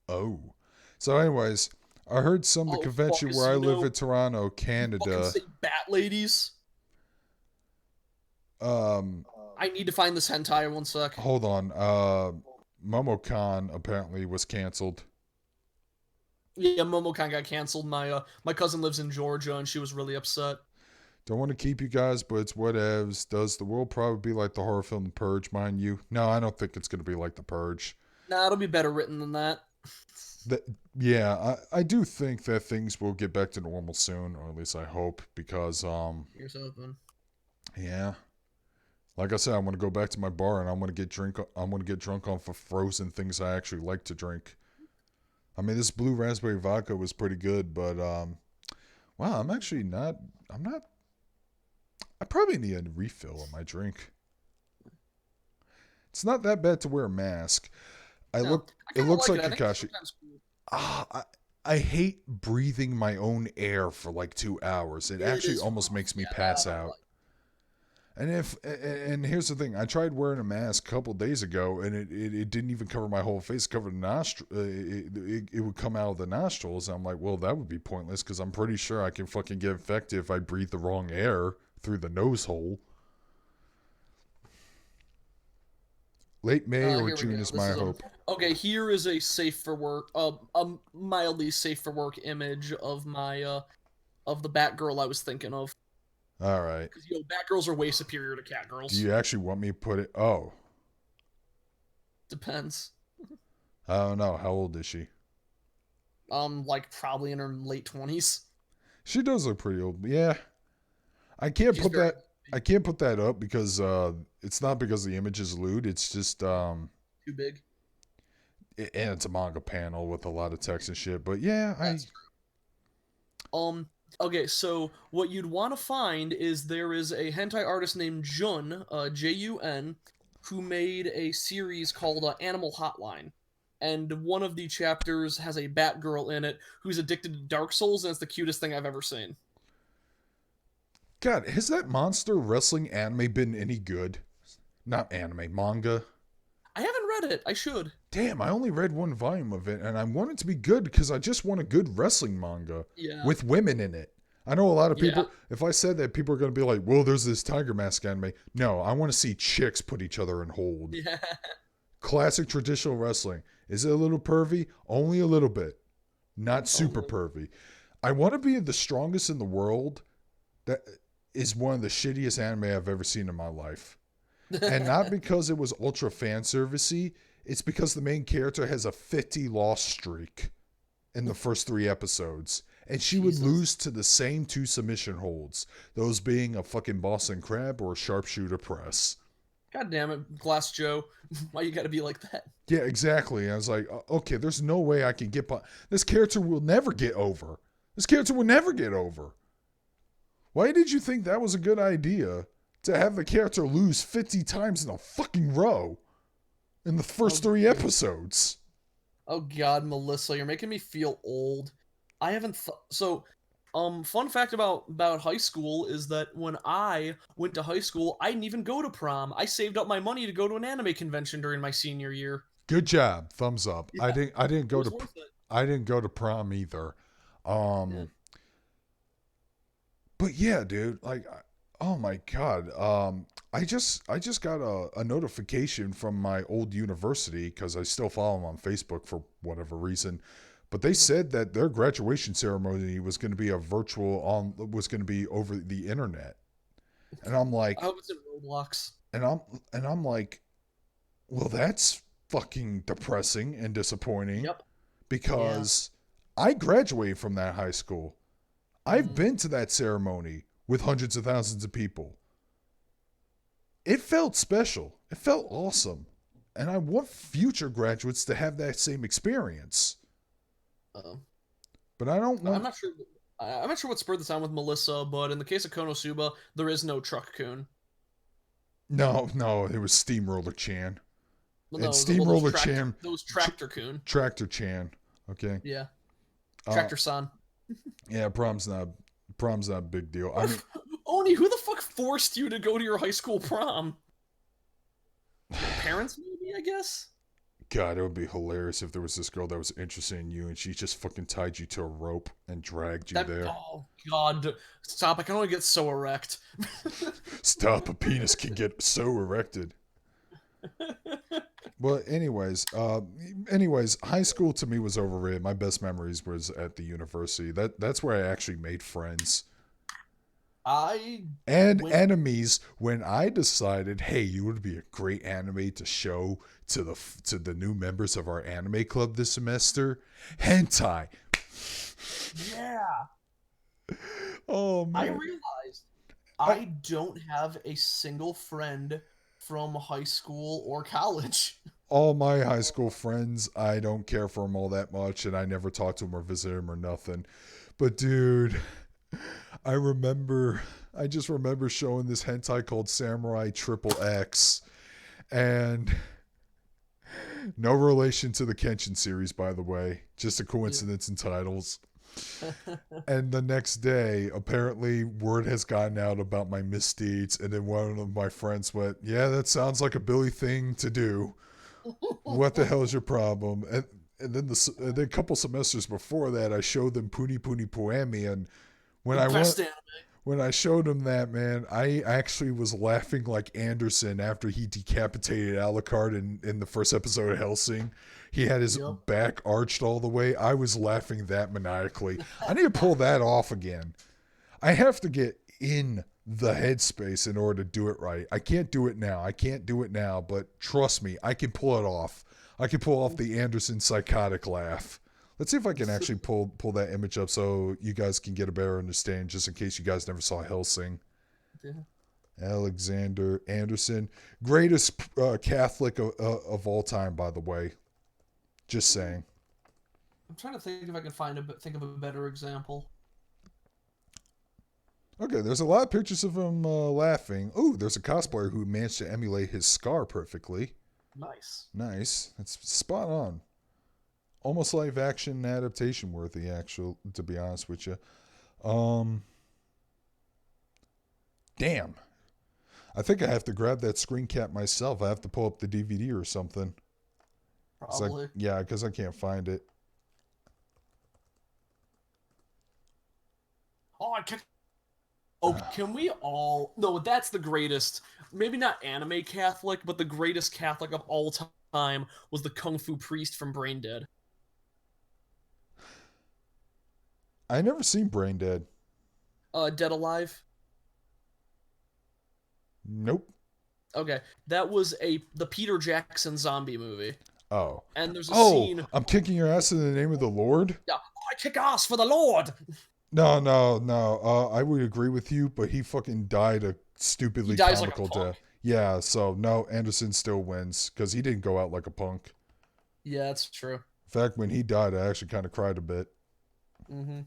A: Oh. So anyways, I heard some of the
B: Oh
A: convention
B: fuck,
A: where
B: so
A: I
B: you
A: live in
B: know
A: Toronto,
B: you fucking
A: Canada.
B: say bat ladies.
A: Um
B: I need to find this hentai one sec.
A: hold on. MomoCon apparently was canceled.
B: Yeah, MomoCon got canceled. My cousin lives in Georgia, and she was really upset.
A: Don't want to keep you guys, but it's whatevs. Does the world probably be like the horror film The Purge, mind you? No, I don't think it's going to be like The Purge.
B: Nah, it'll be better written than that.
A: That, yeah, I do think that things will get back to normal soon, or at least I hope, because,
B: Here's hoping.
A: yeah. Like I said, I'm going to go back to my bar and I'm going to get drunk off of frozen things I actually like to drink. I mean, this blue raspberry vodka was pretty good, but, wow, I'm not, I probably need a refill on my drink. It's not that bad to wear a mask.
B: No, I
A: It
B: kind of
A: looks
B: like
A: like
B: it. I think it's
A: Kakashi.
B: sometimes cool.
A: Ah, I hate breathing my own air for like 2 hours. It
B: It
A: actually
B: is
A: almost
B: rough.
A: makes me
B: Yeah, that I
A: pass
B: don't
A: out.
B: like.
A: And here's the thing: I tried wearing a mask a couple days ago, and it didn't even cover my whole face. It covered the nostril. It would come out of the nostrils. And I'm like, well, that would be pointless because I'm pretty sure I can fucking get infected if I breathe the wrong air through the nose hole. Late May or
B: Here we
A: June
B: go.
A: is
B: This
A: my
B: is
A: hope.
B: okay. Here is a safe for work, a mildly safe for work image of my of the Batgirl I was thinking of.
A: All right.
B: Because Batgirls are way superior to
A: Do
B: Catgirls.
A: you actually want me to put it? Oh,
B: Depends.
A: I don't know. How old is she?
B: Like probably in her late 20s.
A: She does look pretty old. Yeah, I can't
B: She's
A: put
B: very
A: that. I can't put that up because it's not because the image is lewd. It's just
B: too big.
A: and it's a manga panel with a lot of text and shit. But yeah, I
B: That's true. Okay, so what you'd want to find is there is a hentai artist named Jun, Jun, who made a series called Animal Hotline. And one of the chapters has a Batgirl in it who's addicted to Dark Souls, and it's the cutest thing I've ever seen.
A: God, has that monster wrestling anime been any good? Not anime, manga.
B: I haven't read it. I should.
A: Damn, I only read one volume of it, and I want it to be good because I just want a good wrestling manga
B: Yeah.
A: with women in it. I know a lot of
B: Yeah.
A: people, if I said that, people are going to be like, well, there's this Tiger Mask anime. No, I want to see chicks put each other in hold.
B: Yeah.
A: Classic traditional wrestling. Is it a little pervy? Only a little bit. Not super
B: Only.
A: pervy. I want to be the strongest in the world. That is one of the shittiest anime I've ever seen in my life. And not because it was ultra fan servicey, it's because the main character has a 50 loss streak in the first 3 episodes. And she would
B: Jesus.
A: lose to the same 2 submission holds, those being a fucking Boston Crab or a sharpshooter press.
B: God damn it, Glass Joe. Why you gotta be like that?
A: Yeah, exactly. I was like, okay, there's no way I can get by. This character will never get over. This character will never get over. Why did you think that was a good idea to have the character lose 50 times in a fucking row in the first
B: Oh,
A: 3 episodes?
B: oh God, Melissa, you're making me feel old. I haven't so fun fact about high school is that when I went to high school, I didn't even go to prom. I saved up my money to go to an anime convention during my senior year.
A: Good job. Thumbs up.
B: Yeah,
A: I didn't
B: it
A: go
B: was
A: to
B: worth it.
A: I didn't go to prom either.
B: Yeah.
A: Um but yeah, dude, like oh my god. I just got a notification from my old university cuz I still follow them on Facebook for whatever reason. But they said that their graduation ceremony was going to be a virtual on was going to be over the internet. And I'm
B: I
A: like
B: hope it's in Roblox.
A: and I'm and I'm like, well, that's fucking depressing and disappointing
B: Yep. Yeah.
A: because I graduated from that high school. I've
B: Mm.
A: been to that ceremony with hundreds of thousands of people. It felt special. It felt awesome. And I want future graduates to have that same experience.
B: Uh,
A: But I don't
B: I'm
A: want
B: not sure. I'm not sure what spurred this on with Melissa, but in the case of Konosuba, there is no Truck Coon.
A: no, it was Steamroller Chan.
B: Well,
A: And
B: no, well, those
A: Steamroller
B: tractor,
A: Chan
B: those
A: tr-
B: Tractor Coon.
A: Tractor Chan. Okay.
B: Yeah,
A: Uh
B: Tractor Son.
A: yeah, prom's not a big deal. I mean
B: Oni, who the fuck forced you to go to your high school prom? Your parents, maybe, I guess?
A: God, it would be hilarious if there was this girl that was interested in you and she just fucking tied you to a rope and dragged you
B: That,
A: there.
B: oh, God. Stop, I can only get so erect.
A: Stop, a penis can get so erected. Well, anyways, high school to me was overrated. My best memories was at the university. That's where I actually made friends
B: I
A: and
B: went.
A: enemies when I decided, hey, you would be a great anime to show to the new members of our anime club this semester. Hentai.
B: Yeah.
A: Oh
B: I
A: man.
B: realized
A: I,
B: I don't have a single friend from high school or college.
A: all my high school friends, I don't care for them all that much, and I never talk to them or visit them or nothing. But dude, I just remember showing this hentai called Samurai Triple X, and no relation to the Kenshin series, by the way, just a
B: Yeah.
A: coincidence in titles. And the next day, apparently, word has gotten out about my misdeeds, and then one of my friends went, "Yeah, that sounds like a Billy thing to do. What the hell is your problem?" And then a couple semesters before that, I showed them Puni Puni Poemi, and when
B: The
A: I went
B: best anime.
A: when I showed him that, man, I actually was laughing like Anderson after he decapitated Alucard in the first episode of Hellsing. He had his
B: Yep.
A: back arched all the way. I was laughing that maniacally. I need to pull that off again. I have to get in the headspace in order to do it right. I can't do it now. I can't do it now, but trust me, I can pull it off. I can pull off the Anderson psychotic laugh. Let's see if I can actually pull that image up so you guys can get a better understanding, just in case you guys never saw Hellsing.
B: Yeah.
A: Alexander Anderson, greatest Catholic of all time, by the way. Just saying.
B: I'm trying to think if I can think of a better example.
A: Okay, there's a lot of pictures of him laughing. Oh, there's a cosplayer who managed to emulate his scar perfectly.
B: Nice.
A: Nice. That's spot on. Almost live action adaptation worthy, actual, to be honest with you. Damn. I think I have to grab that screen cap myself. I have to pull up the DVD or something.
B: Probably.
A: Yeah, because I can't find it.
B: Oh, I kicked. Oh, can we all? No, that's the greatest. Maybe not anime Catholic, but the greatest Catholic of all time was the Kung Fu priest from Brain Dead.
A: I never seen Brain Dead.
B: Dead Alive.
A: Nope.
B: Okay, that was the Peter Jackson zombie movie,
A: Oh.
B: and there's a
A: Oh,
B: scene.
A: I'm kicking your ass in the name of the Lord?
B: Yeah, I kick ass for the Lord.
A: No, no, no. I would agree with you, but he fucking died a
B: He
A: stupidly
B: dies like a
A: comical
B: punk.
A: death. Yeah, so no, Anderson still wins because he didn't go out like a punk.
B: Yeah, that's true.
A: In fact, when he died, I actually kind of cried a bit.
B: Mm-hmm.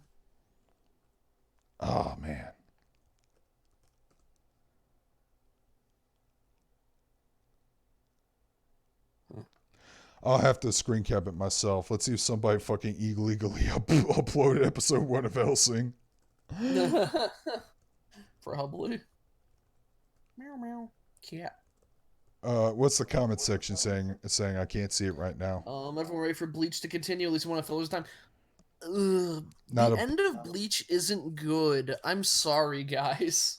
A: Oh, man. I'll have to screen cap it myself. Let's see if somebody fucking illegally uploaded episode 1 of Helsing.
B: Probably. Meow meow. Cat.
A: What's the comment section saying I can't see it right now?
B: Everyone ready for Bleach to continue? At least want to fill his time. Ugh,
A: Not
B: the
A: a
B: end of Bleach isn't good. I'm sorry, guys.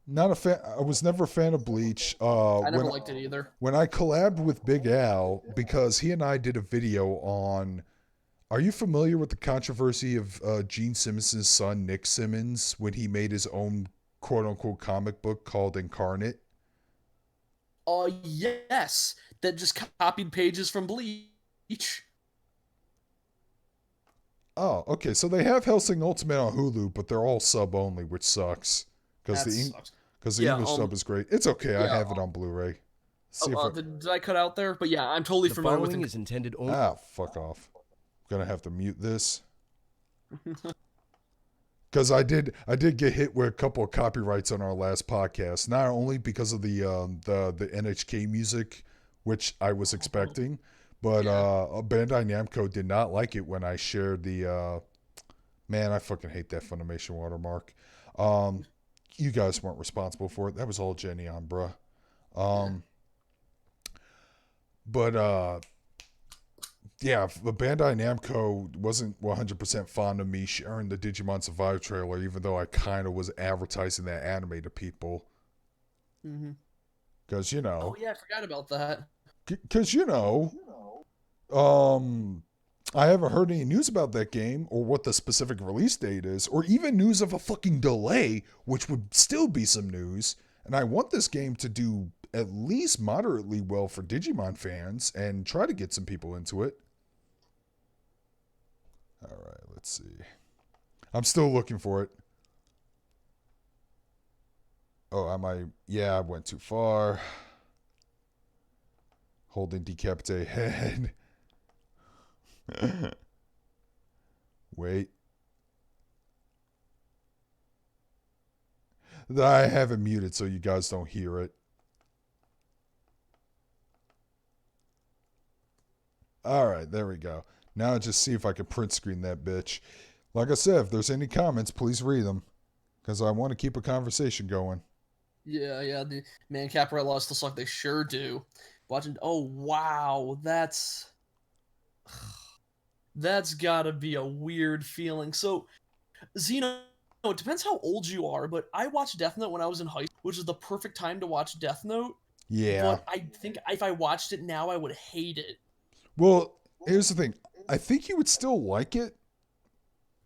A: not a fan. I was never a fan of Bleach.
B: I never liked it either.
A: When I collabed with Big Al because he and I did a video on. Are you familiar with the controversy of Gene Simmons' son Nick Simmons when he made his own quote unquote comic book called Incarnate?
B: Yes, that just copied pages from Bleach.
A: Oh, okay. So they have Hellsing Ultimate on Hulu, but they're all sub only, which sucks because
B: That sucks.
A: the
B: Yeah,
A: English sub is great. It's okay. I
B: yeah.
A: have it on Blu-ray. See if
B: Did I cut out there? But yeah, I'm totally
C: The
B: familiar with
C: following
B: it.
C: is intended only.
A: fuck off. Gonna have to mute this because I did get hit with a couple of copyrights on our last podcast. Not only because of the NHK music, which I was expecting, but
B: Yeah.
A: Bandai Namco did not like it when I shared the. Man, I fucking hate that Funimation watermark. You guys weren't responsible for it. That was all Jenny on, bruh. But yeah, the Bandai Namco wasn't 100% fond of me sharing the Digimon Survive trailer, even though I kind of was advertising that anime to people.
B: Mm-hmm.
A: Because,
B: Oh yeah, I forgot about that.
A: because, I haven't heard any news about that game or what the specific release date is, or even news of a fucking delay, which would still be some news. And I want this game to do at least moderately well for Digimon fans and try to get some people into it. All right, let's see. I'm still looking for it. Oh, am I? Yeah, I went too far. Holding decapitated head. Wait. I have it muted so you guys don't hear it. All right, there we go. Now just see if I can print screen that bitch. Like I said, if there's any comments, please read them because I want to keep a conversation going.
B: Yeah. The man Capright laws still suck. They sure do. Watching. Oh wow, that's gotta be a weird feeling. So Xeno, it depends how old you are, but I watched Death Note when I was in high school, which is the perfect time to watch Death Note.
A: Yeah.
B: But I think if I watched it now, I would hate it.
A: Well, here's the thing. I think you would still like it.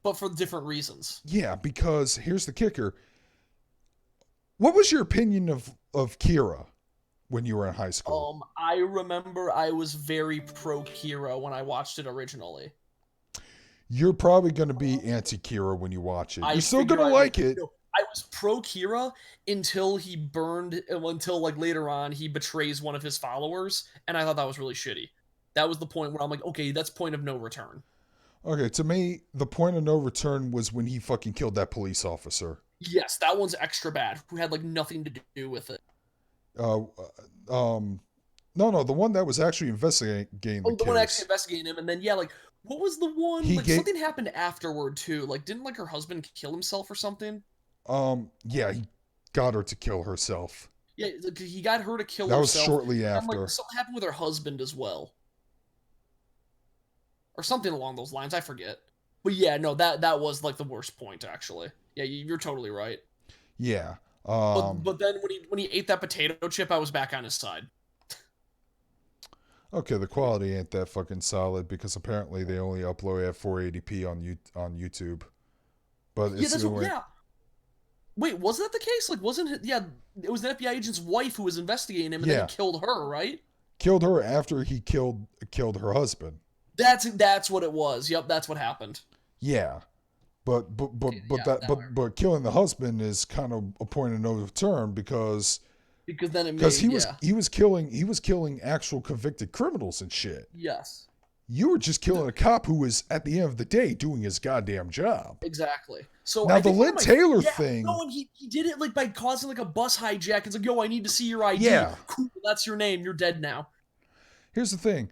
B: But for different reasons.
A: Yeah, because here's the kicker. What was your opinion of Kira when you were in high school?
B: I remember I was very pro Kira when I watched it originally.
A: You're probably going to be anti Kira when you watch it.
B: I
A: You're still going
B: figure
A: to
B: I
A: like
B: would.
A: it.
B: No, I was pro Kira until he burned, until like later on he betrays one of his followers, and I thought that was really shitty. That was the point where I'm like, okay, that's point of no return.
A: Okay, to me, the point of no return was when he fucking killed that police officer.
B: Yes, that one's extra bad. Who had like nothing to do with it.
A: Uh, no, the one that was actually investigating the
B: Oh, the one actually
A: case.
B: investigating him, and then yeah, like what was the one?
A: He
B: Like
A: gave,
B: something happened afterward too. Like didn't like her husband kill himself or something?
A: yeah, he got her to kill herself.
B: Yeah, like, he got her to kill
A: That was
B: herself.
A: shortly
B: And like
A: after.
B: something happened with her husband as well, or something along those lines. I forget. But yeah, no, that was like the worst point actually. Yeah, you're totally right.
A: Yeah.
B: But then when he ate that potato chip, I was back on his side.
A: Okay, the quality ain't that fucking solid because apparently they only upload at 480p on YouTube. But
B: Yeah,
A: it's
B: that's
A: the
B: what.
A: way.
B: Yeah, wait, was that the case? Like, wasn't it? Yeah, it was the FBI agent's wife who was investigating him, and then he
A: Yeah,
B: killed her, right?
A: killed her after he killed her husband.
B: That's what it was. Yep, that's what happened.
A: Yeah,
B: Yeah, now I
A: but killing the husband is kind of a point of no return
B: because then it
A: because
B: made yeah.
A: he was killing actual convicted criminals and shit.
B: Yes.
A: You were just killing a cop who was at the end of the day doing his goddamn job.
B: Exactly. So
A: Now
B: I
A: the
B: think one of
A: Lynn
B: my
A: Taylor
B: yeah
A: thing,
B: no, and he did it like by causing like a bus hijack. It's like, yo, I need to see your ID.
A: yeah.
B: Cool, that's your name. You're dead now.
A: Here's the thing.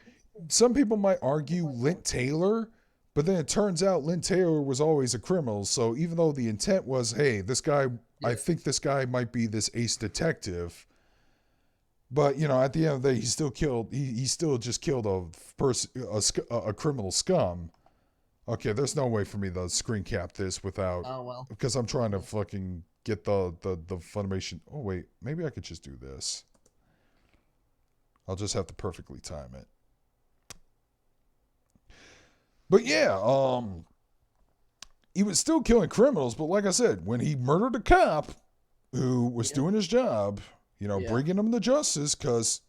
A: Some people might argue Lynn Taylor, but then it turns out Lynn Taylor was always a criminal. So even though the intent was, hey, this guy, I
B: Yeah.
A: think this guy might be this ace detective, but you know, at the end of the day, he still killed. He still just killed a person, a criminal scum. Okay, there's no way for me to screen cap this without
B: Oh well.
A: because I'm trying to fucking get the Funimation. Oh wait, maybe I could just do this. I'll just have to perfectly time it. But yeah, he was still killing criminals. But like I said, when he murdered a cop who was
B: Yeah.
A: doing his job, you know,
B: Yeah.
A: bringing him to justice, because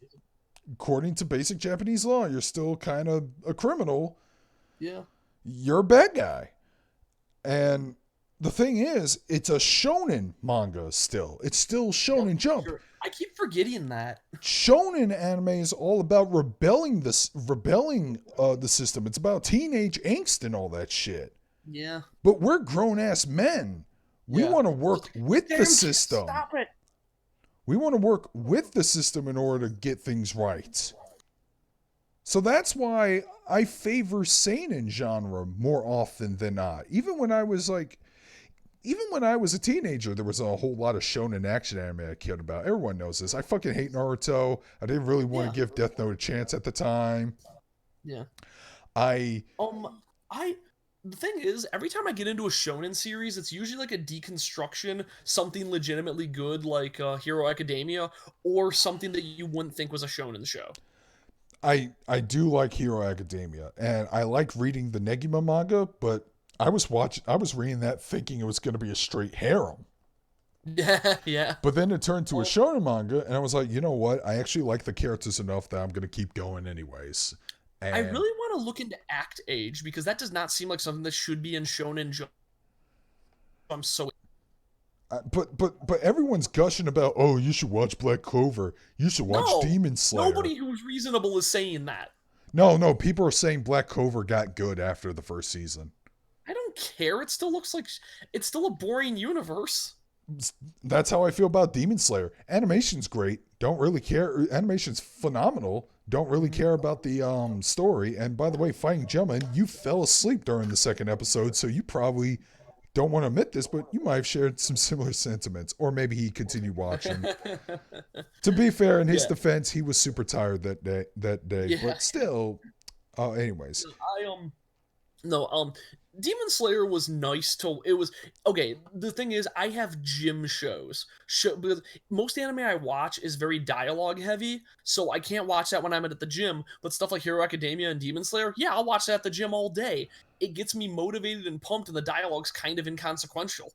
A: according to basic Japanese law, you're still kind of a criminal.
B: Yeah.
A: You're a bad guy. And the thing is, it's a shonen manga still. It's still
B: Yep.
A: Shonen Jump.
B: Sure. I keep forgetting that.
A: Shonen anime is all about rebelling the system. It's about teenage angst and all that shit.
B: Yeah.
A: But we're grown ass men. We
B: Yeah.
A: want to work with the
B: Damn,
A: system.
B: stop it.
A: We want to work with the system in order to get things right. So that's why I favor seinen genre more often than not. Even when I was a teenager, there was a whole lot of shonen action anime I cared about. Everyone knows this. I fucking hate Naruto. I didn't really want to
B: Yeah.
A: give Death Note a chance at the time.
B: Yeah.
A: I
B: I the thing is, every time I get into a shonen series, it's usually like a deconstruction, something legitimately good like Hero Academia, or something that you wouldn't think was a shonen show.
A: I do like Hero Academia, and I like reading the Negima manga, but I was reading that thinking it was going to be a straight harem.
B: Yeah, yeah.
A: But then it turned to a shonen manga, and I was like, you know what? I actually like the characters enough that I'm going to keep going anyways.
B: I
A: And
B: really want to look into Act Age because that does not seem like something that should be in shonen. I'm so
A: but everyone's gushing about, oh, you should watch Black Clover. You should watch
B: no.
A: Demon Slayer.
B: Nobody who's reasonable is saying that.
A: No, people are saying Black Clover got good after the first season.
B: I don't care. It still looks like it's still a boring universe.
A: That's how I feel about Demon Slayer. Animation's great. Don't really care. Animation's phenomenal. Don't really care about the story. And by the way, Fighting Gentleman, you fell asleep during the second episode, so you probably don't want to admit this, but you might have shared some similar sentiments. Or maybe he continued watching. To be fair, in his
B: Yeah.
A: defense, he was super tired that day.
B: Yeah.
A: But still, anyways.
B: I No, Demon Slayer was nice to it was okay, the thing is I have gym shows. Because most anime I watch is very dialogue heavy, so I can't watch that when I'm at the gym, but stuff like Hero Academia and Demon Slayer, yeah, I'll watch that at the gym all day. It gets me motivated and pumped and the dialogue's kind of inconsequential.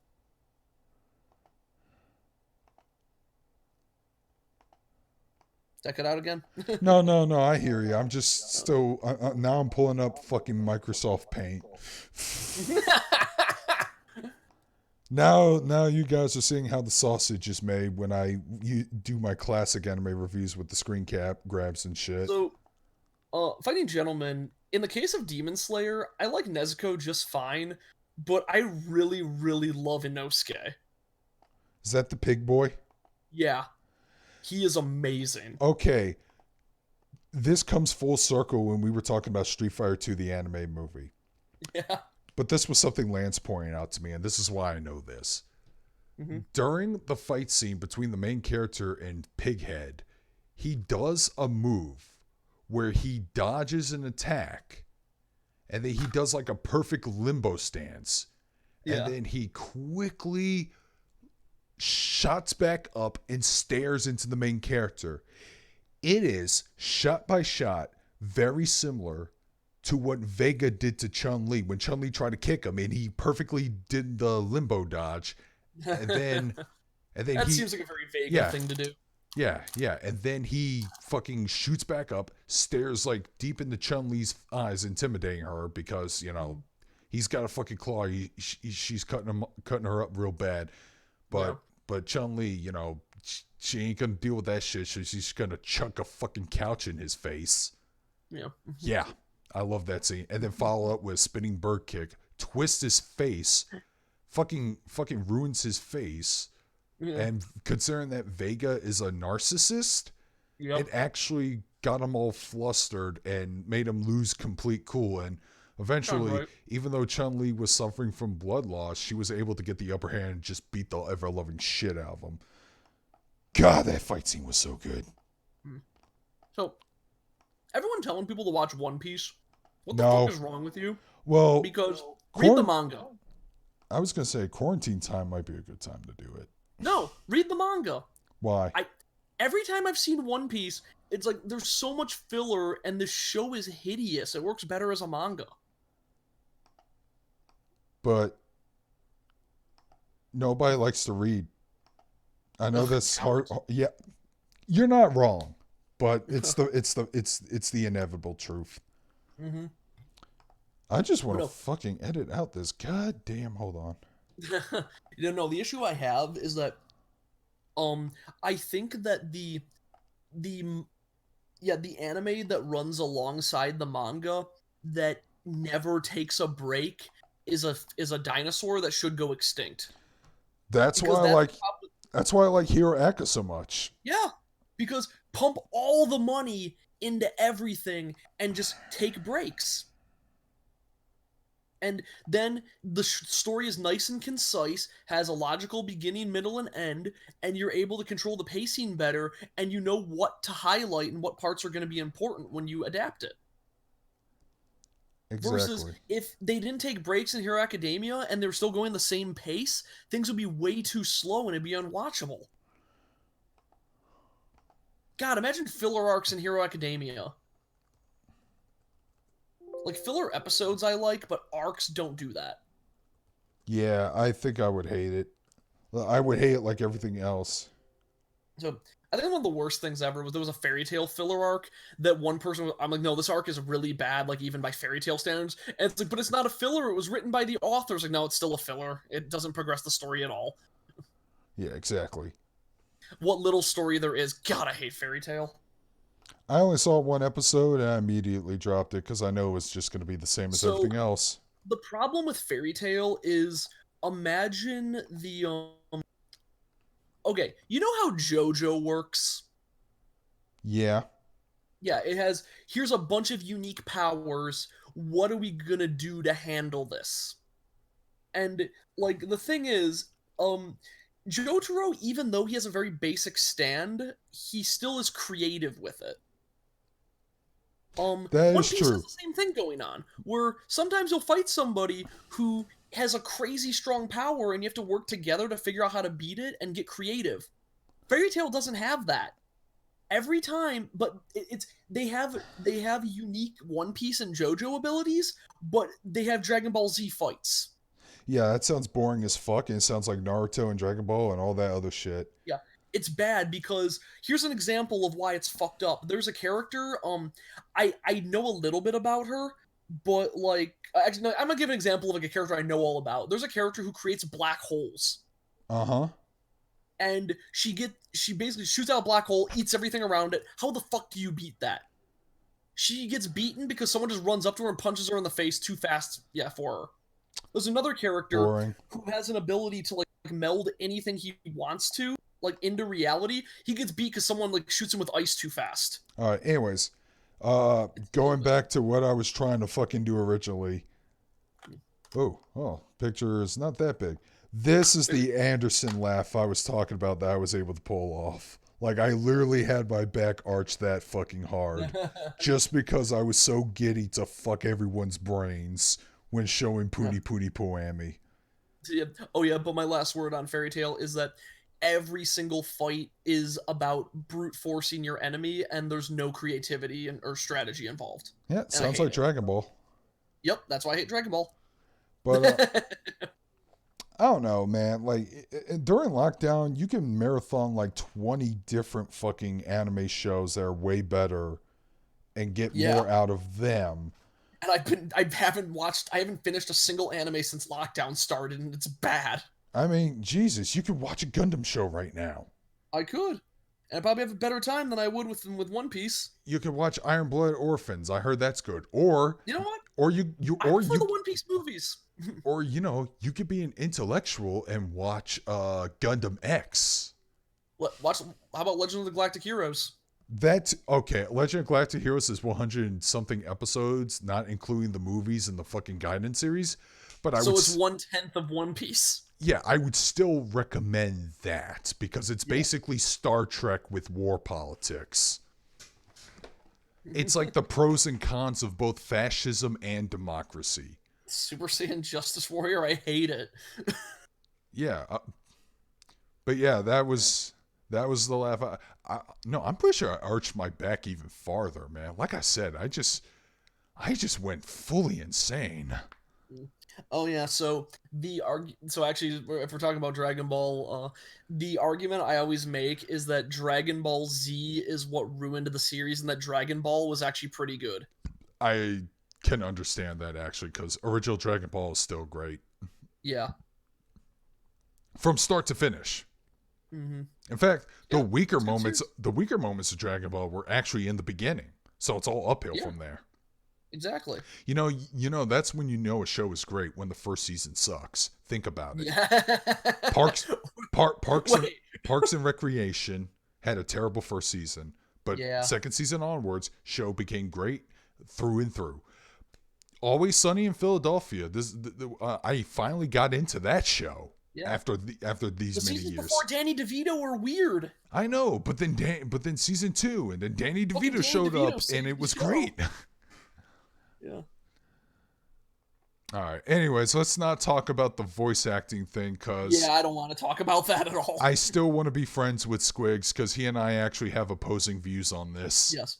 B: Check it out again.
A: No, I hear you. I'm just still now. I'm pulling up fucking Microsoft Paint. Now you guys are seeing how the sausage is made when you do my classic anime reviews with the screen cap grabs and shit.
B: So, Fighting Gentleman, in the case of Demon Slayer, I like Nezuko just fine, but I really, really love Inosuke.
A: Is that the pig boy?
B: Yeah, he is amazing.
A: Okay, this comes full circle when we were talking about Street Fighter 2, the anime movie.
B: Yeah.
A: But this was something Lance pointed out to me, and this is why I know this.
B: Mhm.
A: During the fight scene between the main character and Pighead, he does a move where he dodges an attack and then he does like a perfect limbo stance, and
B: Yeah.
A: then he quickly shots back up and stares into the main character. It is shot by shot very similar to what Vega did to Chun Li when Chun Li tried to kick him and he perfectly did the limbo dodge, and then
B: That
A: and then he
B: seems like a very Vega
A: yeah
B: thing to do.
A: yeah, and then he fucking shoots back up, stares like deep into Chun Li's eyes, intimidating her because he's got a fucking claw. She's cutting her up real bad,
B: Yeah.
A: but Chun Li, she ain't gonna deal with that shit. So she's gonna chuck a fucking couch in his face.
B: Yeah.
A: Yeah, I love that scene. And then follow up with a spinning bird kick, twist his face, fucking ruins his face.
B: Yeah.
A: And considering that Vega is a narcissist,
B: Yep.
A: it actually got him all flustered and made him lose complete cool. And
B: Sounds
A: eventually,
B: right.
A: even though Chun Li was suffering from blood loss, she was able to get the upper hand and just beat the ever loving shit out of him. God, that fight scene was so good.
B: Hmm. So, everyone telling people to watch One Piece. What the fuck
A: No,
B: is wrong with you?
A: well,
B: Because read the
A: quarant-
B: manga.
A: I was gonna say quarantine time might be a good time to do it.
B: No, read the manga.
A: Why?
B: I every time I've seen One Piece, it's like there's so much filler and the show is hideous. It works better as a manga.
A: But nobody likes to read. I know
B: Ugh,
A: that's hard.
B: cowards.
A: Yeah, you're not wrong, but it's the inevitable truth.
B: Mm-hmm.
A: I just want to
B: No.
A: fucking edit out this goddamn. Hold on.
B: No, the issue I have is that I think that the the anime that runs alongside the manga that never takes a break is a dinosaur that should go extinct.
A: That's
B: Because
A: why I
B: that's
A: like.
B: the problem.
A: That's why I like Hero Aka so much.
B: Yeah, because pump all the money into everything and just take breaks. And then the story is nice and concise, has a logical beginning, middle, and end, and you're able to control the pacing better, and you know what to highlight and what parts are going to be important when you adapt it. Versus
A: Exactly.
B: if they didn't take breaks in Hero Academia and they were still going the same pace, things would be way too slow and it'd be unwatchable. God, imagine filler arcs in Hero Academia. Like filler episodes I like, but arcs don't do that.
A: Yeah, I think I would hate it. I would hate it like everything else.
B: So I think one of the worst things ever was there was a fairy tale filler arc that one person was, I'm like, no, this arc is really bad, like even by fairy tale standards. And it's like, but it's not a filler. It was written by the authors. Like, no, it's still a filler. It doesn't progress the story at all.
A: Yeah, exactly.
B: What little story there is, God, I hate fairy tale.
A: I only saw one episode and I immediately dropped it because I know it's just going to be the same as
B: So
A: everything else.
B: the problem with fairy tale is imagine the okay, you know how JoJo works?
A: Yeah.
B: Yeah, it has here's a bunch of unique powers. What are we gonna do to handle this? And like the thing is, Jotaro, even though he has a very basic stand, he still is creative with it.
A: That
B: One
A: is
B: Piece has
A: true.
B: the same thing going on, where sometimes you'll fight somebody who has a crazy strong power, and you have to work together to figure out how to beat it and get creative. Fairy Tail doesn't have that every time, but it's they have unique One Piece and JoJo abilities, but they have Dragon Ball Z fights.
A: Yeah, that sounds boring as fuck, and it sounds like Naruto and Dragon Ball and all that other shit.
B: Yeah, it's bad because here's an example of why it's fucked up. There's a character, I know a little bit about her, but like, actually, no, I'm gonna give an example of like a character I know all about. There's a character who creates black holes,
A: Uh huh.
B: and she basically shoots out a black hole, eats everything around it. How the fuck do you beat that? She gets beaten because someone just runs up to her and punches her in the face too fast. Yeah, for her. There's another character
A: Boring.
B: who has an ability to like meld anything he wants to like into reality. He gets beat because someone like shoots him with ice too fast.
A: All right. Anyways, going back to what I was trying to fucking do originally. Oh, picture is not that big. This is the Anderson laugh I was talking about that I was able to pull off. Like I literally had my back arched that fucking hard just because I was so giddy to fuck everyone's brains when showing
B: Yeah.
A: Poonie Poonie Poami.
B: Yeah. Oh yeah, but my last word on Fairy Tail is that every single fight is about brute forcing your enemy, and there's no creativity or strategy involved,
A: Yeah,
B: and I
A: sounds
B: hate
A: like
B: it.
A: Dragon Ball.
B: Yep, that's why I hate Dragon Ball.
A: But I don't know, man. Like during lockdown, you can marathon like 20 different fucking anime shows that are way better and get
B: Yeah,
A: more out of them.
B: and I haven't finished a single anime since lockdown started, and it's bad.
A: I mean, Jesus, you could watch a Gundam show right now.
B: I could, and I probably have a better time than I would with One Piece.
A: You could watch Iron Blood Orphans. I heard that's good.
B: You know what?
A: Or you you
B: I
A: or
B: prefer
A: you
B: the One Piece movies.
A: or you know, you could be an intellectual and watch Gundam X.
B: Watch. How about Legend of the Galactic Heroes?
A: That's okay. Legend of Galactic Heroes is 100 and something episodes, not including the movies and the fucking guidance series. But I would,
B: So it's 1/10 of One Piece.
A: yeah, I would still recommend that because it's
B: Yeah.
A: basically Star Trek with war politics. It's like the pros and cons of both fascism and democracy.
B: Super Saiyan Justice Warrior. I hate it.
A: Yeah, but yeah, that was the laugh. No, I'm pretty sure I arched my back even farther, man. Like I said, I just went fully insane.
B: Oh yeah, so actually, if we're talking about Dragon Ball, the argument I always make is that Dragon Ball Z is what ruined the series, and that Dragon Ball was actually pretty good.
A: I can understand that actually because original Dragon Ball is still great
B: Yeah.
A: from start to finish.
B: Mm-hmm.
A: In fact, the
B: Yeah.
A: weaker
B: It's good
A: moments,
B: series.
A: the weaker moments of Dragon Ball were actually in the beginning, so it's all uphill
B: Yeah.
A: from there.
B: Exactly.
A: That's when you know a show is great when the first season sucks. Think about it.
B: Yeah.
A: Parks, Parks and
B: Wait.
A: Parks and Recreation had a terrible first season, but
B: Yeah.
A: second season onwards, show became great through and through. Always Sunny in Philadelphia. I finally got into that show
B: Yeah.
A: after
B: The
A: these many
B: seasons
A: years.
B: before Danny DeVito were weird.
A: I know, but then season 2, and then Danny
B: Fucking
A: DeVito
B: Danny
A: showed
B: DeVito
A: up, and
B: saved
A: it
B: the
A: was
B: show.
A: great.
B: Yeah.
A: All right. Anyways, let's not talk about the voice acting thing because
B: Yeah, I don't want to talk about that at all.
A: I still want to be friends with Squigs because he and I actually have opposing views on this.
B: Yes.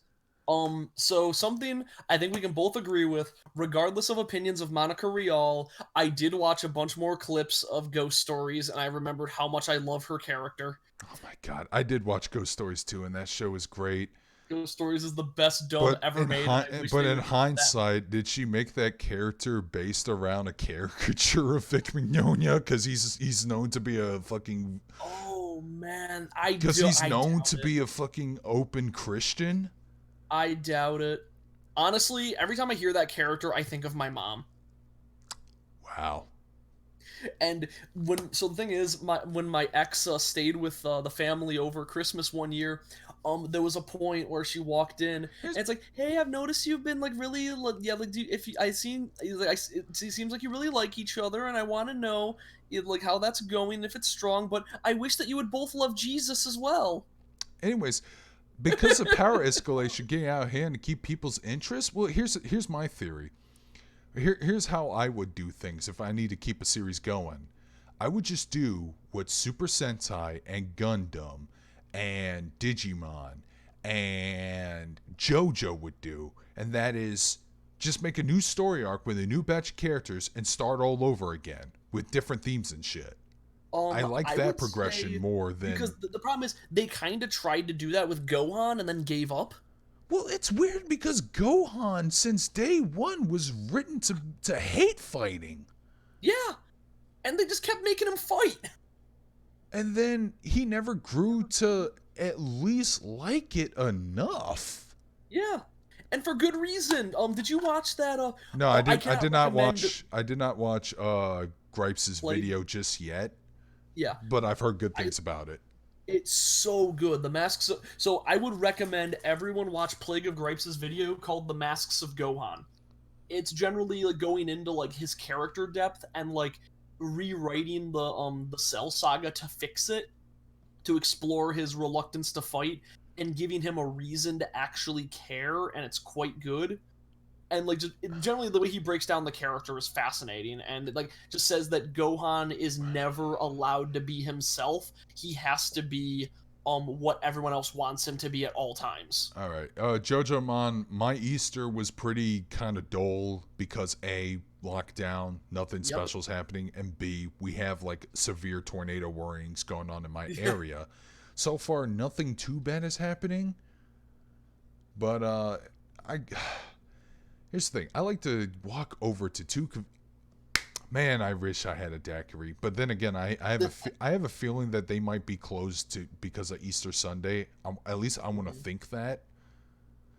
B: So something I think we can both agree with, regardless of opinions of Monica Rial, I did watch a bunch more clips of Ghost Stories, and I remembered how much I love her character.
A: Oh my god, I did watch Ghost Stories too, and that show is great.
B: Ghost Stories is the best dub
A: But
B: ever
A: in
B: made, and I wish
A: but
B: they
A: in
B: would do that.
A: hindsight, did she make that character based around a caricature of Vic Mignogna? Because he's known to be a fucking
B: Oh man,
A: because he's
B: I
A: known
B: doubt
A: to
B: it.
A: be a fucking open Christian.
B: I doubt it. Honestly, every time I hear that character, I think of my mom.
A: Wow.
B: And the thing is, when my ex stayed with the family over Christmas one year, there was a point where she walked in and it's like, hey, I've noticed you've been like really yeah, like if you, I seen like it seems like you really like each other, and I want to know like how that's going, if it's strong, but I wish that you would both love Jesus as well.
A: Anyways, because of power escalation getting out of hand to keep people's interest. Well, here's my theory. Here's how I would do things if I need to keep a series going. I would just do what Super Sentai and Gundam and Digimon and JoJo would do, and that is just make a new story arc with a new batch of characters and start all over again with different themes and shit. I like
B: I
A: that
B: would
A: progression
B: say
A: more
B: because
A: than.
B: the problem is they kind of tried to do that with Gohan and then gave up.
A: Well, it's weird because Gohan, since day one, was written to hate fighting.
B: Yeah, and they just kept making him fight.
A: And then he never grew to at least like it enough.
B: Yeah, and for good reason. Did you watch that?
A: No,
B: I
A: I
B: cannot
A: did not
B: recommend.
A: watch. I did not watch Gripes'
B: Like,
A: video just yet,
B: yeah,
A: but I've heard good
B: I,
A: things about it.
B: it's so good. The masks. So I would recommend everyone watch Plague of Gripes' video called "The Masks of Gohan." It's generally like going into like his character depth and like rewriting the Cell Saga to fix it. to explore his reluctance to fight and giving him a reason to actually care, and it's quite good. And like just generally the way he breaks down the character is fascinating, and like just says that Gohan is never allowed to be himself. He has to be what everyone else wants him to be at all times.
A: All right. Jojo Mon, my Easter was pretty kind of dull because A, lockdown, nothing
B: Yep.
A: special's happening, and B, we have like severe tornado warnings going on in my area. So far, nothing too bad is happening. But I here's the thing. I like to walk over to Man, I wish I had a daiquiri, but then again, I have a feeling that they might be closed to because of Easter Sunday. At least I want to think that.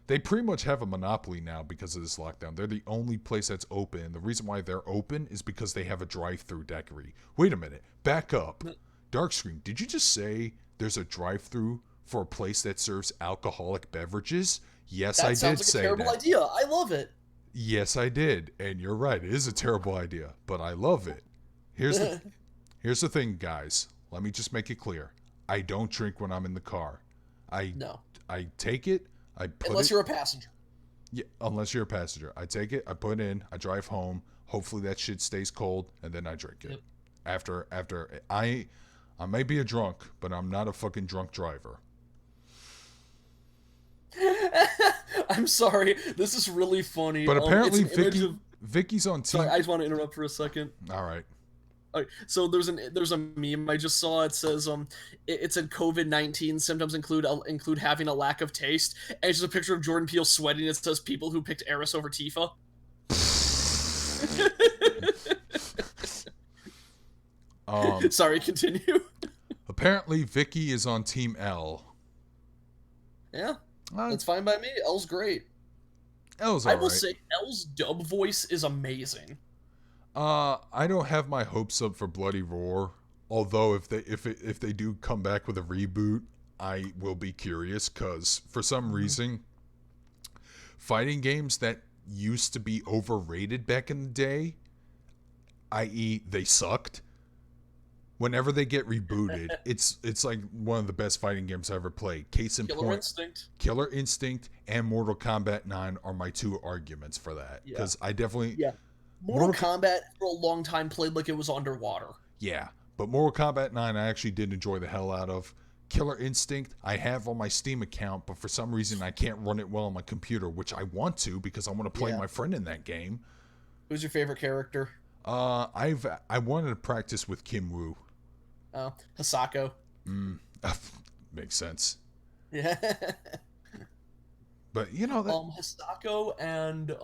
A: They pretty much have a monopoly now because of this lockdown. They're the only place that's open. The reason why they're open is because they have a drive-through daiquiri. Wait a minute, back up. Darkscreen, did you just say there's a drive-through for a place that serves alcoholic beverages? Yes,
B: That
A: I
B: sounds
A: did
B: like a
A: say
B: terrible
A: that.
B: idea. I love it.
A: Yes, I did, and you're right. It is a terrible idea, but I love it. Here's the thing, guys. Let me just make it clear. I don't drink when I'm in the car. I
B: No,
A: I take it. I put
B: unless
A: it.
B: you're a passenger.
A: Yeah, unless you're a passenger, I take it. I put it in. I drive home. Hopefully that shit stays cold, and then I drink it.
B: Yep.
A: After I may be a drunk, but I'm not a fucking drunk driver.
B: I'm sorry. This is really funny.
A: But
B: It's
A: apparently
B: an image of.
A: Vicky's on team.
B: Sorry, I just want to interrupt for a second.
A: All right.
B: Okay, so there's a meme I just saw. It says it said COVID-19 symptoms include having a lack of taste, and it's just a picture of Jordan Peele sweating. It says people who picked Eris over Tifa. Sorry, continue.
A: Apparently Vicky is on team L.
B: Yeah,
A: Uh,
B: that's fine by me. Elle's great.
A: L's
B: I
A: all
B: will
A: right.
B: say Elle's dub voice is amazing.
A: I don't have my hopes up for Bloody Roar. Although if they do come back with a reboot, I will be curious because for some reason, fighting games that used to be overrated back in the day, i.e., they sucked. Whenever they get rebooted, it's like one of the best fighting games I ever played. Case in
B: Killer
A: point,
B: Instinct.
A: Killer Instinct and Mortal Kombat 9 are my two arguments for that.
B: Yeah.
A: Because I definitely
B: Yeah. Mortal Kombat for a long time played like it was underwater.
A: Yeah, but Mortal Kombat 9 I actually did enjoy the hell out of. Killer Instinct I have on my Steam account, but for some reason I can't run it well on my computer, which I want to because I want to play
B: Yeah.
A: my friend in that game.
B: Who's your favorite character?
A: I wanted to practice with Kim Woo.
B: Hisako.
A: Makes sense.
B: Yeah.
A: But you know that
B: Hisako and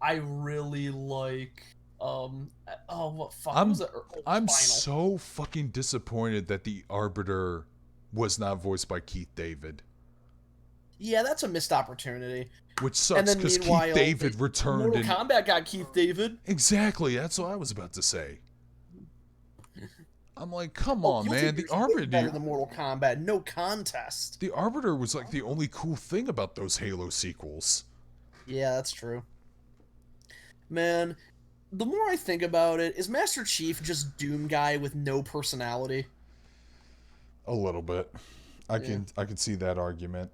B: I really like what fuck
A: I'm
B: was it?
A: I'm
B: Spinal.
A: so fucking disappointed that the Arbiter was not voiced by Keith David.
B: Yeah, that's a missed opportunity.
A: Which
B: And
A: sucks
B: then
A: because Keith
B: meanwhile,
A: David returned
B: Mortal
A: in
B: Kombat got Keith David.
A: Exactly, that's what I was about to say. I'm like, come
B: Oh,
A: on,
B: Guilty
A: man.
B: Gear's
A: The
B: way
A: Arbiter,
B: better than Mortal Kombat, no contest.
A: the Arbiter was like the only cool thing about those Halo sequels.
B: Yeah, that's true. Man, the more I think about it, is Master Chief just Doom guy with no personality?
A: A little bit. I can see that argument.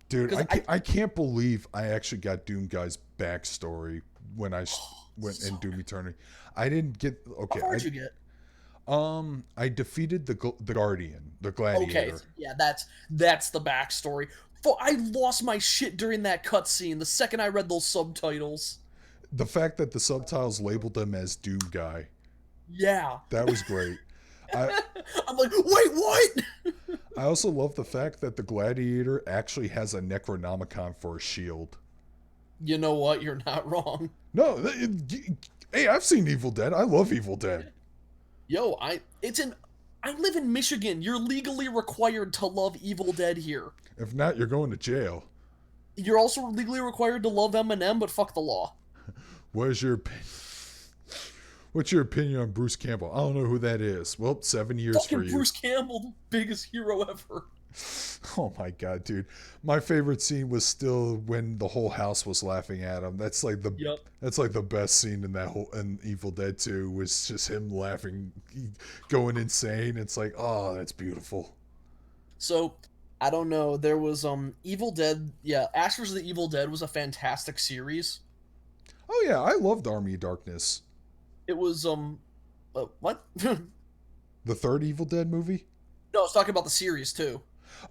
A: Dude,
B: 'Cause
A: I can't believe I actually got Doom Guy's backstory when I went in Doom Eternity. I didn't get okay.
B: How far did you get?
A: I defeated the Guardian, the
B: Okay,
A: Gladiator.
B: yeah, that's the backstory. I lost my shit during that cutscene the second I read those subtitles.
A: The fact that the subtitles labeled him as Doom Guy,
B: Yeah.
A: that was great. I
B: I'm like, wait, what?
A: I also love the fact that the Gladiator actually has a Necronomicon for a shield.
B: You know what? You're not wrong.
A: No, hey, I've seen Evil Dead. I love Evil Dead.
B: Yo, I live in Michigan. You're legally required to love Evil Dead here.
A: If not, you're going to jail.
B: You're also legally required to love Eminem, but fuck the law.
A: What's your opinion on Bruce Campbell? I don't know who that is. Well, 7 years for
B: Fucking
A: you.
B: Bruce Campbell, the biggest hero ever.
A: Oh my god, dude! My favorite scene was still when the whole house was laughing at him.
B: Yep.
A: That's like the best scene in that whole in Evil Dead 2 was just him laughing, going insane. It's like, oh, that's beautiful.
B: So I don't know. There was Evil Dead. Yeah, Ash vs. the Evil Dead was a fantastic series.
A: Oh yeah, I loved Army of Darkness,
B: It was what? No,
A: the third Evil Dead movie.
B: I was talking about the series too.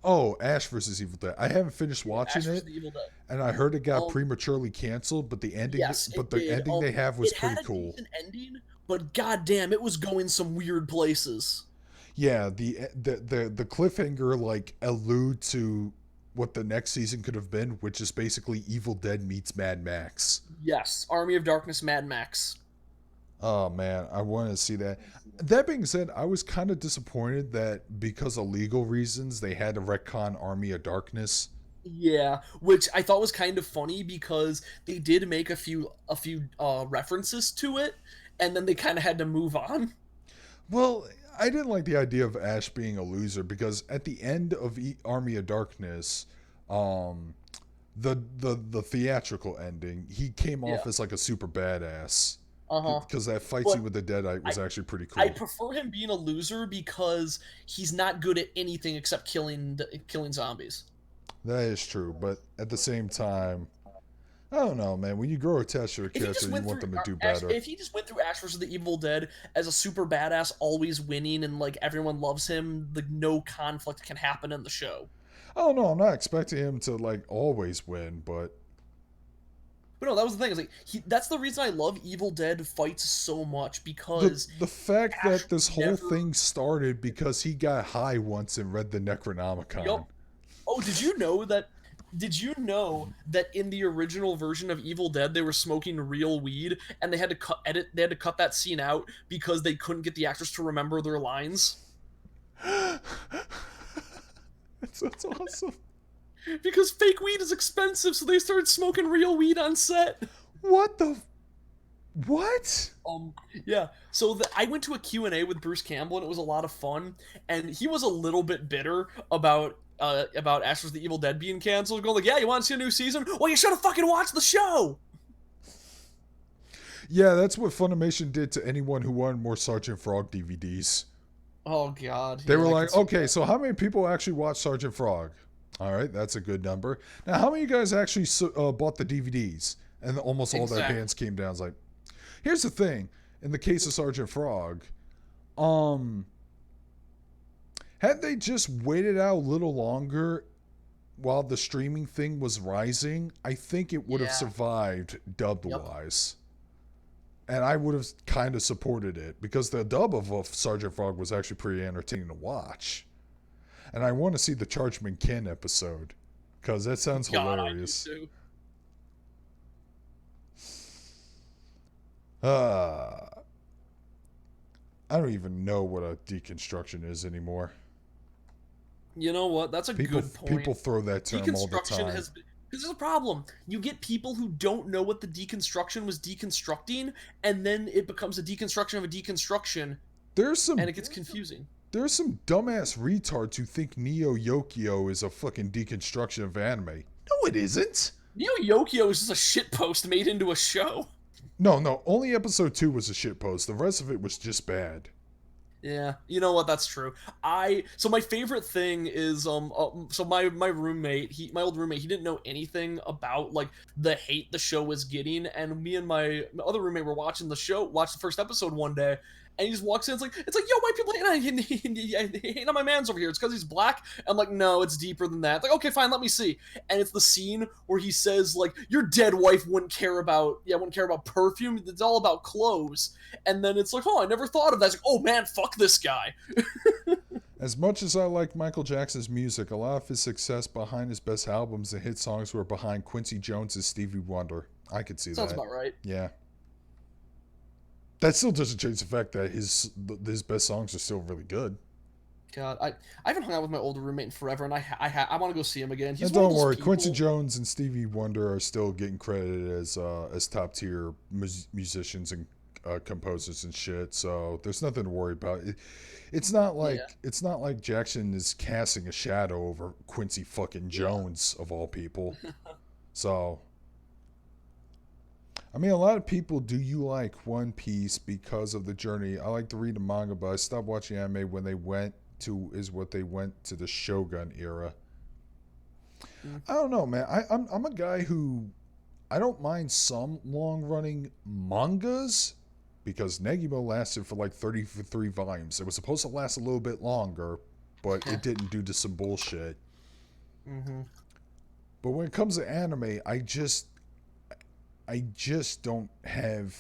A: Oh, Ash versus Evil Dead. I haven't finished
B: Yeah,
A: watching
B: Ash vs.
A: it,
B: the Evil Dead.
A: and I heard it got
B: Um,
A: prematurely canceled.
B: yes,
A: But
B: it
A: the
B: did.
A: ending they have was
B: It had
A: pretty
B: a
A: cool.
B: decent ending, but goddamn, it was going some weird places.
A: Yeah, the cliffhanger like allude to what the next season could have been, which is basically Evil Dead meets Mad Max.
B: Yes, Army of Darkness, Mad Max.
A: Oh man, I wanted to see that. That being said, I was kind of disappointed that because of legal reasons they had to retcon Army of Darkness.
B: Yeah, which I thought was kind of funny because they did make a few references to it, and then they kind of had to move on.
A: Well, I didn't like the idea of Ash being a loser because at the end of Army of Darkness, um, the theatrical ending, he came
B: Yeah.
A: off as like a super badass
B: Uh-huh.
A: because that fight
B: But
A: scene with the Deadite was
B: I
A: actually pretty
B: I
A: cool.
B: prefer him being a loser because he's not good at anything except killing zombies.
A: That is true, but at the same time, I don't know, man. When you grow attached to a
B: If he
A: character,
B: just
A: you
B: went
A: want
B: through
A: them to do
B: Ash,
A: better.
B: if he just went through Ash vs. the Evil Dead as a super badass, always winning, and like everyone loves him, like no conflict can happen in the show.
A: Oh no, I'm not expecting him to like always win, but
B: But no, that was the thing. Is like that's the reason I love Evil Dead fights so much
A: the
B: because
A: the fact
B: Ash
A: that this whole
B: never.
A: thing started because he got high once and read the Necronomicon.
B: Yup. Oh, did you know that? Did you know that in the original version of Evil Dead, they were smoking real weed, and they had to They had to cut that scene out because they couldn't get the actors to remember their lines
A: That's awesome.
B: because fake weed is expensive, so they started smoking real weed on set.
A: What the what?
B: Um, yeah. So I went to a Q&A with Bruce Campbell, and it was a lot of fun. And he was a little bit bitter about Ash vs. the Evil Dead being canceled. Going like, yeah, you want to see a new season? Well, you should have fucking watched the show.
A: Yeah, that's what Funimation did to anyone who wanted more Sergeant Frog DVDs.
B: Oh God,
A: They
B: yeah,
A: were
B: I can
A: like,
B: see
A: okay,
B: that.
A: so how many people actually watch Sergeant Frog? All right, that's a good number. Now, how many of you guys actually bought the DVDs? And almost all their
B: Exactly.
A: hands came down. It's like, here's the thing. In the case of Sergeant Frog, um, had they just waited out a little longer while the streaming thing was rising, I think it would have
B: Yeah.
A: survived dubbed
B: Yep.
A: wise. And I would have kind of supported it because the dub of Sergeant Frog was actually pretty entertaining to watch. And I want to see the Chargeman Ken episode because that sounds
B: God, I do
A: hilarious.
B: too.
A: Uh, I don't even know what a deconstruction is anymore.
B: You know what? That's a good
A: People
B: point.
A: throw that term all the
B: Deconstruction
A: time.
B: has been. This is a problem. You get people who don't know what the deconstruction was deconstructing, and then it becomes a deconstruction of a deconstruction,
A: There's
B: and
A: some
B: it gets confusing.
A: there's some dumbass retards who think Neo Yokio is a fucking deconstruction of anime. No, it isn't.
B: Neo Yokio is just a shitpost made into a show.
A: No. Only episode 2 was a shitpost. The rest of it was just bad.
B: Yeah, you know what? That's true. So my favorite thing is so my roommate, my old roommate, he didn't know anything about like the hate the show was getting, and me and my other roommate were watching the show, watched the first episode one day, and he just walks in, it's like yo, white people hating on my man's over here. It's because he's black. I'm like, no, it's deeper than that. Like, okay, fine, let me see. And it's the scene where he says like, your dead wife wouldn't care about perfume. It's all about clothes. And then it's like, oh, I never thought of that. It's like, oh man, fuck this guy.
A: As much as I like Michael Jackson's music, a lot of his success behind his best albums and hit songs were behind Quincy Jones's Stevie Wonder. I could see
B: Sounds
A: that.
B: about right.
A: Yeah. That still doesn't change the fact that his best songs are still really good.
B: God, I haven't hung out with my older roommate in forever, and I want to go see him again. He's
A: And
B: one of
A: don't
B: those
A: worry,
B: people.
A: Quincy Jones and Stevie Wonder are still getting credited as top tier musicians and composers and shit. So there's nothing to worry about.
B: Yeah.
A: It's not like Jackson is casting a shadow over Quincy fucking
B: Yeah.
A: Jones of all people. So I mean, a lot of people do you like One Piece because of the journey. I like to read the manga, but I stopped watching anime when they went to is what they went to the Shogun era.
B: Mm.
A: I don't know, man. I'm a guy who I don't mind some long running mangas because Negimo lasted for like 33 volumes. It was supposed to last a little bit longer, but it didn't due to some bullshit.
B: Mm-hmm.
A: But when it comes to anime, I just don't have.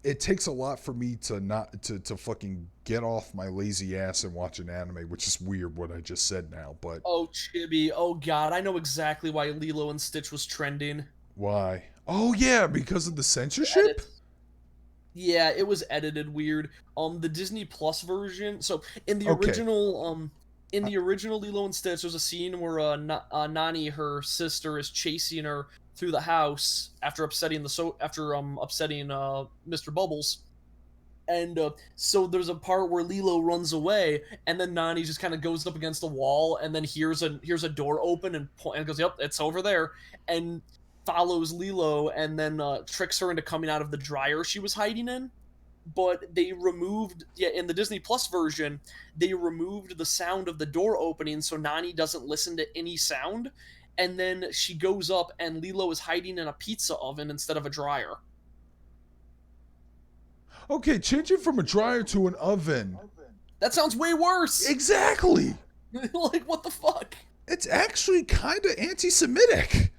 A: It takes a lot for me to not to fucking get off my lazy ass and watch an anime, which is weird what I just said now, but
B: Oh, Chibi. Oh God, I know exactly why Lilo and Stitch was trending.
A: why? Oh yeah, because of the
B: The
A: censorship?
B: edits. Yeah, it was edited weird. The Disney Plus version. So
A: Okay.
B: in the original Lilo and Stitch, there's a scene where Nani, her sister, is chasing her through the house after upsetting Mr. Bubbles. And so there's a part where Lilo runs away, and then Nani just kind of goes up against the wall, and then hears a door open and goes, "Yep, it's over there," and follows Lilo, and then tricks her into coming out of the dryer she was hiding in. But they removed, yeah, in the Disney Plus version, they removed the sound of the door opening, so Nani doesn't listen to any sound, and then she goes up, and Lilo is hiding in a pizza oven instead of a dryer.
A: Okay, change it from a dryer to an oven.
B: That sounds way worse.
A: Exactly.
B: Like, what the fuck?
A: It's actually kind of anti-Semitic.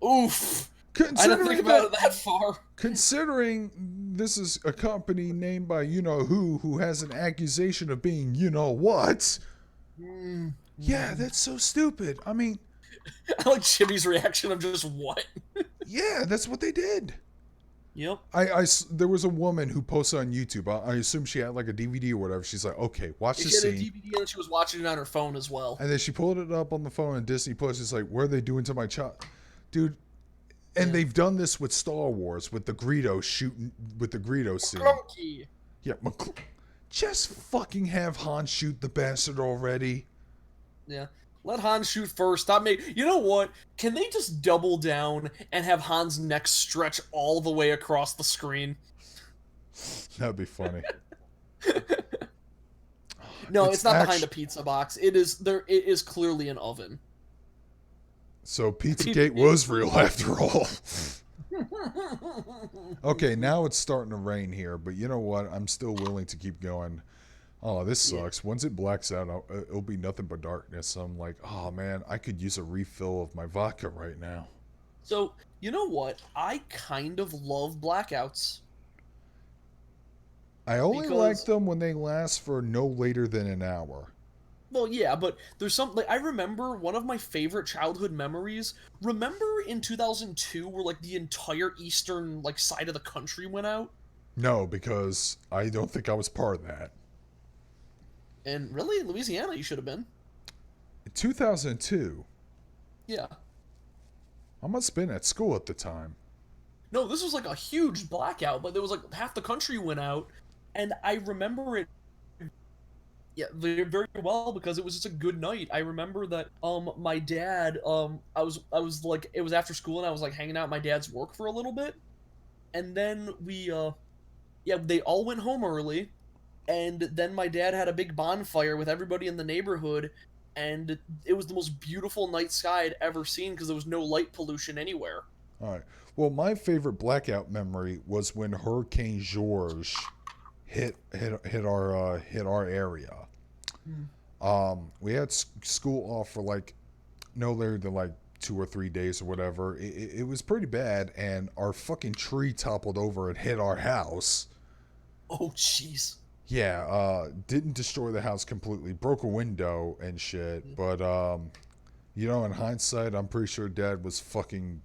B: Oof. I didn't think
A: Considering
B: about
A: that
B: it that far.
A: considering this is a company named by you know who has an accusation of being you know what. Yeah, that's so stupid. I mean,
B: I like Chibi's reaction of just what?
A: yeah, that's what they did.
B: Yep.
A: There was a woman who posted on YouTube. I assume she had like a DVD or whatever. She's like, okay, watch
B: She
A: this
B: had a
A: scene.
B: DVD and she was watching it on her phone as well.
A: And then she pulled it up on the phone and Disney Plus is like, what are they doing to my child? Dude, and
B: Yeah.
A: they've done this with Star Wars with the Greedo shooting with the Greedo scene.
B: Clunky.
A: Yeah, just fucking have Han shoot the bastard already.
B: Yeah. Let Han shoot first. Stop me. You know what? Can they just double down and have Han's neck stretch all the way across the screen?
A: That'd be funny.
B: No,
A: It's
B: it's not behind a
A: actually
B: pizza box. It is there. It is clearly an oven.
A: so Pizzagate
B: Pizzagate
A: was
B: is
A: real
B: real.
A: after all. Okay, now it's starting to rain here, but you know what? I'm still willing to keep going. Oh, this
B: Yeah.
A: sucks. Once it blacks out, it'll be nothing but darkness. I'm like, oh man, I could use a refill of my vodka right now.
B: So, you know what? I kind of love blackouts
A: I only like
B: because,
A: them when they last for no later than an hour.
B: well, yeah, but there's some, like, I remember one of my favorite childhood memories. Remember in 2002 where, like, the entire eastern, like, side of the country went out?
A: No, because I don't think I was part of that.
B: And really, in Louisiana, you should have been.
A: In 2002,
B: Yeah.
A: I must have been at school at the time.
B: No, this was, like, a huge blackout, but there was, like, half the country went out. And I remember it, yeah, very well because it was just a good night. I remember that my dad I was like it was after school and I was like hanging out at my dad's work for a little bit, and then we yeah, they all went home early, and then my dad had a big bonfire with everybody in the neighborhood, and it was the most beautiful night sky I'd ever seen because there was no light pollution anywhere.
A: All right. Well, my favorite blackout memory was when Hurricane George hit our area.
B: Hmm.
A: We had school off for like no later than like 2 or 3 days or whatever. It was pretty bad, and our fucking tree toppled over and hit our house.
B: Oh jeez.
A: Yeah, didn't destroy the house completely, broke a window and shit. But you know, in hindsight, I'm pretty sure Dad was fucking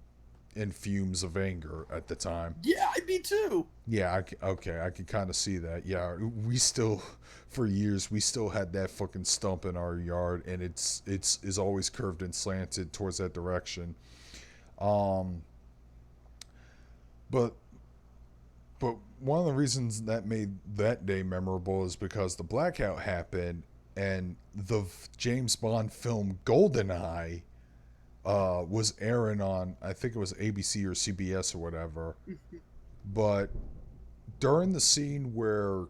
A: in fumes of anger at the time.
B: Yeah, me too.
A: Yeah, okay, I can kind of see that. Yeah, we still, for years, we still had that fucking stump in our yard, and it's is always curved and slanted towards that direction. Um, but but one of the reasons that made that day memorable is because the blackout happened and the James Bond film Goldeneye was airing on, I think it was ABC or CBS or whatever. But during the scene where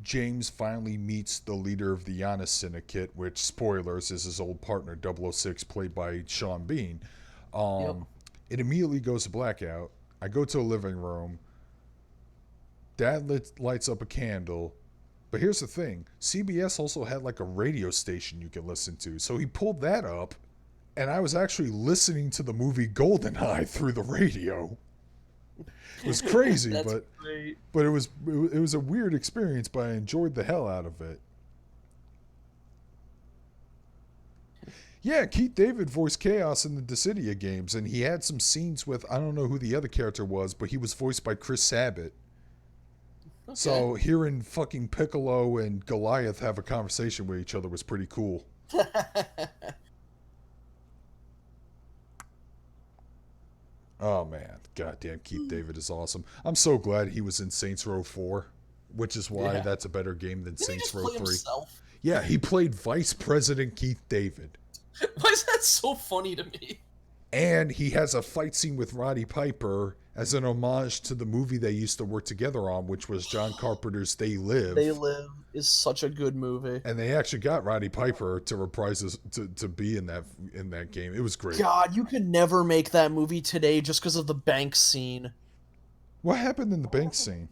A: James finally meets the leader of the Giannis Syndicate, which, spoilers, is his old partner 006, played by Sean Bean,
B: Yep.
A: um, it immediately goes to blackout. I go to a living room. Dad lights up a candle. But here's the thing, CBS also had like a radio station you could listen to. So he pulled that up, and I was actually listening to the movie Goldeneye through the radio. It was crazy,
B: That's
A: but
B: great.
A: it was a weird experience, but I enjoyed the hell out of it. Yeah, Keith David voiced Chaos in the Dissidia games, and he had some scenes with, I don't know who the other character was, but he was voiced by Chris Sabat.
B: Okay.
A: So hearing fucking Piccolo and Goliath have a conversation with each other was pretty cool. Oh man, goddamn, Keith David is awesome. I'm so glad he was in Saints Row 4, which is why
B: Yeah.
A: that's a better game than
B: Didn't he
A: Saints
B: just
A: Row
B: play
A: 3.
B: himself?
A: Yeah, he played Vice President Keith David.
B: Why is that so funny to me?
A: And he has a fight scene with Roddy Piper as an homage to the movie they used to work together on, which was John Carpenter's They Live.
B: They Live is such a good movie.
A: And they actually got Roddy Piper to reprise his, to be in that game. It was great.
B: God, you could never make that movie today just because of the bank scene.
A: What happened in the bank scene?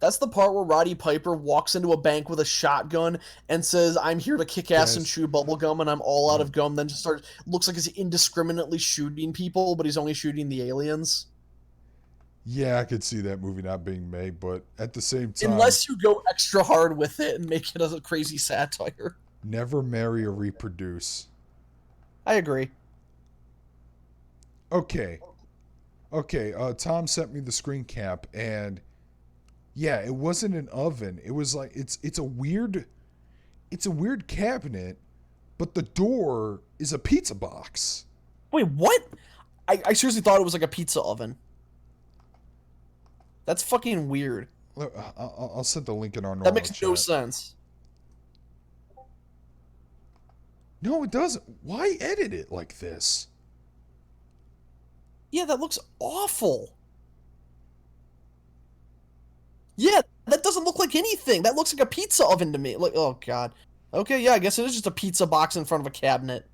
B: That's the part where Roddy Piper walks into a bank with a shotgun and says, "I'm here to kick ass and
A: Yes.
B: chew bubblegum, and I'm all out of gum." Then just starts, looks like he's indiscriminately shooting people, but he's only shooting the aliens.
A: Yeah, I could see that movie not being made, but at the same time,
B: Unless you go extra hard with it and make it as a crazy satire.
A: never marry or reproduce.
B: I agree.
A: Okay. Tom sent me the screen cap, and yeah, it wasn't an oven. It was like it's a weird cabinet, but the door is a pizza box.
B: Wait, what? I seriously thought it was like a pizza oven. That's fucking weird.
A: Look, I'll send the link in our normal
B: That makes no
A: chat.
B: sense.
A: No, it doesn't. Why edit it like this?
B: Yeah, that looks awful. Yeah, that doesn't look like anything. That looks like a pizza oven to me. Like, oh god. Okay, yeah, I guess it is just a pizza box in front of a cabinet.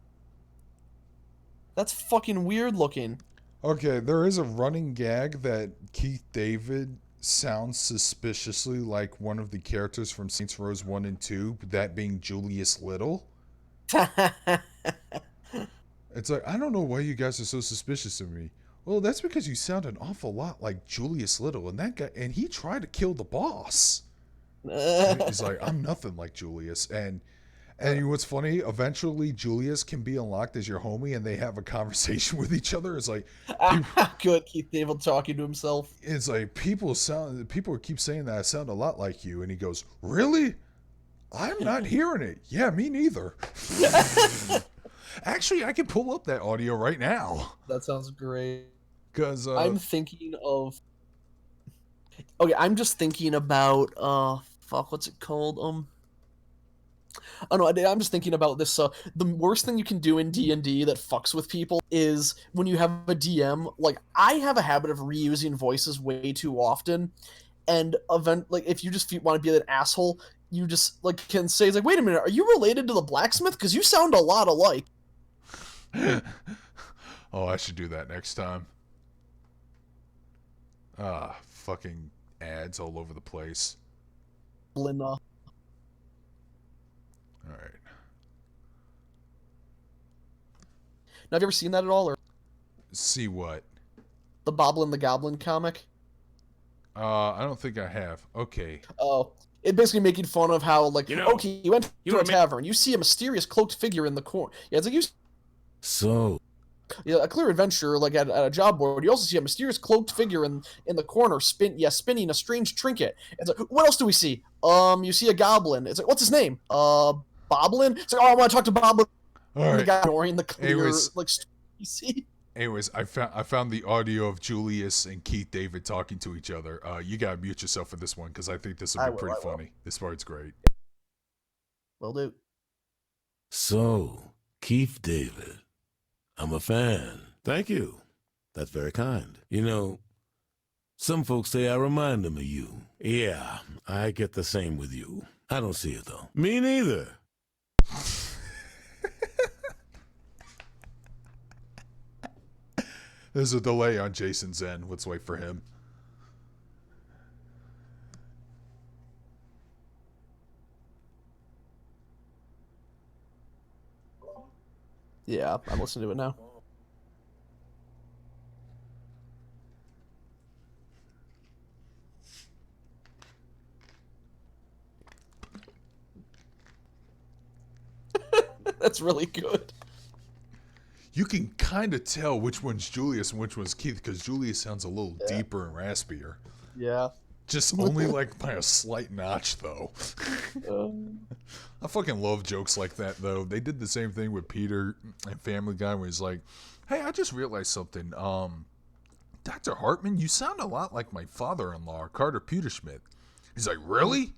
B: That's fucking weird looking.
A: Okay, there is a running gag that Keith David sounds suspiciously like one of the characters from Saints Row 1 and 2, that being Julius Little. It's like, I don't know why you guys are so suspicious of me. Well, that's because you sound an awful lot like Julius Little, and that guy, and he tried to kill the boss. And he's like, I'm nothing like Julius. And you know what's funny? Eventually, Julius can be unlocked as your homie, and they have a conversation with each other. It's like,
B: Good, Keith David talking to himself.
A: people keep saying that I sound a lot like you, and he goes, really? I'm not hearing it. Yeah, me neither. Actually, I can pull up that audio right now.
B: That sounds great.
A: Because
B: I'm thinking of. Okay, I'm just thinking about fuck, what's it called? Oh no, I'm just thinking about this. The worst thing you can do in D&D that fucks with people is when you have a DM. Like, I have a habit of reusing voices way too often, and if you just want to be an asshole, you just like can say, it's like, wait a minute, are you related to the blacksmith? Because you sound a lot alike.
A: oh, I should do that next time. Fucking ads all over the place.
B: Linda.
A: All right.
B: Now, have you ever seen that at all, or
A: See what?
B: the Boblin the Goblin comic?
A: I don't think I have. Okay.
B: Oh, it basically making fun of how, like, okay, you went to a
C: admit-
B: tavern, you see a mysterious cloaked figure in the corner. Yeah, it's like
C: So,
B: a clear adventure, like at a job board. You also see a mysterious cloaked figure in the corner, spinning a strange trinket. It's like, what else do we see? You see a goblin. It's like, what's his name? Boblin. It's like, oh, I want to talk to Boblin.
A: All
B: And the
A: right.
B: guy ignoring the clear,
A: Anyways.
B: like, you see.
A: Anyways, I found the audio of Julius and Keith David talking to each other. You gotta mute yourself for this one because I think this will
B: I
A: be
B: will.
A: pretty
B: I will.
A: funny. This part's great.
B: Will do.
C: So, Keith David, I'm a fan. Thank you. That's very kind. You know, some folks say I remind them of you. Yeah, I get the same with you. I don't see it, though. Me neither.
A: There's a delay on Jason's end. Let's wait for him.
B: Yeah, I'm listening to it now. That's really good.
A: You can kind of tell which one's Julius and which one's Keith because Julius sounds a little
B: Yeah.
A: deeper and raspier.
B: Yeah.
A: Just only like by a slight notch, though. I fucking love jokes like that, though. They did the same thing with Peter and Family Guy, where he's like, "Hey, I just realized something. Dr. Hartman, you sound a lot like my father-in-law, Carter Peterschmidt." He's like, "Really?"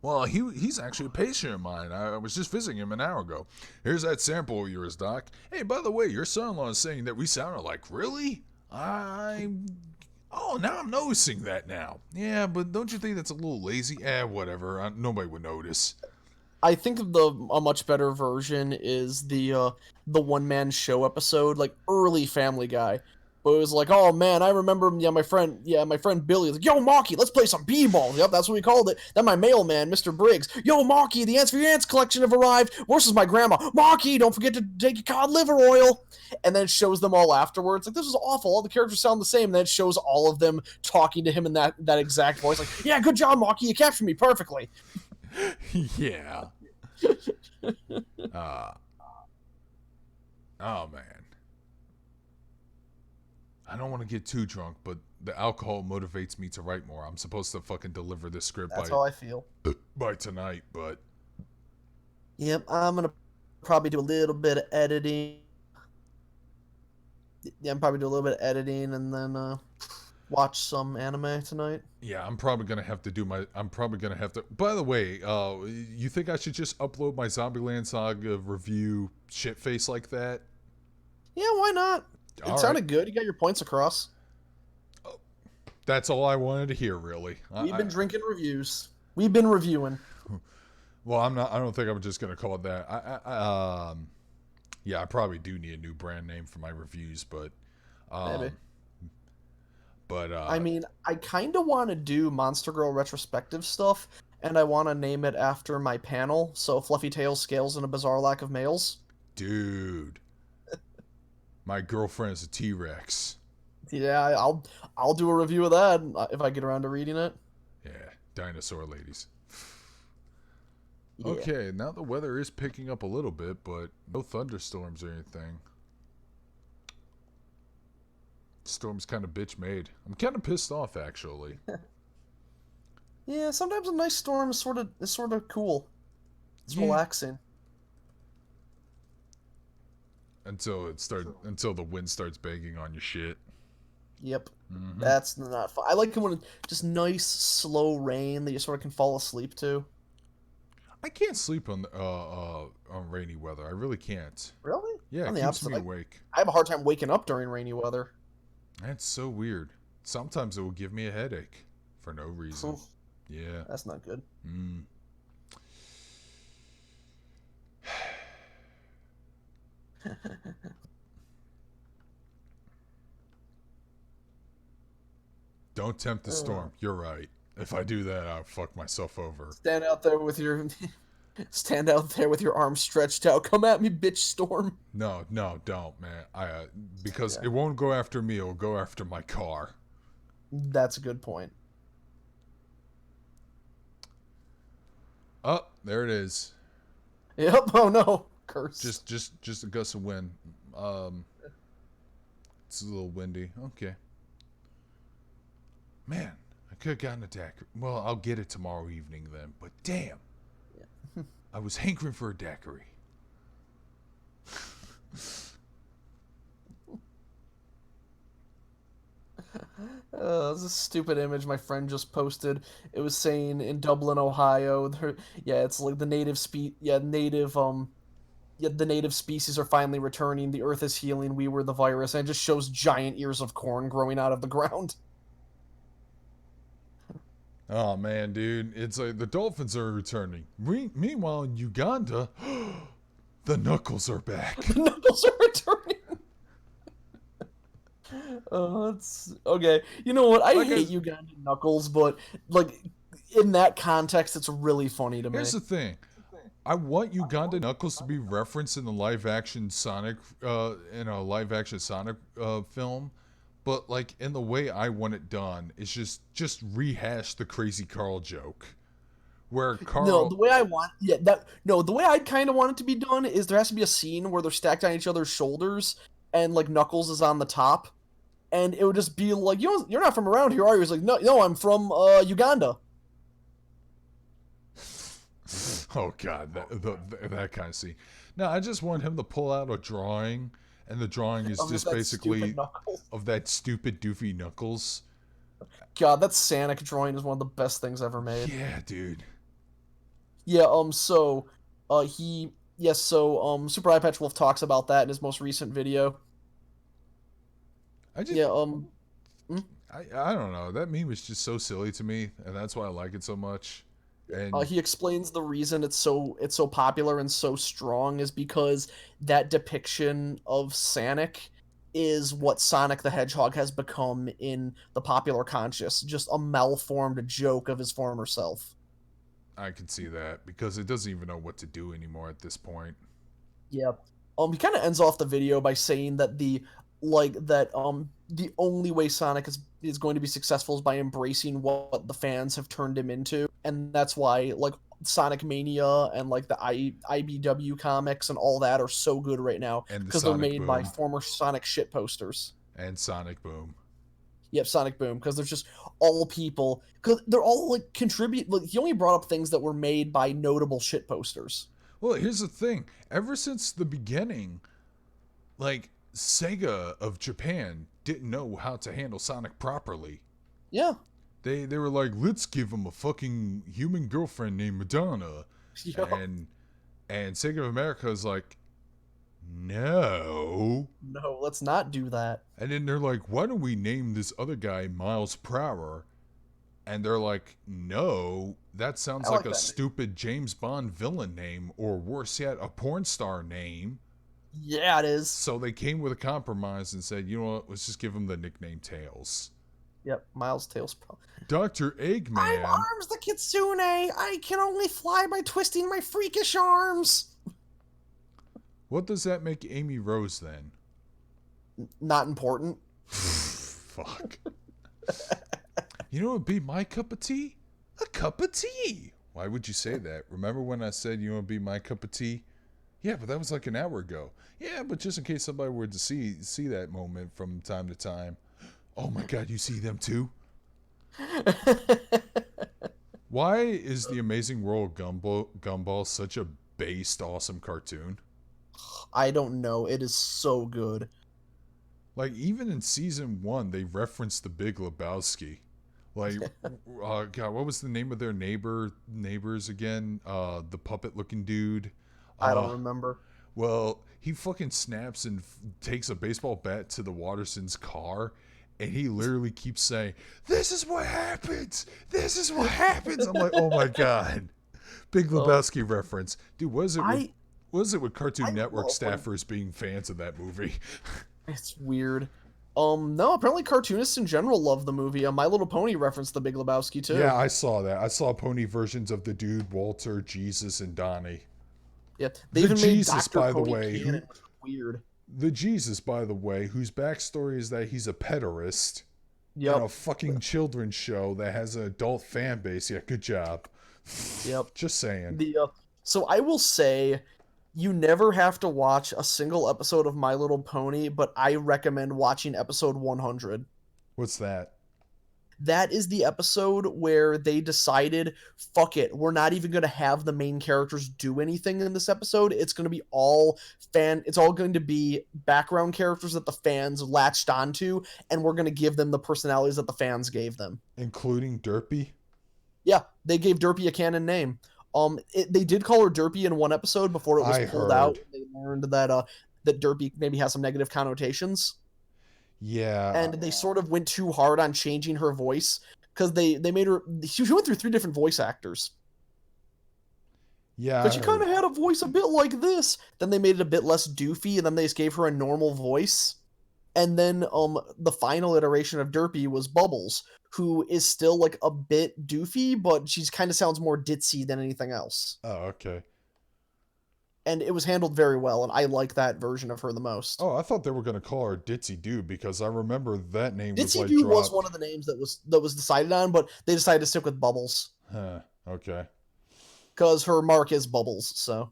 A: Well, he's actually a patient of mine. I was just visiting him an hour ago. Here's that sample of yours, Doc. Hey, by the way, your son-in-law is saying that we sound alike. Really? Oh, now I'm noticing that now. Yeah, but don't you think that's a little lazy? Whatever. Nobody would notice.
B: I think a much better version is the one man show episode, like early Family Guy. But it was like, oh man, I remember, my friend Billy was like, yo, Marky, let's play some b-ball. Yep, that's what we called it. Then my mailman, Mr. Briggs, yo, Marky, the Ants for Your Ants collection have arrived. Versus my grandma, Marky, don't forget to take your cod liver oil. And then it shows them all afterwards. Like, this was awful. All the characters sound the same. And then it shows all of them talking to him in that exact voice. Like, yeah, good job, Marky, you captured me perfectly.
A: Yeah. Oh man. I don't want to get too drunk, but the alcohol motivates me to write more. I'm supposed to fucking deliver this script
B: That's how I feel.
A: by tonight, but
B: Yep, I'm gonna probably do a little bit of editing. Yeah, I'm probably do a little bit of editing and then watch some anime tonight.
A: yeah, I'm probably gonna have to do my. I'm probably gonna have to. By the way, you think I should just upload my Zombieland Saga review shitface like that?
B: Yeah, why not? It
A: All
B: sounded
A: right.
B: good. You got your points across.
A: That's all I wanted to hear, really.
B: We've been drinking reviews. We've been reviewing.
A: Well, I'm not. I don't think I'm just gonna call it that. Yeah, I probably do need a new brand name for my reviews, but,
B: Maybe.
A: but
B: I mean, I kind of want to do Monster Girl retrospective stuff, and I want to name it after my panel. So Fluffy Tails, Scales, and a Bizarre Lack of Males.
A: dude, my girlfriend is a T-Rex.
B: Yeah, I'll do a review of that if I get around to reading it.
A: Yeah, dinosaur ladies.
B: Yeah.
A: Okay, now the weather is picking up a little bit, but no thunderstorms or anything. Storm's kind of bitch made. I'm kind of pissed off, actually.
B: Yeah, sometimes a nice storm is sort of cool. It's
A: Yeah.
B: relaxing.
A: Until the wind starts banging on your shit.
B: Yep.
A: Mm-hmm.
B: That's not fun. I like it when it's just nice, slow rain that you sort of can fall asleep to.
A: I can't sleep on rainy weather. I really can't.
B: Really?
A: Yeah,
B: On
A: it
B: the
A: keeps
B: opposite,
A: me awake.
B: I have a hard time waking up during rainy weather.
A: That's so weird. Sometimes it will give me a headache for no reason.
B: Oof,
A: Yeah.
B: that's not good.
A: Mm. Don't tempt the storm. You're right. If I do that, I'll fuck myself over.
B: Stand out there with your arms stretched out. Come at me, bitch storm.
A: No, don't, man. Because it won't go after me. It'll go after my car.
B: That's a good point.
A: Oh, there it is.
B: Yep. Oh no. Curse.
A: Just a gust of wind. It's a little windy. Okay. Man, I could have gotten a daiquiri. Well, I'll get it tomorrow evening then. But damn, I was hankering for a daiquiri.
B: This is a stupid image my friend just posted. It was saying in Dublin, Ohio, yeah, it's like the native species are finally returning. The Earth is healing. We were the virus, and it just shows giant ears of corn growing out of the ground.
A: Oh man, dude, it's like the dolphins are returning. Meanwhile, in Uganda, the knuckles are back.
B: The knuckles are returning. It's okay. You know what? I
A: Like
B: hate Ugandan knuckles, but like in that context, it's really funny to me.
A: Here's the thing. I want Uganda Knuckles to be referenced in the live-action Sonic, film, but like in the way I want it done, it's just rehash the Crazy Carl joke, where
B: No, the
A: Carl
B: way I want, yeah, that no, the way I'd kind of want it to be done is there has to be a scene where they're stacked on each other's shoulders, and like Knuckles is on the top, and it would just be like, you're not from around here, are you? He's like, no, I'm from Uganda.
A: oh god, that kind of scene. No, I just want him to pull out a drawing, and the drawing is
B: Of
A: just
B: that
A: basically
B: stupid Knuckles.
A: of that stupid doofy Knuckles.
B: God, that Sonic drawing is one of the best things ever made.
A: Yeah, dude.
B: Yeah, Super Eye Patch Wolf talks about that in his most recent video.
A: I just
B: Yeah,
A: I don't know. That meme is just so silly to me, and that's why I like it so much. And
B: he explains the reason it's so popular and so strong is because that depiction of Sonic is what Sonic the Hedgehog has become in the popular conscious, just a malformed joke of his former self.
A: I can see that because it doesn't even know what to do anymore at this point.
B: Yep. He kind of ends off the video by saying that the only way Sonic is going to be successful is by embracing what the fans have turned him into, and that's why like Sonic Mania and like the IBW comics and all that are so good right now
A: And the
B: because they're
A: Sonic
B: made by
A: Boom.
B: former Sonic shit posters.
A: And Sonic Boom.
B: Yep, Sonic Boom, because they're just all people, because they're all like contribute. Like, he only brought up things that were made by notable shit posters.
A: Well, here's the thing. Ever since the beginning, like Sega of Japan didn't know how to handle Sonic properly.
B: Yeah.
A: They were like, let's give him a fucking human girlfriend named Madonna.
B: Yep.
A: And Sega of America is like, no.
B: No, let's not do that.
A: And then they're like, why don't we name this other guy Miles Prower? And they're like, no, that sounds
B: I
A: like
B: like
A: a
B: that name.
A: stupid James Bond villain name, or worse yet, a porn star name.
B: Yeah, it is.
A: So they came with a compromise and said, you know what, let's just give him the nickname Tails.
B: Yep, Miles Tails Pro.
A: Dr. Eggman.
B: I'm Arms the Kitsune. I can only fly by twisting my freakish arms.
A: What does that make Amy Rose then?
B: Not important.
A: Fuck. You know what would be my cup of tea? A cup of tea. Why would you say that? Remember when I said you want to be my cup of tea? Yeah, but that was like an hour ago. Yeah, but just in case somebody were to see that moment from time to time. Oh my god, you see them too? Why is The Amazing World of Gumball such a based, awesome cartoon?
B: I don't know. It is so good.
A: Like, even in season 1, they referenced the Big Lebowski. Like, God, what was the name of their neighbors again? The puppet-looking dude.
B: I don't remember.
A: Well, he fucking snaps and takes a baseball bat to the Watterson's car, and he literally keeps saying, "This is what happens! This is what happens!" I'm like, oh my god. Big Lebowski reference. Dude, what is it with Cartoon Network staffers being fans of that movie?
B: It's weird. No, apparently cartoonists in general love the movie. My Little Pony referenced the Big Lebowski too.
A: Yeah, I saw that. I saw pony versions of the dude, Walter, Jesus, and Donnie.
B: Yeah, they
A: The
B: even
A: Jesus,
B: made Dr.
A: by the
B: Pony
A: way,
B: canon, which was weird.
A: The Jesus, by the way, whose backstory is that he's a pederast in a fucking children's show that has an adult fan base. Yeah, good job.
B: Yep.
A: Just saying.
B: So I will say, you never have to watch a single episode of My Little Pony, but I recommend watching episode 100.
A: What's that?
B: That is the episode where they decided, fuck it, we're not even going to have the main characters do anything in this episode. It's going to be it's all going to be background characters that the fans latched onto, and we're going to give them the personalities that the fans gave them.
A: Including Derpy?
B: Yeah, they gave Derpy a canon name. They did call her Derpy in one episode before it was pulled out. They learned that that Derpy maybe has some negative connotations.
A: Yeah.
B: And they sort of went too hard on changing her voice because they made her. She went through 3 different voice actors.
A: Yeah.
B: Because she kind of had a voice a bit like this. Then they made it a bit less doofy, and then they just gave her a normal voice. And then the final iteration of Derpy was Bubbles, who is still like a bit doofy, but she kind of sounds more ditzy than anything else.
A: Oh, okay.
B: And it was handled very well, and I like that version of her the most.
A: Oh, I thought they were going to call her Ditzy Dude because I remember that name was
B: Ditzy
A: like
B: Dude
A: dropped.
B: was one of the names that was decided on, but they decided to stick with Bubbles.
A: Huh, okay.
B: Because her mark is Bubbles, so.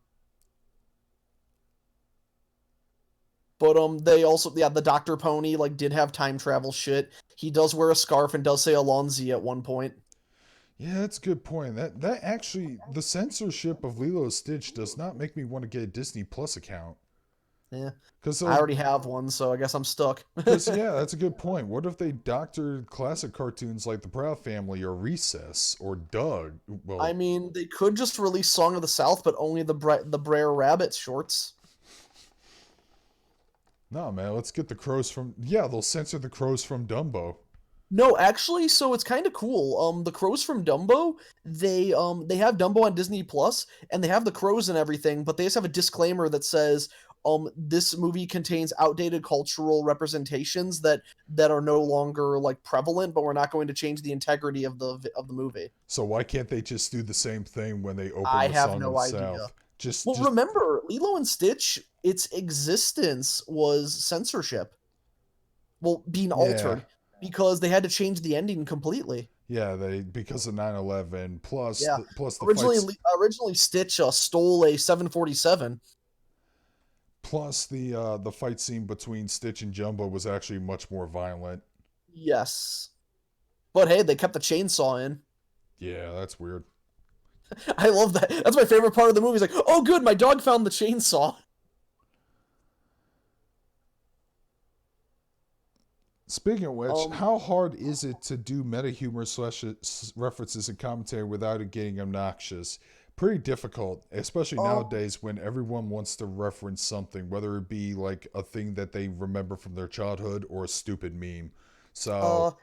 B: But they also, yeah, the Dr. Pony like did have time travel shit. He does wear a scarf and does say Alonzi at one point.
A: Yeah, that's a good point. That actually, the censorship of Lilo and Stitch does not make me want to get a Disney Plus account.
B: Yeah,
A: because
B: I already have one, so I guess I'm stuck.
A: Yeah, that's a good point. What if they doctored classic cartoons like The Proud Family or Recess or Doug? Well,
B: I mean, they could just release Song of the South, but only the Brer Rabbit shorts.
A: no, man, let's get the crows from. Yeah, they'll censor the crows from Dumbo.
B: No, actually, so it's kind of cool. The crows from Dumbo, they have Dumbo on Disney Plus, and they have the crows and everything, but they just have a disclaimer that says, this movie contains outdated cultural representations that are no longer like prevalent, but we're not going to change the integrity of the movie.
A: So why can't they just do the same thing when they open
B: I
A: the
B: have
A: Song
B: no
A: of the
B: idea.
A: South? Just
B: Remember, Lilo and Stitch, its existence was censorship. Well, being altered. Because they had to change the ending completely.
A: Yeah, because of 9/11 plus plus the
B: originally Stitch stole a 747.
A: Plus the fight scene between Stitch and Jumbo was actually much more violent.
B: Yes. But hey, they kept the chainsaw in.
A: Yeah, that's weird.
B: I love that. That's my favorite part of the movie. It's like, oh good, my dog found the chainsaw.
A: Speaking of which, how hard is it to do meta humor / references and commentary without it getting obnoxious? Pretty difficult, especially nowadays when everyone wants to reference something, whether it be like a thing that they remember from their childhood or a stupid meme. So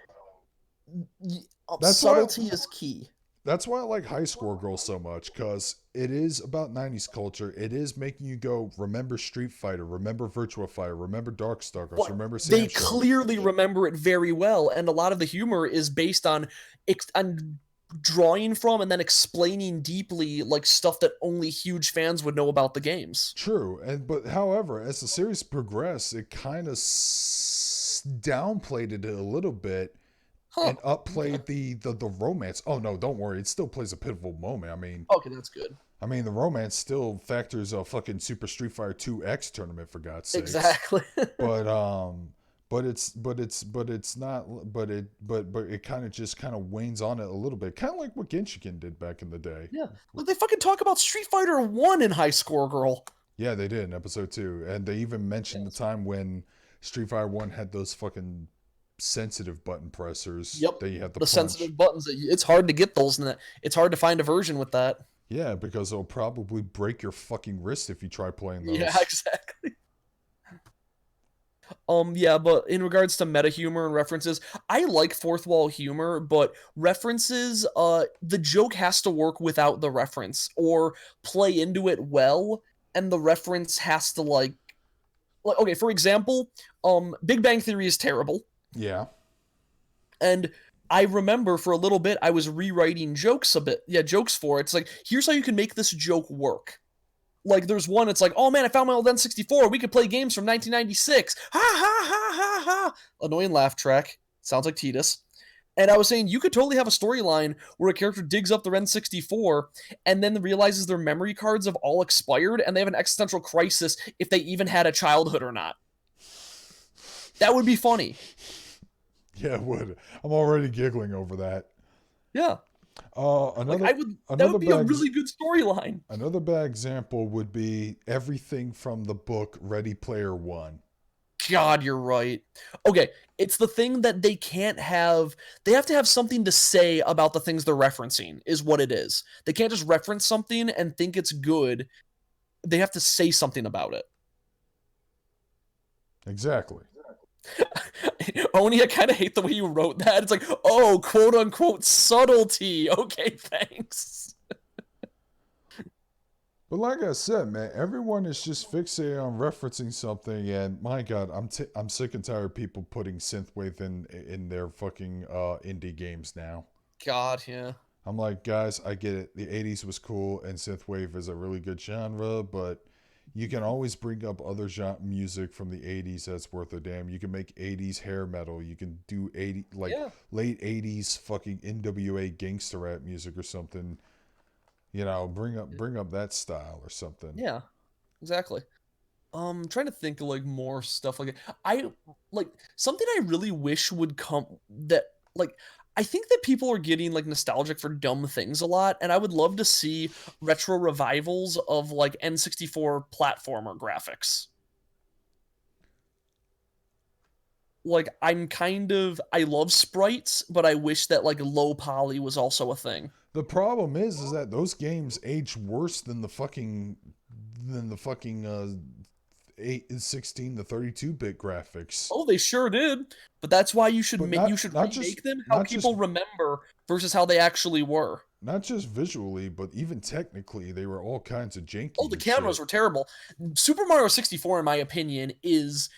B: subtlety is key.
A: That's why I like High Score Girl so much, because it is about 90s culture. It is making you go, remember Street Fighter, remember Virtua Fighter, remember Darkstalkers, remember Sam
B: They clearly remember it very well, and a lot of the humor is based on drawing from and then explaining deeply like stuff that only huge fans would know about the games.
A: True, but however, as the series progressed, it kind of downplayed it a little bit. And upplayed the romance. Oh no, don't worry. It still plays a pivotal moment. I mean,
B: okay, that's good.
A: I mean, the romance still factors a fucking Super Street Fighter 2X tournament for God's sake.
B: Exactly.
A: but it kind of just kind of wanes on it a little bit, kind of like what Genshiken did back in the day.
B: Yeah, look, they fucking talk about Street Fighter 1 in High Score Girl.
A: Yeah, they did in episode 2, and they even mentioned the time when Street Fighter 1 had those fucking sensitive button pressers.
B: Yep,
A: that you have to
B: the punch. Sensitive buttons. It's hard to get those, and it's hard to find a version with that.
A: Yeah, because it'll probably break your fucking wrist if you try playing those.
B: Yeah, exactly. Yeah, but in regards to meta humor and references, I like fourth wall humor, but references, the joke has to work without the reference or play into it well, and the reference has to like okay, for example, Big Bang Theory is terrible.
A: Yeah.
B: And I remember for a little bit, I was rewriting jokes for it. It's like, here's how you can make this joke work. Like, there's one, it's like, oh man, I found my old N64. We could play games from 1996. Ha ha ha ha ha. Annoying laugh track. Sounds like Titus. And I was saying, you could totally have a storyline where a character digs up their N64 and then realizes their memory cards have all expired and they have an existential crisis if they even had a childhood or not. That would be funny.
A: Yeah, it would. I'm already giggling over that.
B: Yeah. Like
A: Another
B: I would that
A: another
B: would be a
A: bad
B: really good storyline.
A: another bad example would be everything from the book Ready Player One.
B: God, you're right. Okay, it's the thing that they can't have. They have to have something to say about the things they're referencing, is what it is. They can't just reference something and think it's good. They have to say something about it.
A: Exactly.
B: Oni, I kind of hate the way you wrote that. It's like, oh, quote unquote subtlety. Okay, thanks.
A: But like I said, man, everyone is just fixated on referencing something, and my God, I'm sick and tired of people putting synthwave in their fucking indie games now.
B: God, yeah.
A: I'm like, guys, I get it. The '80s was cool, and synthwave is a really good genre, but you can always bring up other music from the '80s that's worth a damn. You can make '80s hair metal. You can do
B: Yeah.
A: late '80s fucking NWA gangster rap music or something. You know, bring up that style or something.
B: Yeah, exactly. Trying to think of like more stuff like I like something I really wish would come that like I think that people are getting like nostalgic for dumb things a lot, and I would love to see retro revivals of like N64 platformer graphics. Like I love sprites, but I wish that like low poly was also a thing.
A: The problem is that those games age worse than the fucking 16 to 32-bit graphics.
B: Oh, they sure did. But that's why
A: But
B: you should remake them how
A: not just
B: people remember versus how they actually were.
A: not just visually, but even technically, they were all kinds of janky
B: Oh, the
A: and
B: cameras
A: shit.
B: were terrible. Super Mario 64, in my opinion, is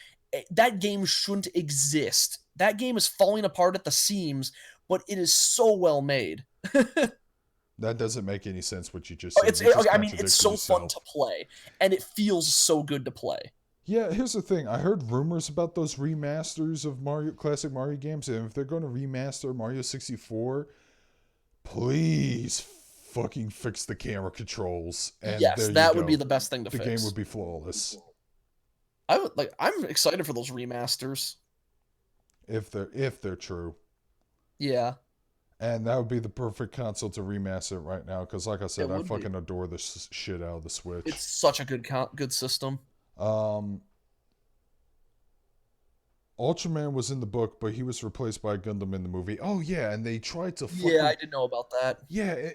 B: that game shouldn't exist. That game is falling apart at the seams, but it is so well made.
A: That doesn't make any sense what you just said.
B: It's
A: You just
B: I mean, it's
A: contradicted
B: so fun
A: yourself.
B: to play, and it feels so good to play.
A: Yeah, here's the thing. I heard rumors about those remasters of classic Mario games, and if they're going to remaster Mario 64, please fucking fix the camera controls. And
B: Yes,
A: there you
B: that would be
A: go.
B: the best thing to
A: The
B: fix.
A: game would be flawless
B: I'm excited for those remasters.
A: if they're true.
B: Yeah,
A: And that would be the perfect console to remaster it right now, because like I said,
B: it
A: I
B: would be.
A: fucking adore the shit out of the Switch.
B: It's such a good system.
A: Um, Ultraman was in the book, but he was replaced by Gundam in the movie. Oh yeah, and they tried to fucking
B: Yeah, I didn't know about that.
A: yeah.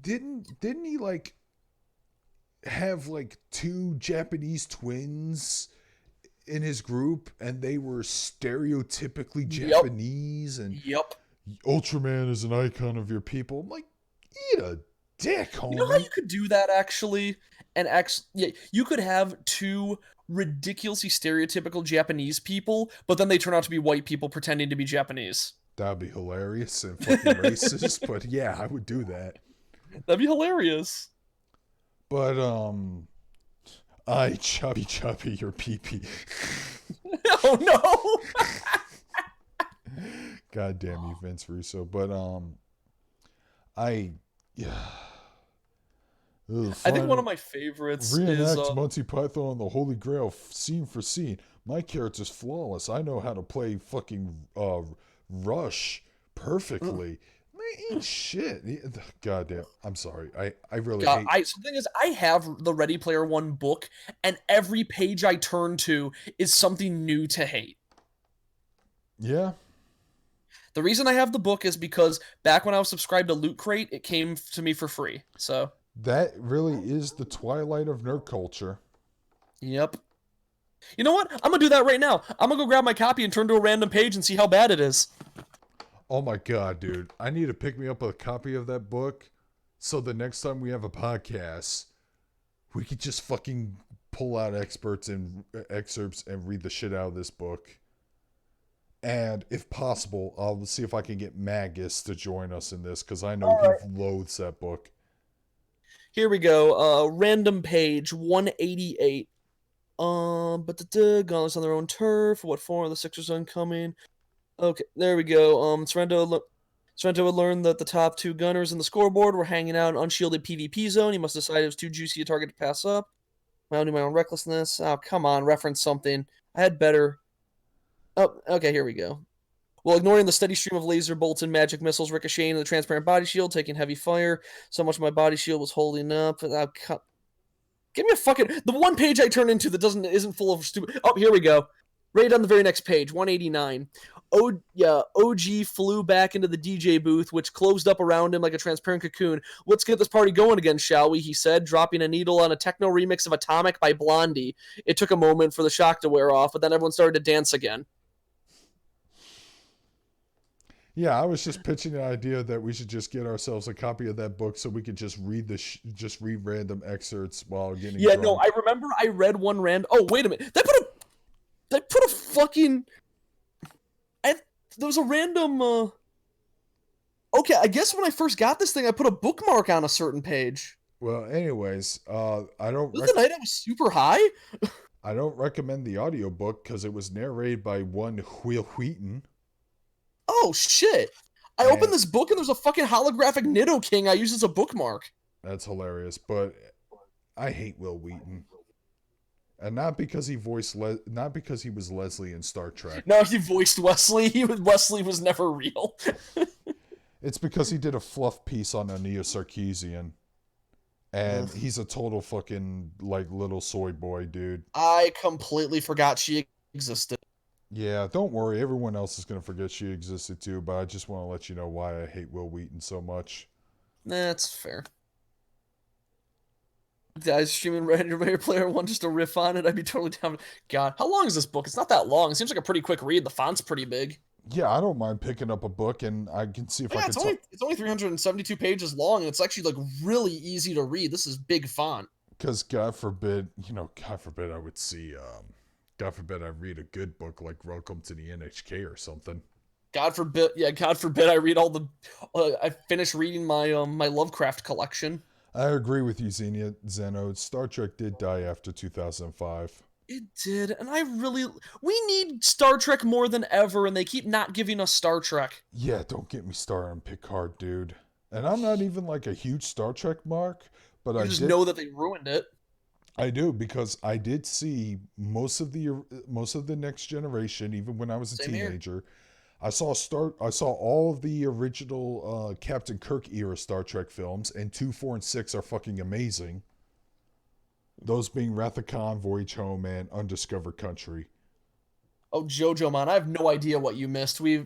A: Didn't he like have like two Japanese twins in his group, and they were stereotypically
B: Yep.
A: Japanese, and
B: Yep.
A: Ultraman is an icon of your people. I'm like, eat a dick, homie.
B: You know how you could do that actually? Yeah, you could have two ridiculously stereotypical Japanese people, but then they turn out to be white people pretending to be Japanese.
A: That'd be hilarious and fucking racist, but yeah, I would do that.
B: That'd be hilarious.
A: But I chubby chubby your pee pee.
B: Oh no!
A: God damn you, Vince Russo. But I yeah. Ugh,
B: I think one of my favorites
A: reenact
B: is
A: Monty Python and the Holy Grail scene for scene. My character's flawless. I know how to play fucking Rush perfectly. Man, ain't shit. God damn. I'm sorry. I really hate.
B: So the thing is, I have the Ready Player One book, and every page I turn to is something new to hate.
A: Yeah.
B: The reason I have the book is because back when I was subscribed to Loot Crate, it came to me for free. So
A: That really is the twilight of nerd culture.
B: yep. You know what? I'm gonna do that right now. I'm gonna go grab my copy and turn to a random page and see how bad it is.
A: Oh my god, dude. I need to pick me up a copy of that book so the next time we have a podcast, we could just fucking pull out excerpts and read the shit out of this book. And if possible, I'll see if I can get Magus to join us in this, because I know he loathes that book.
B: Here we go. Random page 188. Gauntlets on their own turf. What form? The Sixers oncoming. Okay, there we go. Sorrento had learned that the top two gunners in the scoreboard were hanging out in unshielded PvP zone. He must decide it was too juicy a target to pass up. My own recklessness. Oh, come on, reference something. I had better. Oh, okay, here we go. While ignoring the steady stream of laser bolts and magic missiles ricocheting in the transparent body shield, taking heavy fire. So much of my body shield was holding up. Give me a fucking... The one page I turn into that isn't full of stupid... Oh, here we go. Right on the very next page, 189. OG flew back into the DJ booth, which closed up around him like a transparent cocoon. Let's get this party going again, shall we? He said, dropping a needle on a techno remix of Atomic by Blondie. It took a moment for the shock to wear off, but then everyone started to dance again.
A: Yeah, I was just pitching the idea that we should just get ourselves a copy of that book so we could just read just read random excerpts while getting drunk.
B: No, I remember I read one Oh, wait a minute. They put a fucking... There was a random... Okay, I guess when I first got this thing, I put a bookmark on a certain page.
A: Well, anyways, I don't...
B: Was the night I was super high?
A: I don't recommend the audiobook because it was narrated by one Will Wheaton.
B: Oh, shit. I opened this book and there's a fucking holographic Nidoking I use as a bookmark.
A: That's hilarious, but I hate Will Wheaton. And not because he was Leslie in Star Trek.
B: No, he voiced Wesley. Wesley was never real.
A: It's because he did a fluff piece on a Neo Sarkeesian. And he's a total fucking, like, little soy boy, dude.
B: I completely forgot she existed.
A: Yeah, don't worry. Everyone else is going to forget she existed too, but I just want to let you know why I hate Will Wheaton so much.
B: That's fair. Guys, streaming Ready Player One just to riff on it, I'd be totally down. God, how long is this book? It's not that long. It seems like a pretty quick read. The font's pretty big.
A: Yeah, I don't mind picking up a book, and I can see if I can...
B: It's only 372 pages long, and it's actually, like, really easy to read. This is big font.
A: Because, God forbid I would see... God forbid I read a good book like Welcome to the NHK or something.
B: God forbid I read all the... I finished reading my my Lovecraft collection.
A: I agree with you, Zeno. Star Trek did die after 2005.
B: It did, and we need Star Trek more than ever, and they keep not giving us Star Trek.
A: Yeah, don't get me started on Picard, dude. And I'm not even like a huge Star Trek mark, but I just
B: know that they ruined it.
A: I do, because I did see most of the Next Generation, even when I was a teenager. I saw all of the original Captain Kirk era Star Trek films, and 2, 4, and 6 are fucking amazing. Those being Wrath of Khan, Voyage Home, and Undiscovered Country.
B: Oh, Jojo, man, I have no idea what you missed. We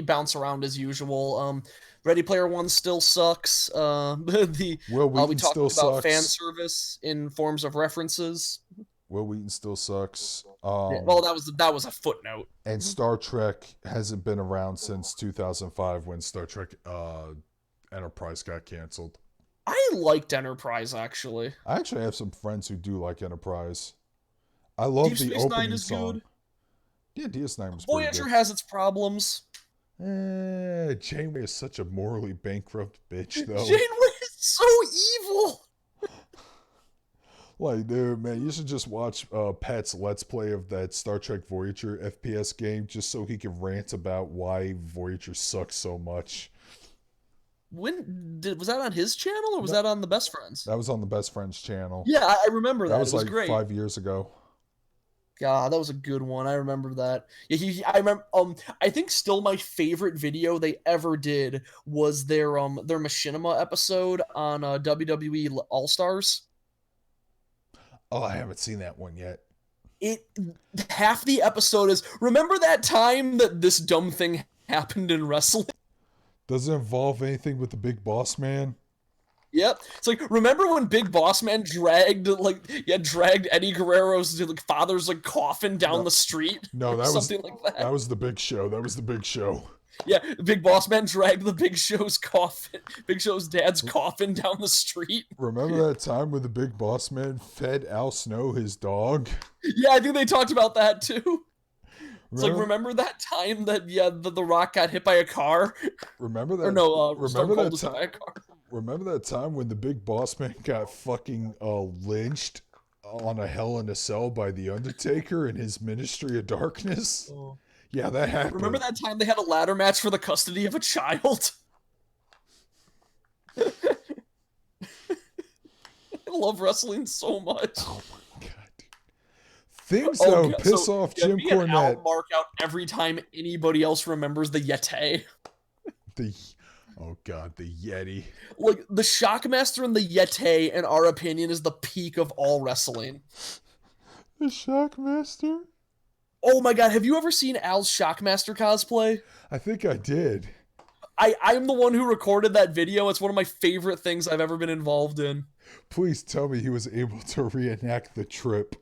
B: bounce around as usual. Ready Player One still sucks. We talked about fan service in forms of references.
A: Will Wheaton still sucks.
B: Well, that was a footnote.
A: And Star Trek hasn't been around since 2005 when Star Trek Enterprise got canceled.
B: I liked Enterprise, actually.
A: I actually have some friends who do like Enterprise. I love
B: Deep
A: the
B: Space
A: opening
B: Nine is
A: song.
B: good.
A: Yeah, DS9 was
B: Voyager
A: pretty good.
B: has its problems.
A: Janeway is such a morally bankrupt bitch, though.
B: Janeway is so evil.
A: Like, dude, man, you should just watch Pat's Let's Play of that Star Trek Voyager FPS game just so he can rant about why Voyager sucks so much.
B: Was that on his channel, or was that on the Best Friends?
A: That was on the Best Friends channel.
B: Yeah, I remember that.
A: That was
B: it was
A: like
B: great.
A: 5 years ago.
B: God, that was a good one. I remember that. Yeah, I remember. I think still my favorite video they ever did was their Machinima episode on WWE All Stars.
A: Oh, I haven't seen that one yet.
B: Half the episode is, remember that time that this dumb thing happened in wrestling?
A: Does it involve anything with the Big Boss Man?
B: Yep. It's like, remember when Big Boss Man dragged Eddie Guerrero's father's coffin down the street?
A: No, that
B: something like that.
A: That was the Big Show. That was the Big Show.
B: Yeah, Big Boss Man dragged the Big Show's dad's coffin down the street.
A: Remember that time when the Big Boss Man fed Al Snow his dog?
B: Yeah, I think they talked about that too. It's remember that time that the Rock got hit by a car?
A: Remember that?
B: Or no,
A: remember that time? By a car. Remember that time when the Big Boss Man got fucking lynched on a Hell in a Cell by the Undertaker in his Ministry of Darkness? Oh. Yeah, that happened.
B: Remember that time they had a ladder match for the custody of a child? I love wrestling so much.
A: Oh my god, dude. Things
B: Oh,
A: that would piss off
B: yeah,
A: Jim
B: me and Al
A: Cornette.
B: mark out every time anybody else remembers the Yeti.
A: The oh god, the Yeti.
B: Like the Shockmaster and the Yeti, in our opinion, is the peak of all wrestling.
A: The Shockmaster?
B: Oh my god, have you ever seen Al's Shockmaster cosplay?
A: I think I did.
B: I'm the one who recorded that video. It's one of my favorite things I've ever been involved in.
A: Please tell me he was able to reenact the trip.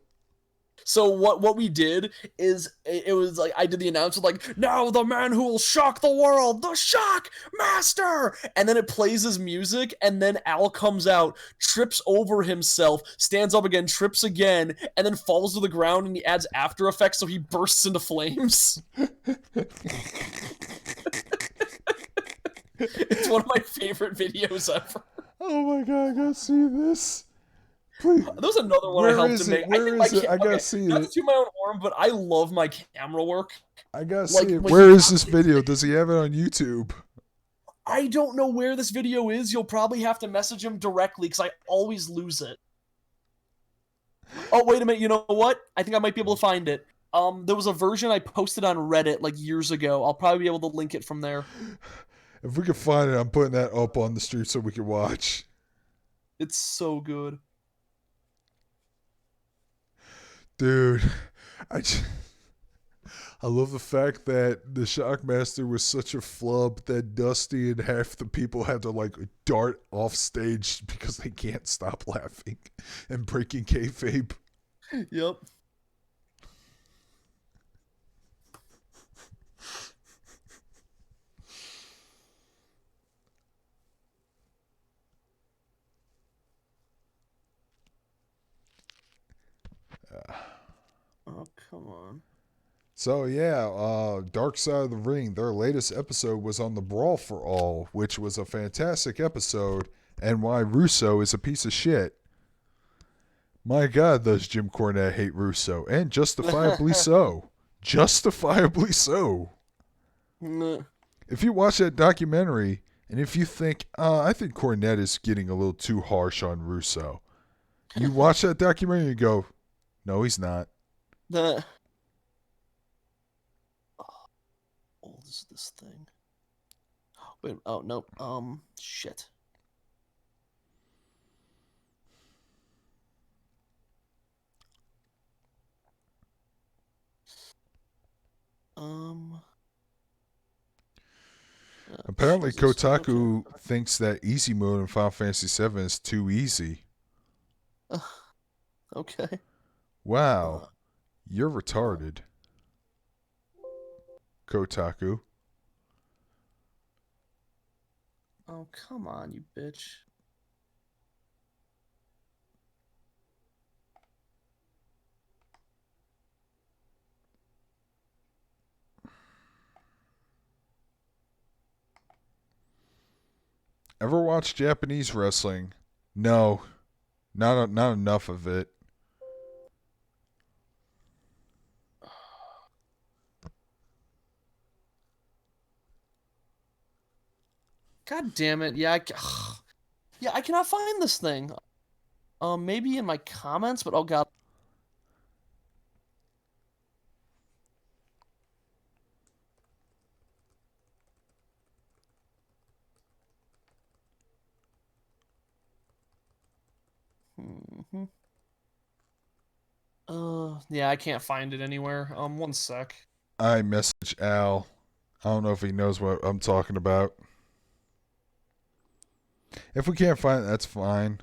B: So what we did is it was like I did the announcement like, now the man who will shock the world, the Shock Master, and then it plays his music, and then Al comes out, trips over himself, stands up again, trips again, and then falls to the ground, and he adds After Effects so he bursts into flames. It's one of my favorite videos ever.
A: Oh my god, I gotta see this. Please.
B: There's another one I
A: Where
B: helped
A: is
B: to
A: it?
B: make.
A: Where is it? I gotta
B: okay,
A: see
B: not
A: it.
B: to toot my own horn, but I love my camera work.
A: I gotta
B: Like,
A: see it.
B: when
A: Where
B: he
A: is
B: got
A: this
B: it-
A: video? Does he have it on YouTube?
B: I don't know where this video is. You'll probably have to message him directly because I always lose it. Oh, wait a minute. You know what? I think I might be able to find it. There was a version I posted on Reddit like years ago. I'll probably be able to link it from there.
A: If we can find it, I'm putting that up on the street so we can watch.
B: It's so good.
A: Dude, I love the fact that the Shockmaster was such a flub that Dusty and half the people had to like dart off stage because they can't stop laughing and breaking kayfabe.
B: Yep. Oh, come on.
A: So yeah, Dark Side of the Ring, their latest episode was on the Brawl for All, which was a fantastic episode, and why Russo is a piece of shit. My God, does Jim Cornette hate Russo, and justifiably so. Justifiably so.
B: Meh.
A: If you watch that documentary, and if you think, I think Cornette is getting a little too harsh on Russo, you watch that documentary and you go, no, he's not.
B: The old is this thing? Wait. Oh no. Shit.
A: Apparently,
B: Jesus.
A: Kotaku
B: Okay.
A: thinks that easy mode in Final Fantasy VII is too easy.
B: Okay.
A: Wow, you're retarded. Kotaku.
B: Oh, come on, you bitch.
A: Ever watch Japanese wrestling? No, not enough of it.
B: God damn it. Yeah, yeah, I cannot find this thing. Maybe in my comments, but oh god. Mm-hmm. Yeah, I can't find it anywhere. One sec.
A: I message Al. I don't know if he knows what I'm talking about. If we can't find it, that's fine.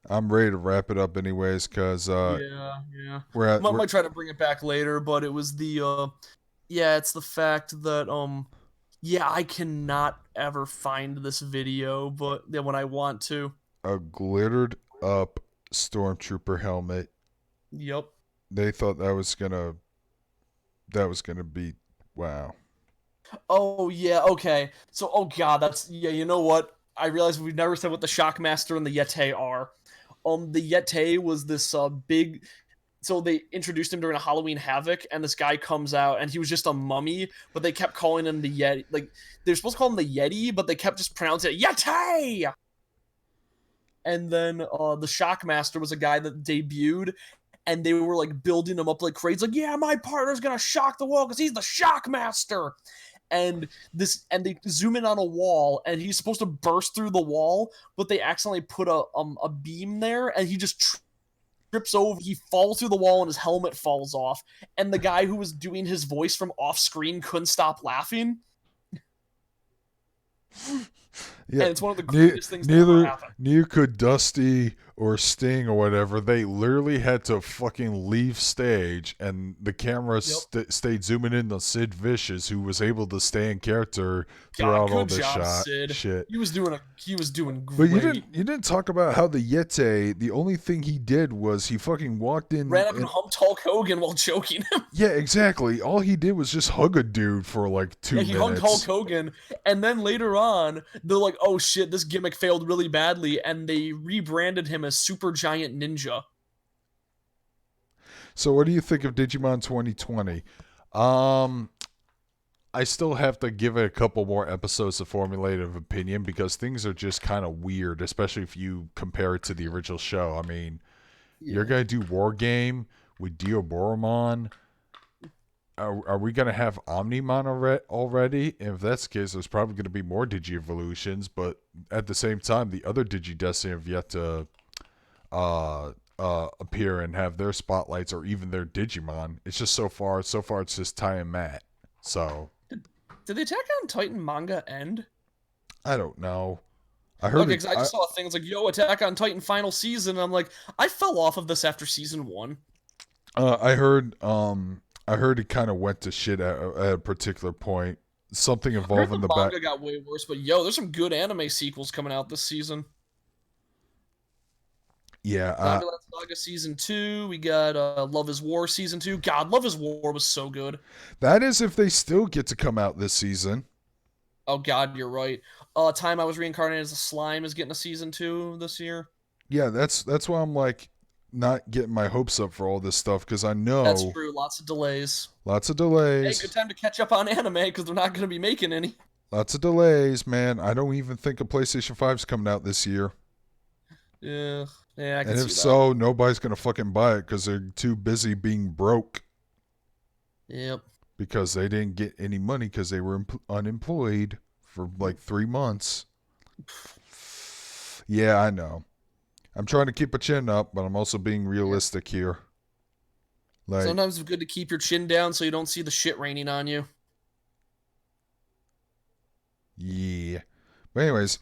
A: I'm ready to wrap it up anyways, because
B: Yeah.
A: we're at
B: Might try to bring it back later, but it was yeah, it's the fact that yeah, I cannot ever find this video, but yeah, when I want to.
A: a glittered up stormtrooper helmet.
B: Yep.
A: They thought that was gonna be wow.
B: Oh yeah, okay. So oh god, that's yeah, you know what? I realized we've never said what the Shockmaster and the Yeti are. The Yeti was this big, so they introduced him during a Halloween Havoc, and this guy comes out, and he was just a mummy, but they kept calling him the Yeti. Like, they're supposed to call him the Yeti, but they kept just pronouncing it Yeti! And then the Shockmaster was a guy that debuted, and they were like building him up like crazy. Like, yeah, my partner's gonna shock the wall because he's the shock master. And they zoom in on a wall, and he's supposed to burst through the wall, but they accidentally put a beam there, and he just trips over. He falls through the wall, and his helmet falls off. And the guy who was doing his voice from off screen couldn't stop laughing.
A: Yeah,
B: and it's one of the greatest things that ever happened.
A: Neither could Dusty or Sting or whatever. They literally had to fucking leave stage, and the camera stayed zooming in on Sid Vicious, who was able to stay in character throughout all this shit.
B: He was doing great.
A: But you didn't talk about how the Yeti, the only thing he did was he fucking walked in,
B: ran up and humped Hulk Hogan while choking him.
A: Yeah, exactly. All he did was just hug a dude for like 2 minutes.
B: He hugged Hulk Hogan, and then later on, they're like, "Oh shit, this gimmick failed really badly," and they rebranded him as Super Giant Ninja.
A: So, what do you think of Digimon 2020? I still have to give it a couple more episodes to formulate an opinion because things are just kind of weird, especially if you compare it to the original show. I mean, you're gonna do War Game with Dioboromon. Are we going to have Omnimon already? And if that's the case, there's probably going to be more Digi-Evolutions, but at the same time, the other Digi-Destiny have yet to appear and have their spotlights or even their Digimon. It's just so far it's just Ty and Matt. So,
B: did the Attack on Titan manga end?
A: I don't know. I heard
B: because I just saw things like, yo, Attack on Titan final season, and I'm like, I fell off of this after season 1.
A: I heard it kind of went to shit at a particular point. Something involving the
B: manga got way worse, but yo, there's some good anime sequels coming out this season.
A: Yeah,
B: Zombieland Saga season 2. We got Love Is War season 2. God, Love Is War was so good.
A: That is if they still get to come out this season.
B: Oh God, you're right. Time I Was Reincarnated as a Slime is getting a season 2 this year.
A: Yeah, that's why I'm like not getting my hopes up for all this stuff because I know
B: that's true. Lots of delays.
A: Hey,
B: good time to catch up on anime because they're not going to be making any.
A: Lots of delays, man. I don't even think a PlayStation 5's coming out this year.
B: Yeah, I can see that.
A: And if so, nobody's gonna fucking buy it because they're too busy being broke.
B: Yep.
A: Because they didn't get any money because they were unemployed for like 3 months. Yeah, I know. I'm trying to keep a chin up, but I'm also being realistic here. Like,
B: sometimes it's good to keep your chin down so you don't see the shit raining on you.
A: Yeah. But anyways,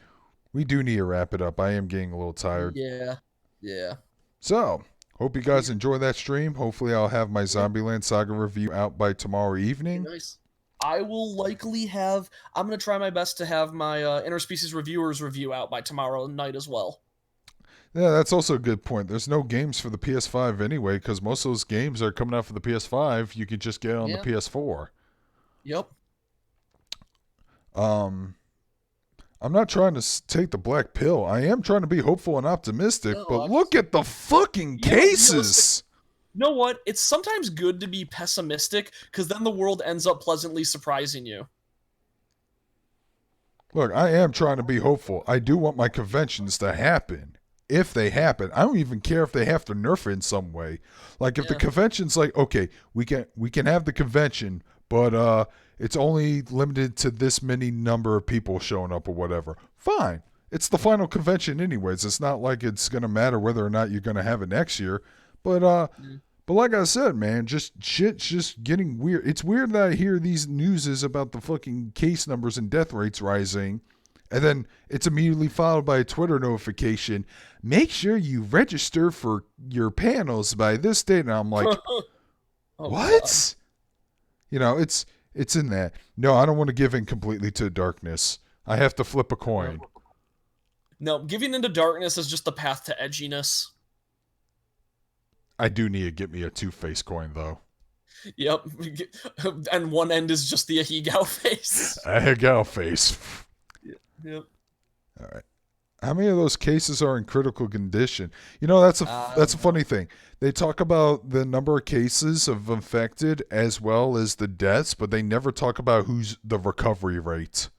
A: we do need to wrap it up. I am getting a little tired.
B: Yeah.
A: So, hope you guys enjoy that stream. Hopefully I'll have my Zombieland Saga review out by tomorrow evening.
B: Nice. I will likely have... I'm going to try my best to have my Interspecies Reviewers review out by tomorrow night as well.
A: Yeah, that's also a good point. There's no games for the PS5 anyway, because most of those games are coming out for the PS5. You could just get it on the PS4.
B: Yep.
A: I'm not trying to take the black pill. I am trying to be hopeful and optimistic, but look at the fucking cases.
B: You know what? It's sometimes good to be pessimistic, because then the world ends up pleasantly surprising you.
A: Look, I am trying to be hopeful. I do want my conventions to happen. If they happen, I don't even care if they have to nerf it in some way. Like if the convention's like, okay, we can have the convention, but it's only limited to this many number of people showing up or whatever. Fine. It's the final convention anyways. It's not like it's gonna matter whether or not you're gonna have it next year. But like I said, man, shit's just getting weird. It's weird that I hear these newses about the fucking case numbers and death rates rising. And then it's immediately followed by a Twitter notification. Make sure you register for your panels by this date. And I'm like, what? God. You know, it's in that. No, I don't want to give in completely to darkness. I have to flip a coin.
B: No, giving into darkness is just the path to edginess.
A: I do need to get me a two-face coin, though.
B: Yep. And one end is just the Ahegao face.
A: Ahegao face.
B: Yep.
A: All right. How many of those cases are in critical condition? You know, that's a funny thing. They talk about the number of cases of infected as well as the deaths, but they never talk about who's the recovery rate.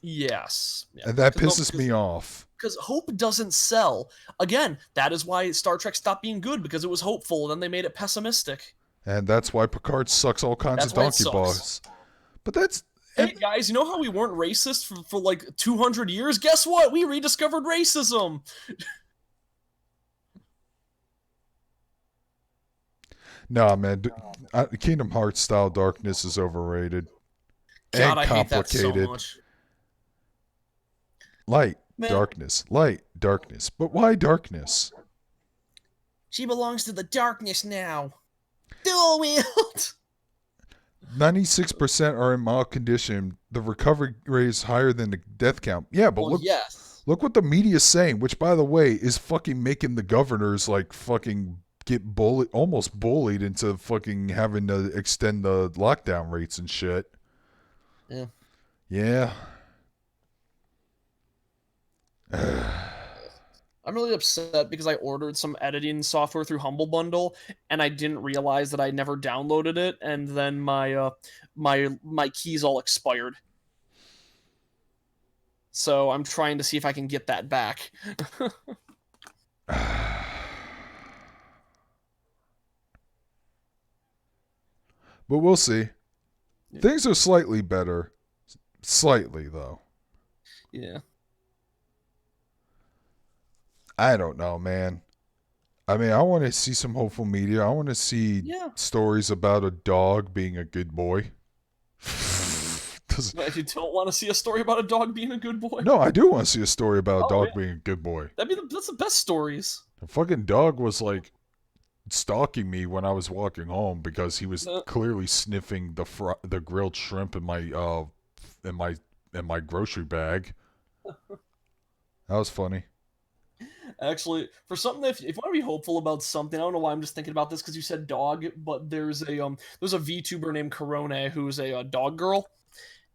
B: Yes. Yeah.
A: And that pisses me off.
B: Because hope doesn't sell. Again, that is why Star Trek stopped being good, because it was hopeful, and then they made it pessimistic.
A: And that's why Picard sucks all kinds
B: That's
A: of
B: why it
A: donkey
B: sucks.
A: balls. But that's...
B: Hey, guys, you know how we weren't racist for like 200 years? Guess what? We rediscovered racism!
A: Nah, man. Kingdom Hearts style darkness is overrated.
B: God,
A: and
B: I hate that so
A: complicated.
B: much.
A: Light,
B: Man.
A: darkness, light, darkness. But why darkness?
B: She belongs to the darkness now. Dual wield!
A: 96% are in mild condition. The recovery rate is higher than the death count. Yeah, but
B: Well, yes.
A: look what the media's saying, which, by the way, is fucking making the governors, like, fucking get almost bullied into fucking having to extend the lockdown rates and shit.
B: Yeah.
A: Yeah.
B: I'm really upset because I ordered some editing software through Humble Bundle, and I didn't realize that I never downloaded it, and then my keys all expired. So I'm trying to see if I can get that back.
A: But we'll see. Things are slightly better. Slightly, though.
B: Yeah.
A: I don't know, man. I mean, I want to see some hopeful media. I want to see stories about a dog being a good boy.
B: You don't want to see a story about a dog being a good boy?
A: No, I do want to see a story about a dog being a good boy.
B: That's the best stories.
A: The fucking dog was like stalking me when I was walking home because he was clearly sniffing the grilled shrimp in my grocery bag. That was funny.
B: Actually, for something, if you want to be hopeful about something, I don't know why I'm just thinking about this because you said dog, but there's a VTuber named Corone who's a dog girl,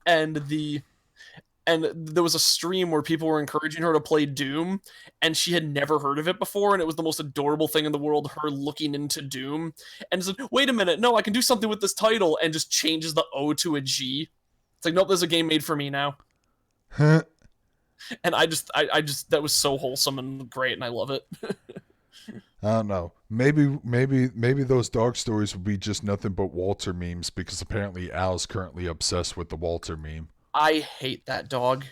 B: and there was a stream where people were encouraging her to play Doom, and she had never heard of it before, and it was the most adorable thing in the world, her looking into Doom, and said, wait a minute, no, I can do something with this title, and just changes the O to a G. It's like, nope, there's a game made for me now. And I just that was so wholesome and great, and I love it.
A: I don't know. Maybe those dog stories would be just nothing but Walter memes because apparently Al's currently obsessed with the Walter meme.
B: I hate that dog.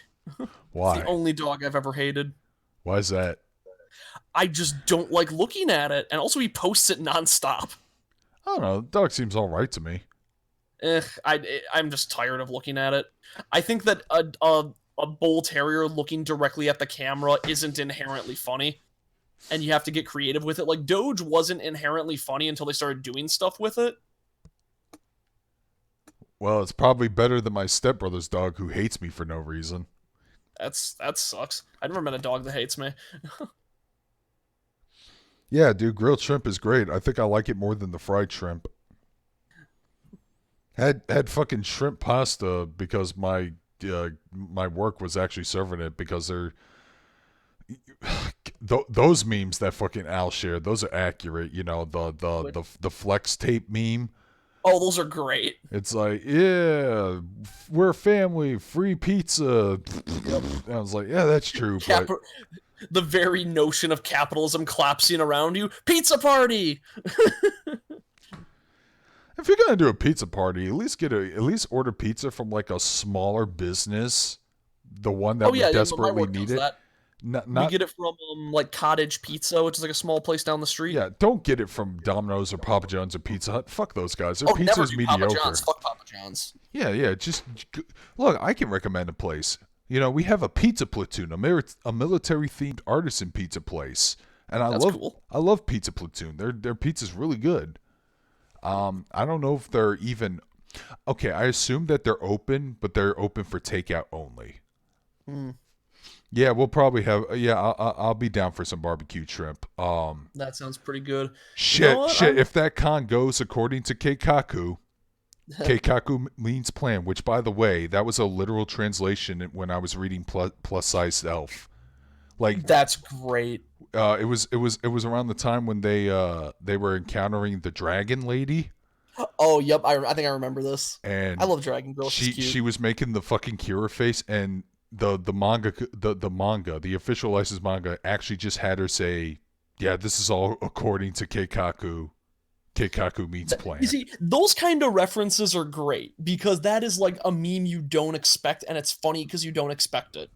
A: Why?
B: It's the only dog I've ever hated.
A: Why is that?
B: I just don't like looking at it, and also he posts it nonstop.
A: I don't know. The dog seems all right to me.
B: I'm just tired of looking at it. I think that a bull terrier looking directly at the camera isn't inherently funny, and you have to get creative with it. Like, Doge wasn't inherently funny until they started doing stuff with it.
A: Well, it's probably better than my stepbrother's dog who hates me for no reason.
B: That sucks. I never met a dog that hates me.
A: Yeah, dude, grilled shrimp is great. I think I like it more than the fried shrimp. Had fucking shrimp pasta because my work was actually serving it because they're those memes that fucking Al shared. Those are accurate. You know, the flex tape meme.
B: Oh, those are great.
A: It's like, yeah, we're a family, free pizza. I was like, yeah, that's true. But
B: the very notion of capitalism collapsing around you. Pizza party.
A: If you're gonna do a pizza party, at least order pizza from like a smaller business, the one that would desperately need it.
B: We get it from like Cottage Pizza, which is like a small place down the street.
A: Yeah, don't get it from Domino's or Papa John's or Pizza Hut. Fuck those guys. Their pizza is mediocre.
B: Papa John's. Fuck Papa John's.
A: Yeah. Just look. I can recommend a place. You know, we have a pizza platoon, a military themed artisan pizza place, and I love Pizza Platoon. Their pizza's really good. I don't know if they're even okay. I assume that they're open, but they're open for takeout only. Yeah, we'll probably have. Yeah, I'll be down for some barbecue shrimp.
B: That sounds pretty good.
A: Shit. If that con goes according to Keikaku, Keikaku means plan. Which, by the way, that was a literal translation when I was reading Plus Size Elf. Like
B: that's great.
A: It was around the time when they were encountering the dragon lady.
B: Oh, yep. I think I remember this.
A: And
B: I love Dragon Girl.
A: She was making the fucking Kira face, and the official licensed manga actually just had her say, "Yeah, this is all according to Keikaku. Keikaku means plan."
B: You see, those kind of references are great because that is like a meme you don't expect, and it's funny because you don't expect it.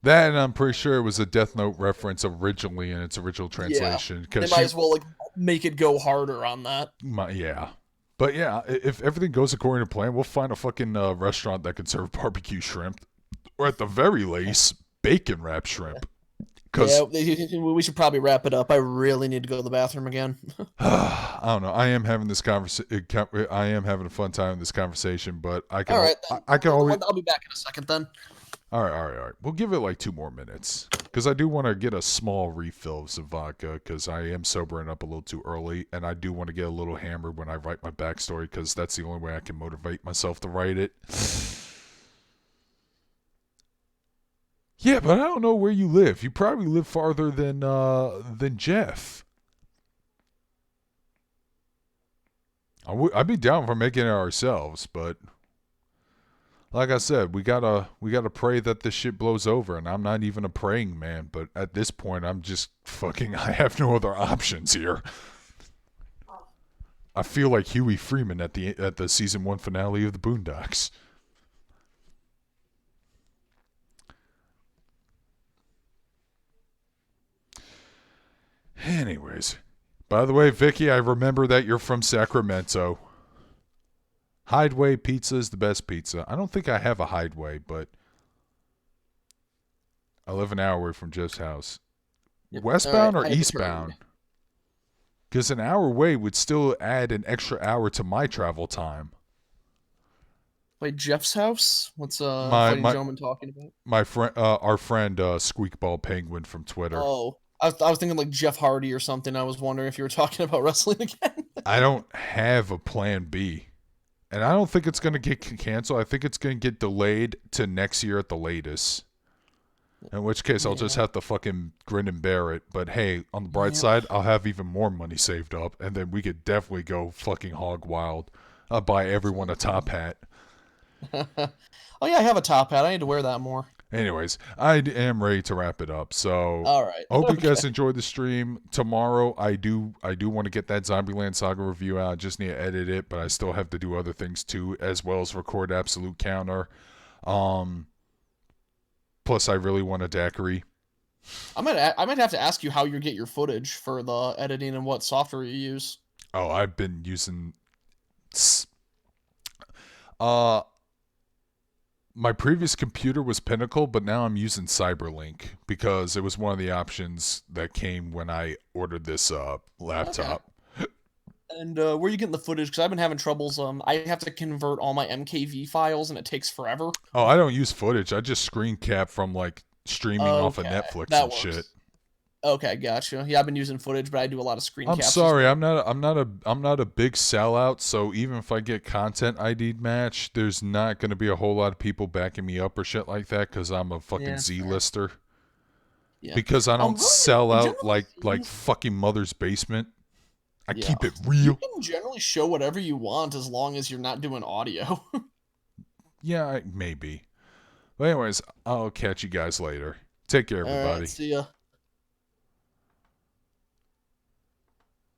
A: That, and I'm pretty sure it was a Death Note reference originally in its original
B: Yeah,
A: translation.
B: they
A: Because
B: might as well like make it go harder on that.
A: yeah. But yeah, if everything goes according to plan, we'll find a fucking restaurant that can serve barbecue shrimp, or at the very least, bacon wrap shrimp.
B: Yeah,
A: Because
B: we should probably wrap it up. I really need to go to the bathroom again.
A: I don't know. I am having this conversation. I am having a fun time in this conversation, but
B: All right, then.
A: I can always.
B: I'll be back in a second then.
A: All right. We'll give it like 2 more minutes because I do want to get a small refill of some vodka because I am sobering up a little too early, and I do want to get a little hammered when I write my backstory because that's the only way I can motivate myself to write it. Yeah, but I don't know where you live. You probably live farther than Jeff. I'd be down for making it ourselves, but like I said, we gotta pray that this shit blows over. And I'm not even a praying man, but at this point, I'm just fucking. I have no other options here. I feel like Huey Freeman at the season 1 finale of the Boondocks. Anyways, by the way, Vicky, I remember that you're from Sacramento. Hideaway Pizza is the best pizza. I don't think I have a Hideaway, but I live an hour away from Jeff's house.
B: Yep.
A: Westbound
B: All right,
A: or
B: I have to
A: eastbound?
B: turn.
A: Because an hour away would still add an extra hour to my travel time.
B: Wait, Jeff's house? What's
A: My
B: fighting
A: my
B: gentleman talking about?
A: my friend, our friend, Squeakball Penguin from Twitter.
B: Oh, I was thinking like Jeff Hardy or something. I was wondering if you were talking about wrestling again.
A: I don't have a plan B. And I don't think it's going to get canceled. I think it's going to get delayed to next year at the latest. In which case, I'll just have to fucking grin and bear it. But hey, on the bright side, I'll have even more money saved up. And then we could definitely go fucking hog wild. I'll buy everyone a top hat.
B: Oh yeah, I have a top hat. I need to wear that more.
A: Anyways, I am ready to wrap it up. So,
B: All right.
A: hope you
B: Okay.
A: guys enjoyed the stream. Tomorrow, I do want to get that Zombieland Saga review out. I just need to edit it, but I still have to do other things too, as well as record Absolute Counter. Plus, I really want a daiquiri.
B: I might have to ask you how you get your footage for the editing and what software you use.
A: Oh, I've been using. Uh, my previous computer was Pinnacle, but now I'm using Cyberlink because it was one of the options that came when I ordered this laptop.
B: Okay. And where are you getting the footage? Because I've been having troubles. I have to convert all my MKV files, and it takes forever.
A: Oh, I don't use footage. I just screen cap from like streaming off of
B: Okay,
A: Netflix
B: that
A: and
B: works.
A: shit.
B: Okay, gotcha. Yeah, I've been using footage, but I do a lot of screen
A: I'm
B: caps.
A: sorry, I'm not a big sellout. So even if I get content ID match, there's not going to be a whole lot of people backing me up or shit like that because I'm a fucking
B: Yeah,
A: Z-lister.
B: Yeah.
A: Because I don't
B: Really,
A: sell out
B: generally,
A: like fucking Mother's Basement. I
B: Yeah.
A: keep it
B: you
A: real.
B: can generally show whatever you want as long as you're not doing audio.
A: Yeah, maybe. But anyways, I'll catch you guys later. Take care,
B: All
A: everybody.
B: right, see ya.